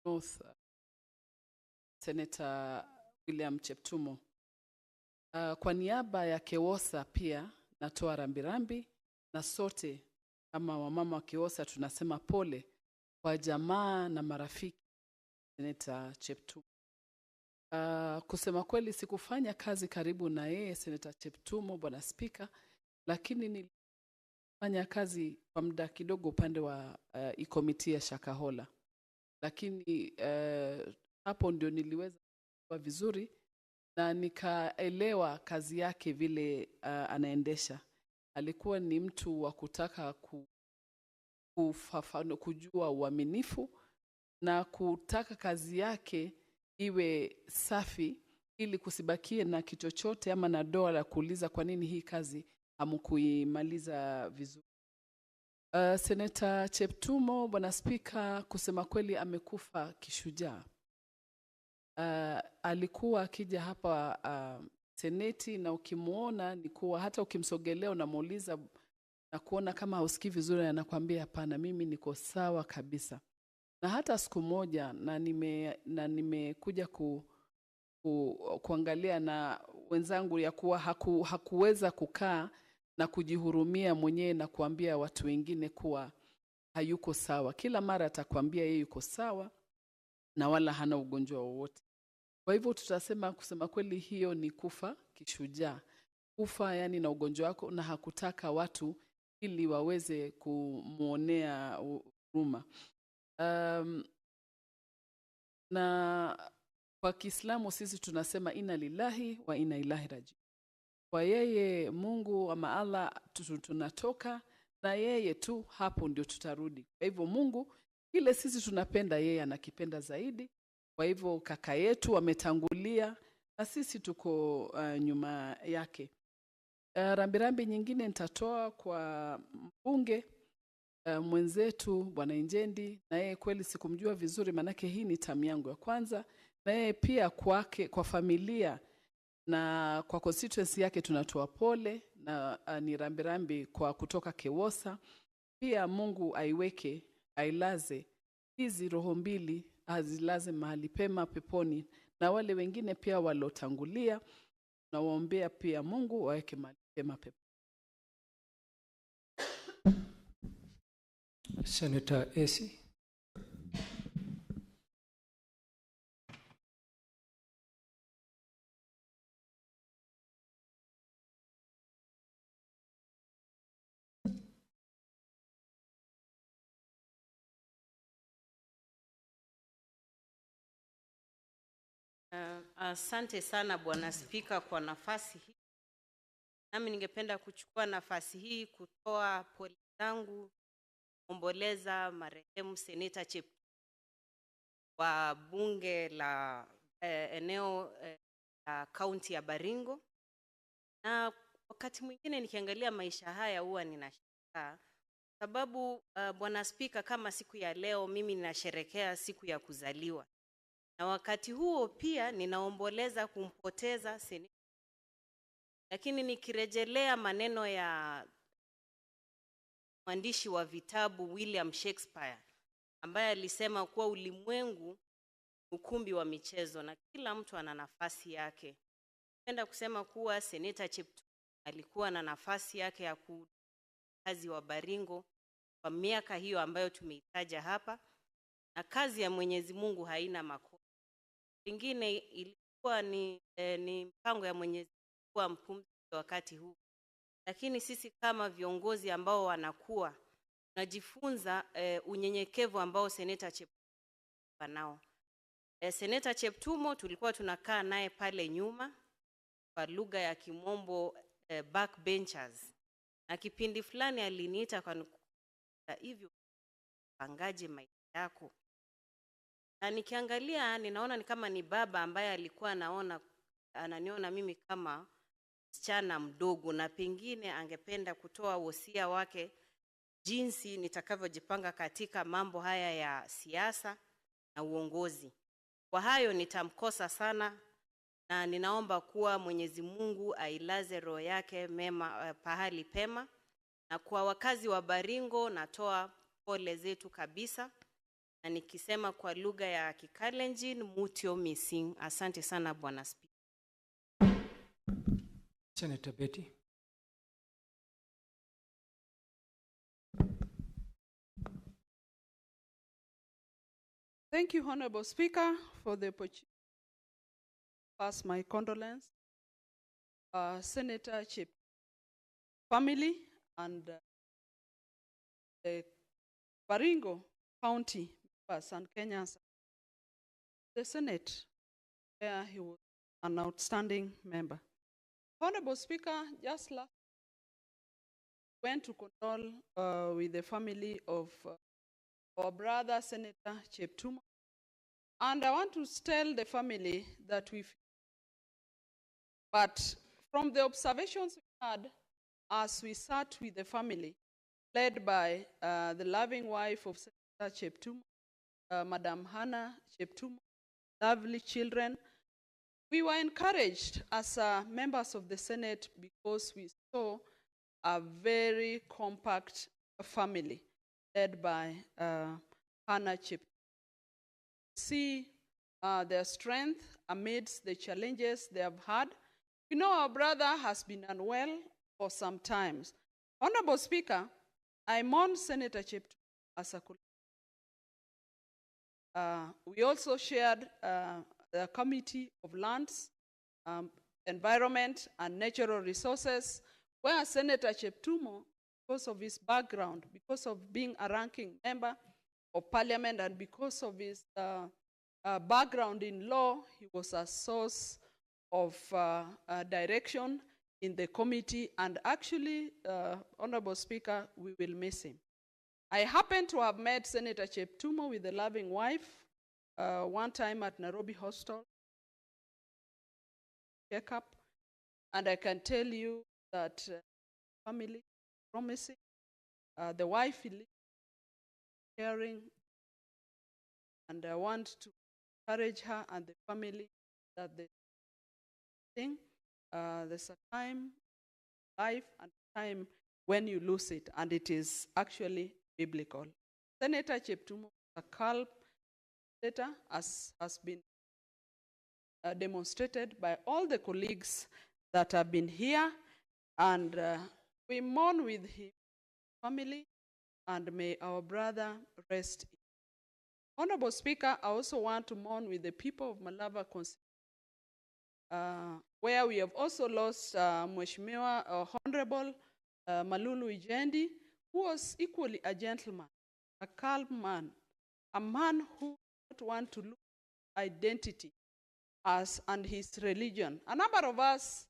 North, Senator William Cheptumo. Kwa niaba ya KEWOSA pia natoa rambirambi, na sote kama wamama wa KEWOSA tunasema pole kwa jamaa na marafiki Senator Cheptumo. Kusema kweli sikufanya kazi karibu na yeye Senator Cheptumo, Bwana Speaker, lakini nilifanya kazi kwa muda kidogo upande wa committee ya Shakahola. Lakini hapo ndio niliweza kuwa vizuri na nikaelewa kazi yake vile anaendesha. Alikuwa ni mtu wa kutaka kujua uaminifu na kutaka kazi yake iwe safi ili kusibakie na kichochote ama na doa la kuuliza kwa nini hii kazi hamkuimaliza vizuri. Senator Cheptumo, Bwana Speaker, kusema kweli amekufa kishujaa. Alikuwa akija hapa seneti na ukimuona ni kuwa hata ukimsogelea unamuuliza na kuona kama hausikii vizuri, anakuambia hapana, mimi niko sawa kabisa. Na hata siku moja na nimekuja kuangalia na wenzangu ya kuwa hakuweza kukaa na kujihurumia mwenyewe na kuambia watu wengine kuwa hayuko sawa. Kila mara atakwambia yeye yuko sawa na wala hana ugonjwa wowote. Kwa hivyo tutasema kusema kweli hiyo ni kufa kishujaa. Kufa yani na ugonjwa wako, na hakutaka watu ili waweze kumuonea huruma. Na kwa Kiislamu sisi tunasema inna lillahi wa inna ilaihi rajiun. Kwa yeye Mungu ama Allah tunatoka, na yeye tu hapo ndio tutarudi. Kwa hivyo Mungu ile sisi tunapenda yeye anakipenda zaidi. Kwa hivyo kaka yetu ametangulia na sisi tuko nyuma yake. Rambirambi nyingine nitatoa kwa mbunge mwenzetu Bwana Injendi, na yeye kweli sikumjua vizuri manake hii ni tamu yangu ya kwanza, na yeye pia kwake, kwa familia na kwa constituency yake tunatoa pole, na ni rambirambi kwa kutoka KEWOSA. Pia Mungu aiweke, ailaze hizi roho mbili, azilaze mahali pema peponi, na wale wengine pia walotangulia na waombea pia Mungu waweke mahali pema peponi. Senator Esi. Asante sana Bwana Spika kwa nafasi hii. Nami ningependa kuchukua nafasi hii kutoa pole zangu kuomboleza marehemu Seneta Cheptumo wa bunge la eneo la kaunti ya Baringo. Na wakati mwingine nikiangalia maisha haya huwa ninashangaa sababu Bwana Spika, kama siku ya leo mimi ninasherehekea siku ya kuzaliwa. Na wakati huo pia ninaomboleza kumpoteza seneta. Lakini nikirejelea maneno ya mwandishi wa vitabu William Shakespeare ambaye alisema kuwa ulimwengu ukumbi wa michezo na kila mtu ana nafasi yake. Napenda kusema kuwa Seneta Cheptumo alikuwa na nafasi yake ya kazi wa Baringo kwa miaka hiyo ambayo tumeitaja hapa, na kazi ya Mwenyezi Mungu haina makosa. Pengine ilikuwa ni mpango ya Mwenyezi Mungu kuwa mpumzike wakati huu, lakini sisi kama viongozi ambao wanakuwa tunajifunza unyenyekevu ambao Seneta Cheptumo nao. Seneta Cheptumo tulikuwa tunakaa naye pale nyuma, kwa lugha ya Kimombo backbenchers, na kipindi fulani aliniita kwa hivyo pangaje maisha yako. Na nikiangalia ninaona ni kama ni baba ambaye alikuwa ananiona mimi kama msichana mdogo, na pengine angependa kutoa wosia wake jinsi nitakavyojipanga katika mambo haya ya siasa na uongozi. Kwa hayo nitamkosa sana, na ninaomba kuwa Mwenyezi Mungu ailaze roho yake mema pahali pema. Na kwa wakazi wa Baringo natoa pole zetu kabisa, na nikisema kwa lugha ya Kikalenjin mutio missing. Asante sana Bwana Spika. Senator Betty. Thank you, Honorable Speaker, for the opportunity to pass my condolence. Senator Chip family and the Baringo County and Kenyans, the Senate, where he was an outstanding member. Honorable Speaker, just last went to condole with the family of our brother Senator Cheptumo, and I want to tell the family that but from the observations we had as we sat with the family, led by the loving wife of Senator Cheptumo, Madam Hannah Cheptumo, lovely children, we were encouraged as members of the Senate because we saw a very compact family led by Hannah Cheptumo. See their strength amidst the challenges they have had. We know our brother has been unwell for some time. Honorable Speaker, I mourn Senator Cheptumo as a colleague. We also shared the Committee of Lands, Environment and Natural Resources, where Senator Cheptumo, because of his background, because of being a ranking member of Parliament, and because of his background in law, he was a source of direction in the committee, and actually, Honorable Speaker, we will miss him. I happen to have met Senator Cheptumo with a loving wife one time at Nairobi Hospital checkup, and I can tell you that family promising, the wife is caring, and I want to encourage her and the family that there's a time, life, and time when you lose it, and it is actually biblical. Senator Cheptumo, a calm senator, as has been demonstrated by all the colleagues that have been here, and we mourn with his family, and may our brother rest. Honorable Speaker, I also want to mourn with the people of Malava constituency, where we have also lost Mheshimiwa Honorable Malulu Ijendi, who was equally a gentleman, a calm man, a man who did not want to lose identity, and his religion. A number of us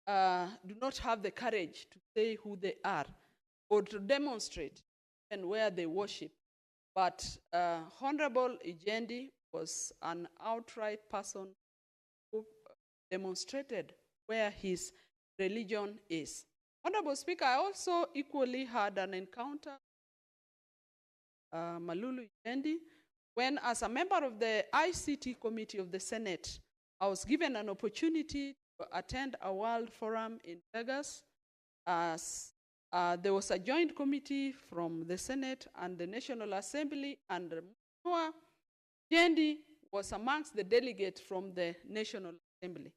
do not have the courage to say who they are or to demonstrate and where they worship. But Honorable Ijendi was an outright person who demonstrated where his religion is. Honorable Speaker, I also equally had an encounter with Malulu Ijendi when, as a member of the ICT Committee of the Senate, I was given an opportunity to attend a World Forum in Vegas. As there was a joint committee from the Senate and the National Assembly, and Mheshimiwa Ijendi was amongst the delegates from the National Assembly.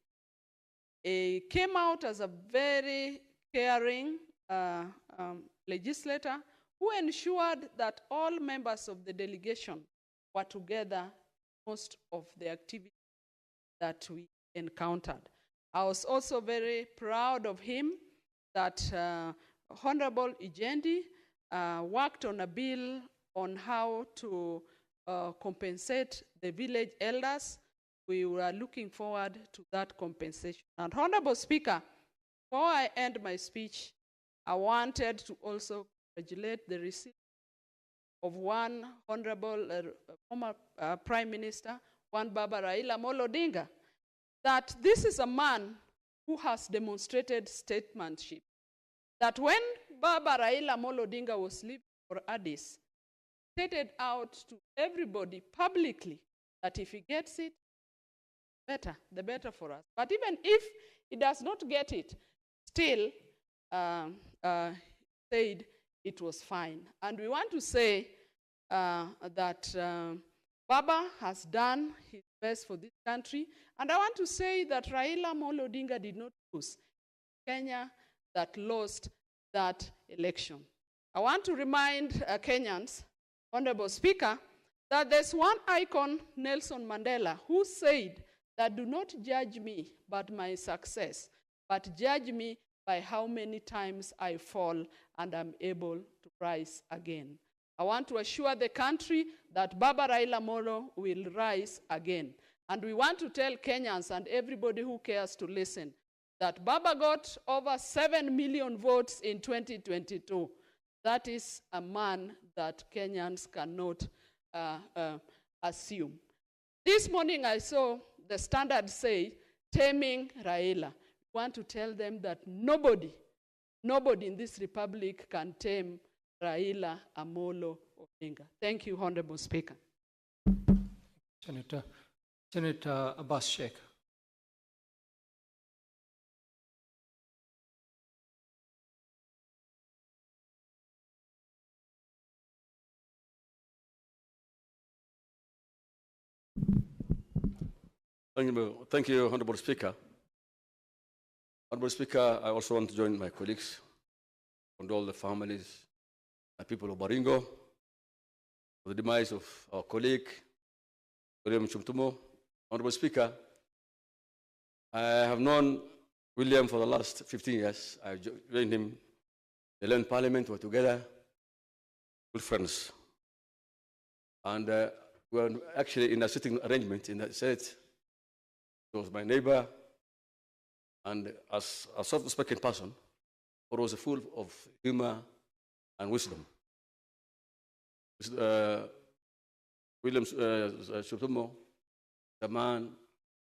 He came out as a very caring legislator who ensured that all members of the delegation were together most of the activities that we encountered. I was also very proud of him that Honorable Ijendi worked on a bill on how to compensate the village elders. We were looking forward to that compensation. And Honorable Speaker, before I end my speech, I wanted to also congratulate the receipt of one Honorable former Prime Minister, one Baba Raila Amolo Odinga, that this is a man who has demonstrated statesmanship. That when Baba Raila Amolo Odinga was leaving for Addis, stated out to everybody publicly that if he gets it, better, the better for us. But even if he does not get it, still said it was fine. And we want to say that Baba has done his best for this country. And I want to say that Raila Amolo Odinga did not lose. Kenya that lost that election. I want to remind Kenyans, Honorable Speaker, that there's one icon, Nelson Mandela, who said that do not judge me by my success, but judge me by how many times I fall and I'm able to rise again. I want to assure the country that Baba Raila Amolo will rise again. And we want to tell Kenyans and everybody who cares to listen that Baba got over 7 million votes in 2022. That is a man that Kenyans cannot assume. This morning I saw the Standard say, taming Raila. We want to tell them that nobody in this republic can tame Raila Amolo Odinga. Thank you, Honorable Speaker. Senator Abbas Sheikh. Thank you, Honorable Speaker. Honorable Speaker, I also want to join my colleagues, condole the families and people of Baringo for the demise of our colleague, William Chumtumo. Honorable Speaker, I have known William for the last 15 years. I joined him in the 11th Parliament. We were together, good friends. And we were actually in a sitting arrangement in the Senate. He was my neighbor, and as a soft-spoken person, he was full of humor and wisdom. William Chumtumo, the man,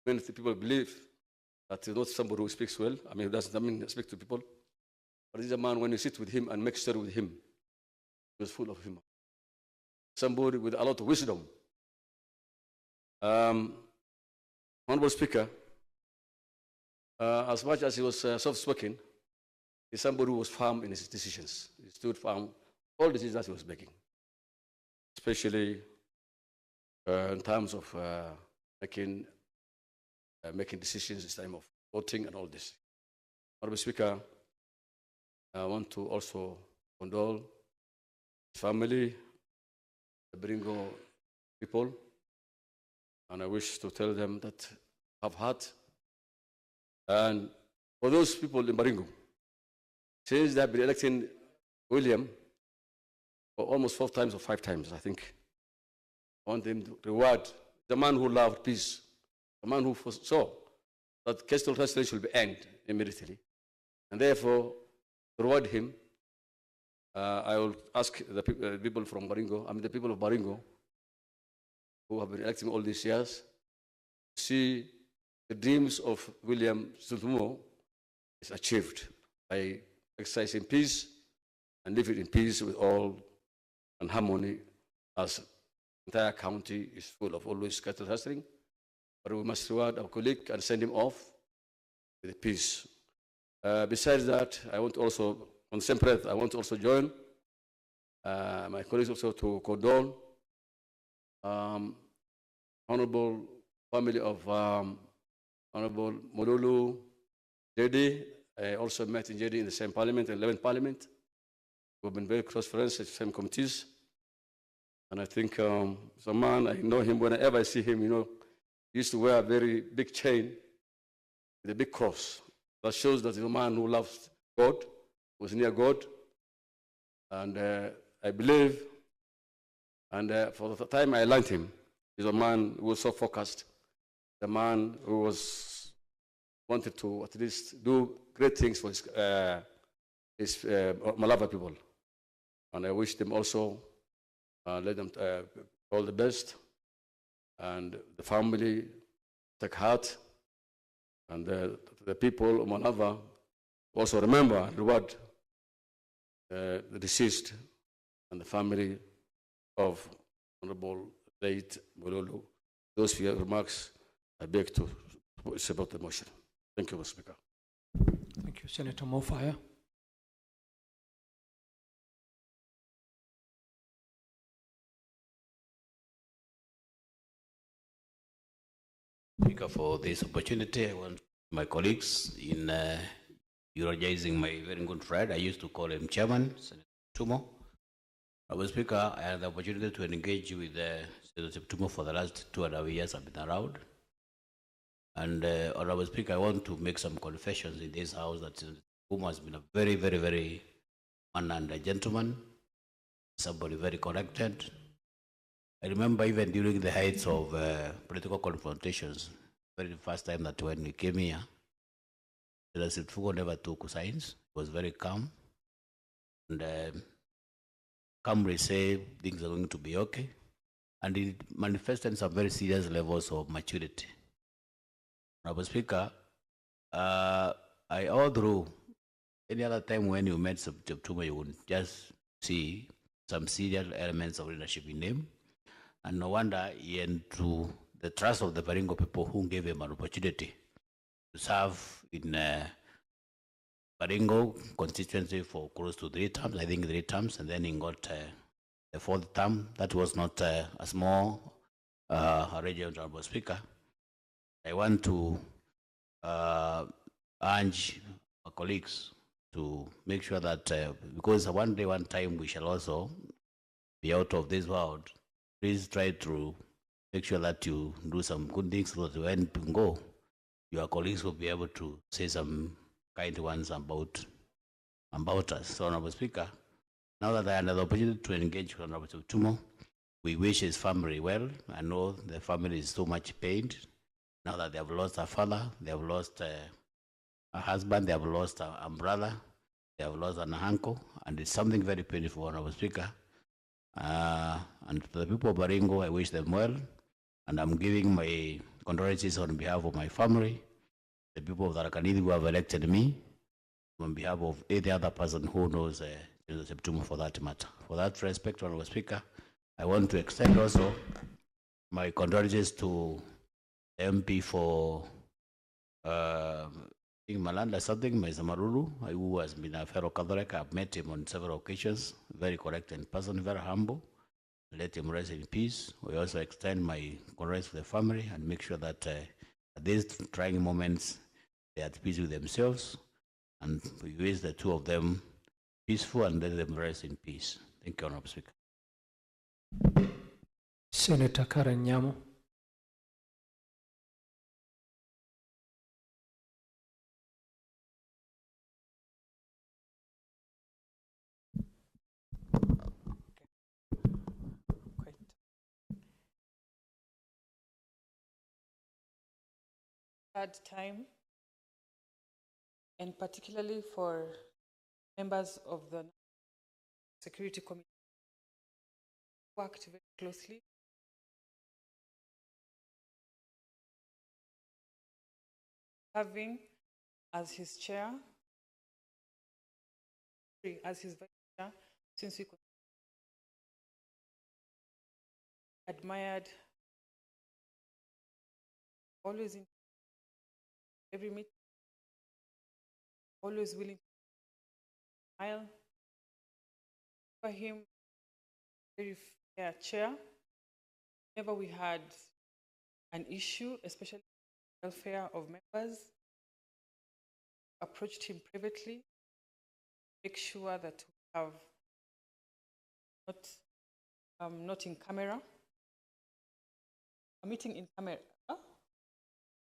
many people believe that he's not somebody who speaks well. I mean, he doesn't speak to people. But he's a man, when you sit with him and make sure with him, he was full of humor. Somebody with a lot of wisdom. Honorable Speaker, as much as he was soft-spoken, he's somebody who was firm in his decisions. He stood firm all the decisions that he was making, especially in terms of making decisions in time of voting and all this. Honorable Speaker, I want to also condole his family, the Baringo people, and I wish to tell them that I've had. And for those people in Baringo, since they've been electing William for almost 4 times or 5 times, I think, I want them to reward the man who loved peace, a man who foresaw that caste restoration should be ended immediately. And therefore, to reward him, I will ask the people from Baringo, the people of Baringo, who have been electing all these years, to see the dreams of William Sutumo is achieved by exercising peace and living in peace with all and harmony, as the entire county is full of always cattle rustling. But we must reward our colleague and send him off with peace. Besides that, I want also, on the same breath, I want to also join my colleagues also to condole honorable family of Honorable Mololu Jedi. I also met in Jedi in the same parliament, 11th parliament. We've been very close friends at the same committees. And I think some man, I know him, whenever I see him, he used to wear a very big chain with a big cross. That shows that he's a man who loves God, was near God. And I believe, and for the time I learned him, he's a man who was so focused, the man who was wanted to at least do great things for his Malava people. And I wish them also, let them all the best, and the family take heart, and the people of Malava also remember and reward the deceased and the family of Honorable late Mololu. Those few remarks, I beg to support the motion. Thank you, Mr. Speaker. Thank you, Senator Mofaya. Speaker, for this opportunity. I want my colleagues in eulogizing my very good friend. I used to call him Chairman, Senator Tumo. Mr. Speaker, I had the opportunity to engage with Senator Tumo for the last 2.5 years I've been around. And Honorable Speaker, I want to make some confessions in this house that Tumo has been a very, very, very man and a gentleman, somebody very connected. I remember even during the heights of political confrontations, very first time that when we came here, Senator Tumo never took signs. He was very calm. And calmly say things are going to be okay. And it manifested some very serious levels of maturity. Mr. Speaker, I all through any other time when you met Tumo, you would just see some serious elements of leadership in him. And no wonder he into the trust of the Baringo people who gave him an opportunity to serve in Baringo constituency for close to 3 terms, I think 3 terms, and then he got the 4th term. That was not a small region, Honorable Speaker. I want to urge my colleagues to make sure that, because one day, one time, we shall also be out of this world, please try to make sure that you do some good things so that when you go, your colleagues will be able to say some kind ones about us. So, Honorable Speaker, now that I had the opportunity to engage with Honorable Tumo, we wish his family well. I know the family is so much pained now that they have lost a father, they have lost a husband, they have lost a brother, they have lost an uncle, and it's something very painful, Honorable Speaker. And to the people of Baringo, I wish them well, and I'm giving my condolences on behalf of my family, the people of Tharaka-Nithi who have elected me, on behalf of any other person who knows Tumo for that matter. For that respect, Honorable Speaker, I want to extend also my condolences to MP for Malanda something, Mr. Marulu, who has been a fellow Catholic. I've met him on several occasions, very correct and person, very humble. Let him rest in peace. We also extend my condolences to the family and make sure that at these trying moments, they are at peace with themselves. And we wish the two of them peaceful and let them rest in peace. Thank you, Honorable Speaker. Senator Karen Nyamo. sad time, and particularly for members of the Security Committee. Worked very closely. Having as his chair, as his vice chair, since we admired, always in every meeting, always willing to smile. For him, very fair chair. Whenever we had an issue, especially welfare of members, approached him privately, make sure that we have not in camera, a meeting in camera,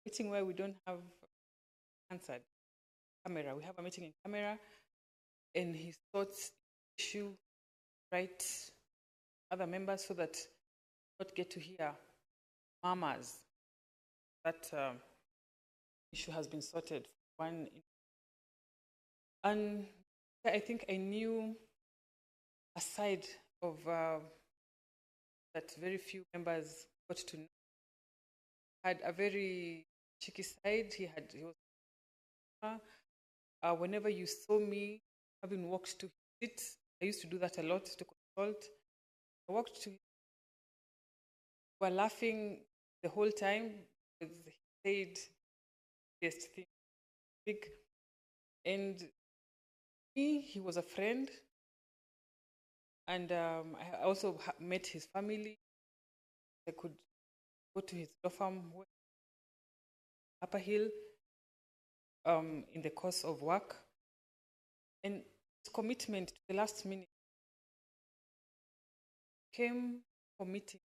meeting where we don't have answered camera. We have a meeting in camera, and his thoughts issue right other members so that not get to hear murmurs. That issue has been sorted. And I think I knew a side of that very few members got to know. Had a very cheeky side. He was whenever you saw me having walked to his seat, I used to do that a lot to consult. I walked to him. We were laughing the whole time because he said best thing big. And he was a friend. And I also met his family. I could go to his law firm, Upper Hill, in the course of work. And his commitment to the last minute came for meeting,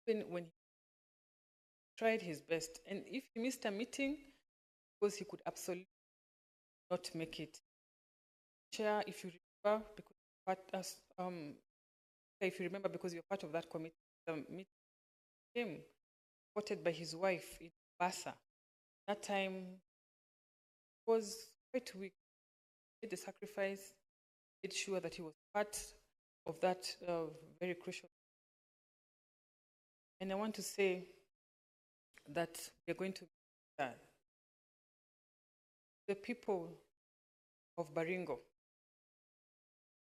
even when he tried his best. And if he missed a meeting, because he could absolutely not make it. Chair, if you remember, because you're part of that committee, the meeting came supported by his wife in Basa. That time was quite weak. He did the sacrifice, made sure that he was part of that very crucial. And I want to say that we're going to the people of Baringo,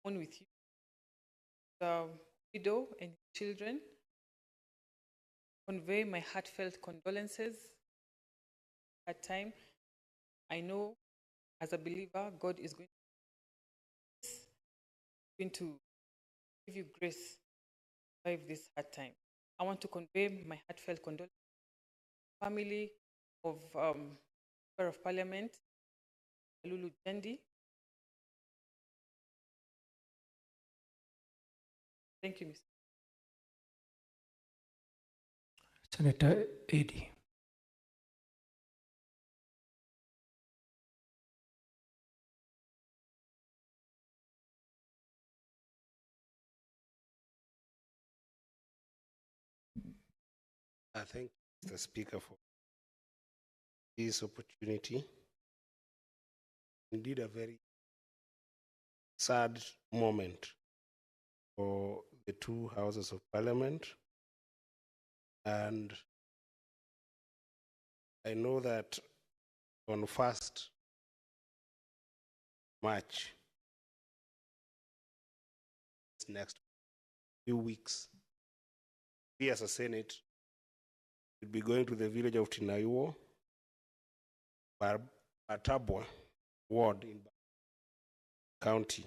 on with you, the widow and children, convey my heartfelt condolences. At time, I know as a believer, God is going to give you grace to survive this hard time. I want to convey my heartfelt condolences to the family of Member of Parliament, Lulu Jendi. Thank you, Mr. Senator Edie. I thank the Speaker for this opportunity. Indeed, a very sad moment for the two houses of Parliament. And I know that on 1st March, next few weeks, we as a Senate will be going to the village of Tinaiwo, Atabwa ward in County,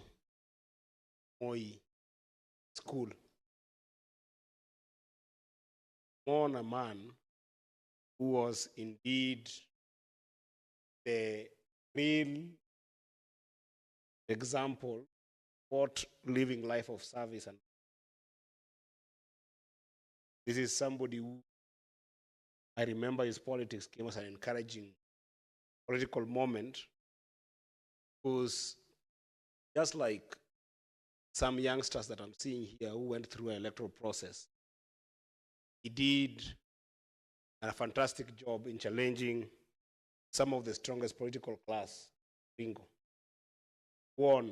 Moi School. On a man who was indeed the real example what living life of service. And this is somebody who I remember his politics came as an encouraging political moment, because just like some youngsters that I'm seeing here who went through an electoral process, he did and a fantastic job in challenging some of the strongest political class, Ringo, won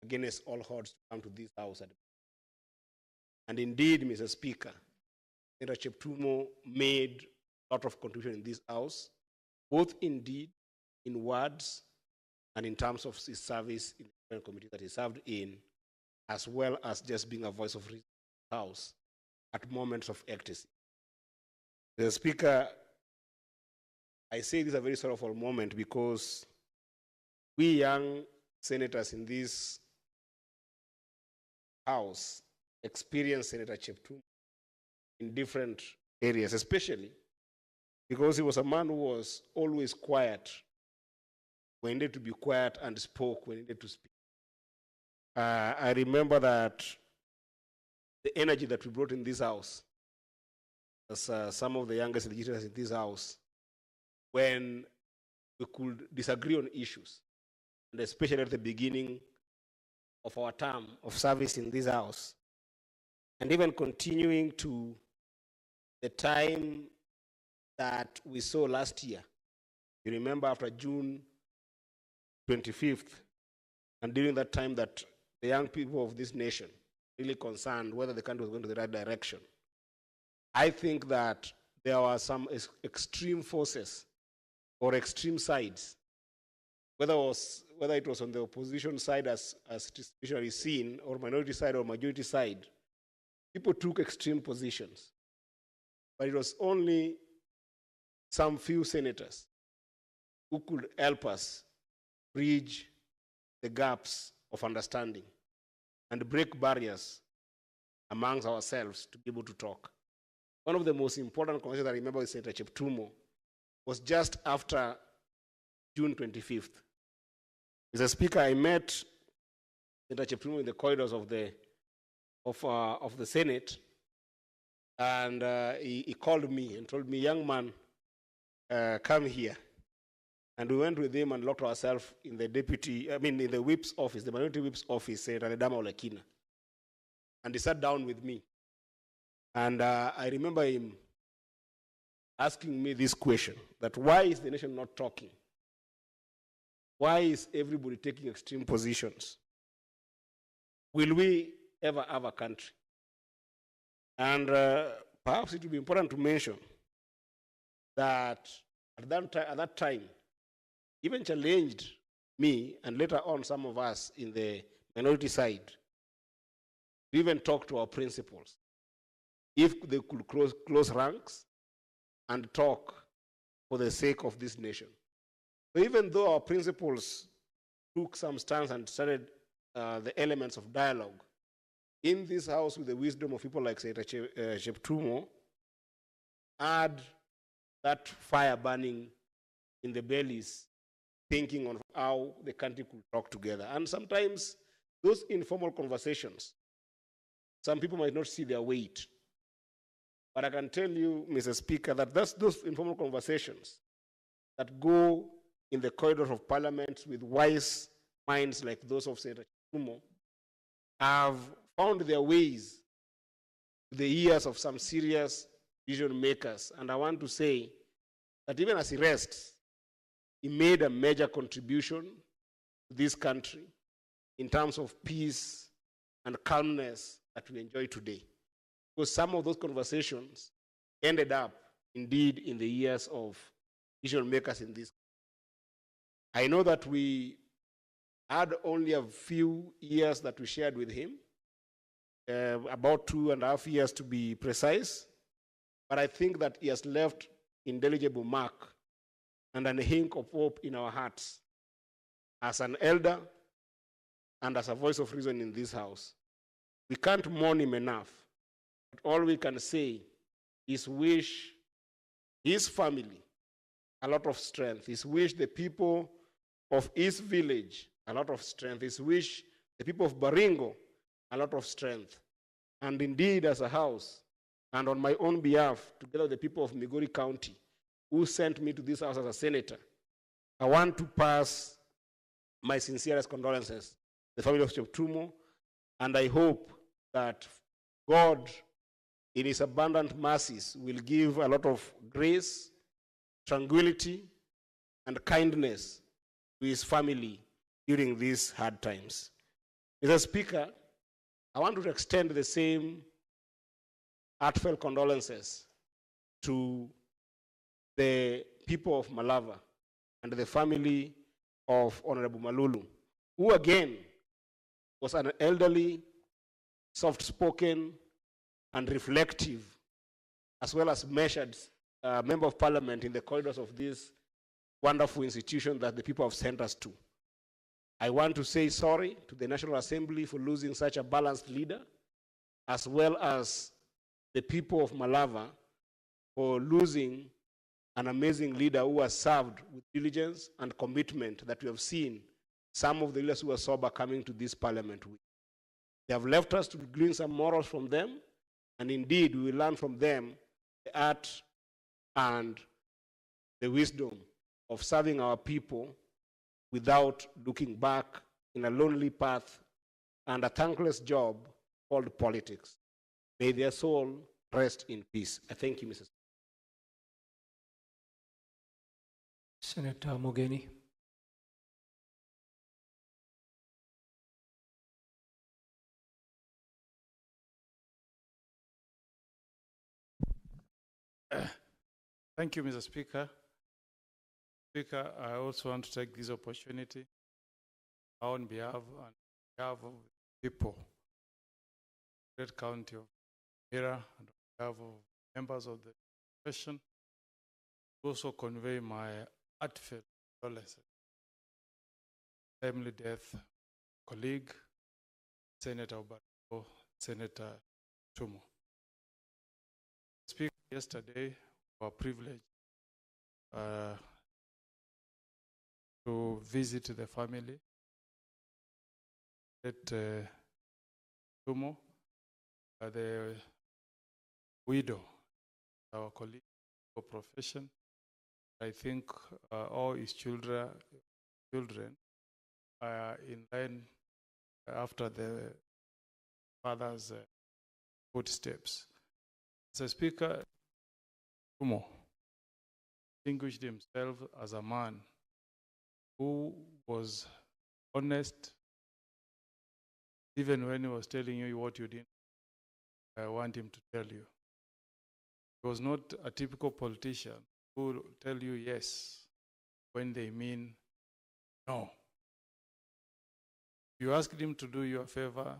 against all odds to come to this house. And indeed, Mr. Speaker, Senator Cheptumo made a lot of contribution in this house, both indeed in words and in terms of his service in the different committees that he served in, as well as just being a voice of reason in the house at moments of ecstasy. Mr. Speaker, I say this is a very sorrowful moment because we young senators in this house experienced Senator Cheptumo in different areas, especially because he was a man who was always quiet when he needed to be quiet and spoke when he needed to speak. I remember that the energy that we brought in this house, as some of the youngest legislators in this house, when we could disagree on issues, and especially at the beginning of our term of service in this house, and even continuing to the time that we saw last year. You remember after June 25th, and during that time that the young people of this nation really concerned whether the country was going to the right direction. I think that there were some extreme forces or extreme sides, whether it was on the opposition side as it is usually seen, or minority side or majority side. People took extreme positions. But it was only some few senators who could help us bridge the gaps of understanding and break barriers amongst ourselves to be able to talk. One of the most important conversations I remember with Senator Cheptumo was just after June 25th. Mr. Speaker, I met Senator Cheptumo in the corridors of the Senate, and he called me and told me, "Young man, come here." And we went with him and locked ourselves in in the whip's office, the minority whip's office, Senator Ledama Olekina. And he sat down with me. And I remember him asking me this question, that why is the nation not talking? Why is everybody taking extreme positions? Will we ever have a country? And perhaps it would be important to mention that at that time, even challenged me, and later on some of us in the minority side, to even talk to our principals, if they could close ranks and talk for the sake of this nation. So even though our principals took some stance and started the elements of dialogue, in this house, with the wisdom of people like Senator Cheptumo, had that fire burning in the bellies, thinking on how the country could talk together. And sometimes those informal conversations, some people might not see their weight. But I can tell you, Mr. Speaker, that those informal conversations that go in the corridors of parliament with wise minds like those of Senator Cheptumo have found their ways to the ears of some serious decision makers. And I want to say that even as he rests, he made a major contribution to this country in terms of peace and calmness that we enjoy today. Because some of those conversations ended up, indeed, in the ears of decision makers in this. I know that we had only a few years that we shared with him, about 2.5 years to be precise, but I think that he has left indelible mark and a hint of hope in our hearts as an elder and as a voice of reason in this house. We can't mourn him enough, but all we can say is wish his family a lot of strength. Is wish the people of his village a lot of strength. Is wish the people of Baringo a lot of strength. And indeed, as a house, and on my own behalf, together with the people of Migori County, who sent me to this house as a senator, I want to pass my sincerest condolences to the family of Cheptumo, and I hope that God in his abundant mercies, will give a lot of grace, tranquility, and kindness to his family during these hard times. Mr. Speaker, I want to extend the same heartfelt condolences to the people of Malava and the family of Honorable Malulu, who again was an elderly, soft-spoken, and reflective, as well as measured member of parliament in the corridors of this wonderful institution that the people have sent us to. I want to say sorry to the National Assembly for losing such a balanced leader, as well as the people of Malava for losing an amazing leader who has served with diligence and commitment that we have seen some of the leaders who are sober coming to this parliament with. They have left us to glean some morals from them, and indeed we will learn from them the art and the wisdom of serving our people without looking back in a lonely path and a thankless job called politics. May their soul rest in peace. I thank you, Mrs. Senator Mogeni. Thank you, Mr. Speaker. Speaker, I also want to take this opportunity on behalf of people, Great County of Mira, and on behalf of members of the profession, to also convey my heartfelt condolences. Family death, colleague, Senator Obariko, Senator Tumo. Speaker, yesterday, we were privileged to visit the family at Tumo, the widow, our colleague for profession. I think all his children are in line after the father's footsteps. As a speaker, Tumo distinguished himself as a man who was honest, even when he was telling you what you didn't want him to tell you. He was not a typical politician who will tell you yes when they mean no. You asked him to do you a favor,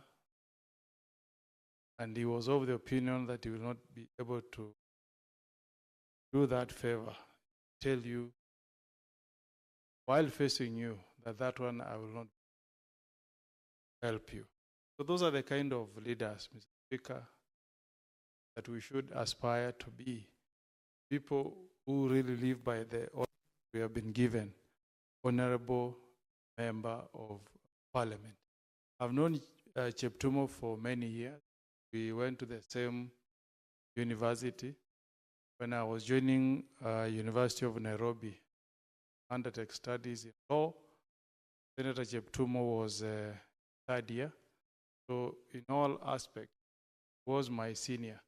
and he was of the opinion that he will not be able to do that favor, tell you while facing you that one I will not help you. So those are the kind of leaders, Mr. Speaker, that we should aspire to be. People who really live by the order we have been given, honorable member of parliament. I've known Cheptumo for many years. We went to the same university. When I was joining University of Nairobi, undertake studies in law, Senator Cheptumo was third year. So in all aspects, was my senior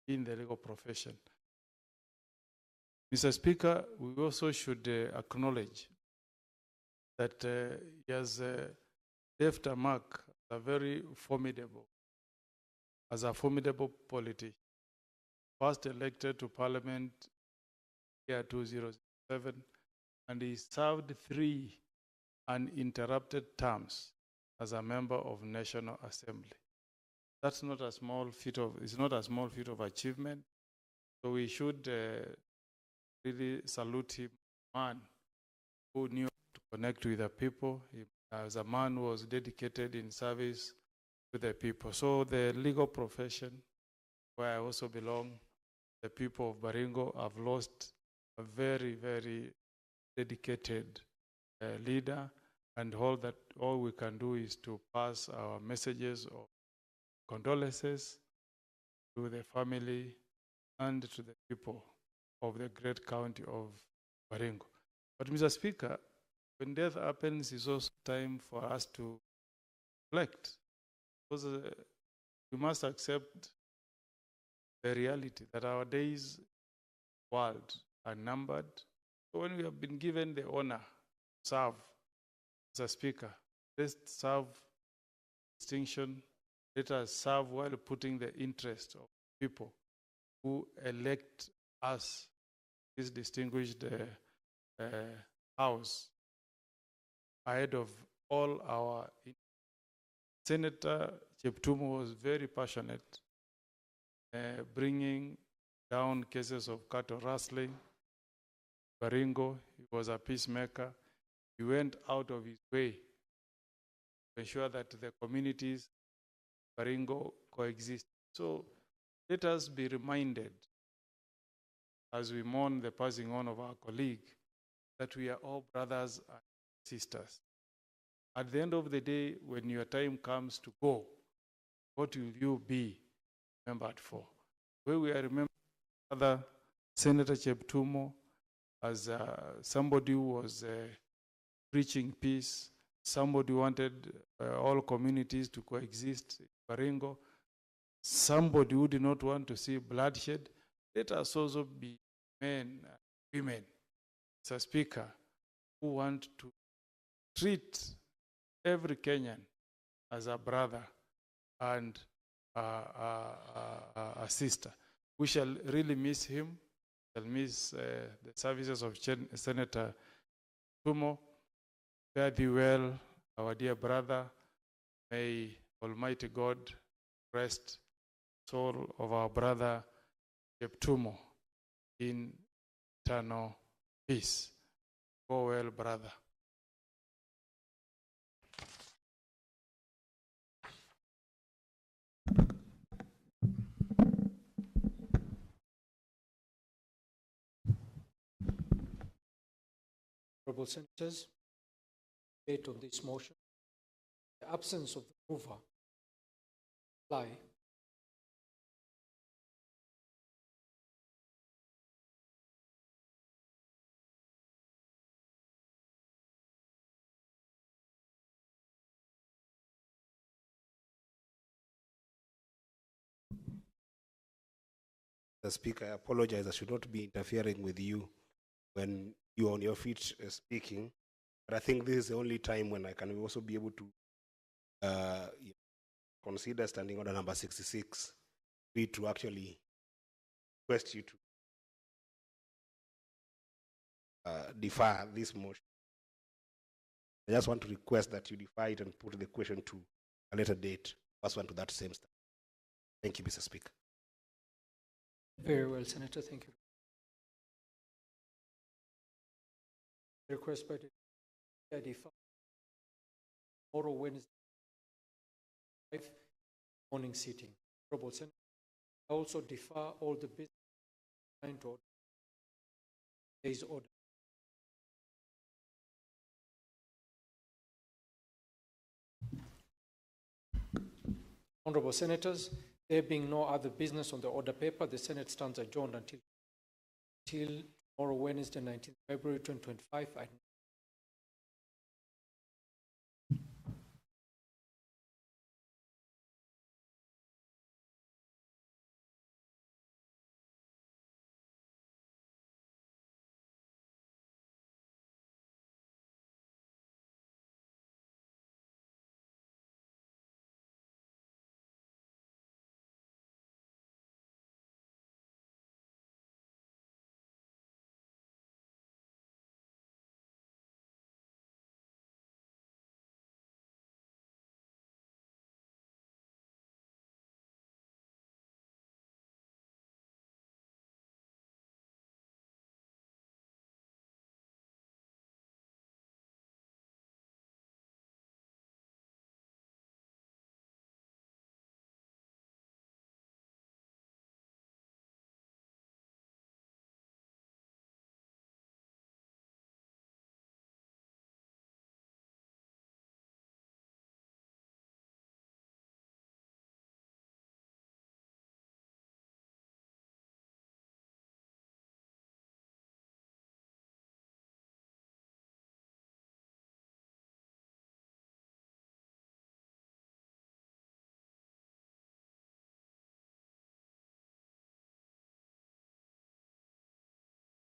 in the legal profession. Mr. Speaker, we also should acknowledge that he has left a mark as a formidable politician. First elected to Parliament year 2007, and he served 3 uninterrupted terms as a member of National Assembly. That's not a small feat of, it's not a small feat of achievement. So we should really salute him, man who knew to connect with the people. He, as a man who was dedicated in service to the people. So the legal profession, where I also belong, the people of Baringo have lost a very, very dedicated leader, and all we can do is to pass our messages of condolences to the family and to the people of the great county of Baringo. But Mr. Speaker, when death happens, it's also time for us to reflect, because we must accept the reality that our days world are numbered. So when we have been given the honor to serve as a speaker, let's serve distinction. Let us serve while putting the interest of people who elect us, this distinguished house, ahead of all our. Senator Cheptumo was very passionate, bringing down cases of cattle rustling. Baringo, he was a peacemaker. He went out of his way to ensure that the communities Baringo coexist. So let us be reminded as we mourn the passing on of our colleague that we are all brothers and sisters. At the end of the day, when your time comes to go, what will you be remembered for? Where we are remembered, Father Senator Cheptumo, as somebody who was preaching peace, somebody who wanted all communities to coexist in Baringo, somebody who did not want to see bloodshed. Let us also be men and women, as a speaker, who want to treat every Kenyan as a brother and a sister. We shall really miss him. We shall miss the services of Senator Tumo. Fare thee well, our dear brother. May Almighty God rest the soul of our brother Cheptumo in eternal peace. Go well, brother. Honorable Senators, debate on this motion. The absence of the mover. Reply. The Speaker, I apologize. I should not be interfering with you when you're on your feet speaking. But I think this is the only time when I can also be able to consider standing order number 66, to actually request you to defer this motion. I just want to request that you defer it and put the question to a later date, pursuant to that same stuff. Thank you, Mr. Speaker. Very well, Senator. Thank you. Request by the defer. Tomorrow, Wednesday, 5 morning sitting. Honorable Senator, I also defer all the business to order. There is order. Honorable Senators, there being no other business on the order paper, the Senate stands adjourned until tomorrow, Wednesday, 19th February 2025 at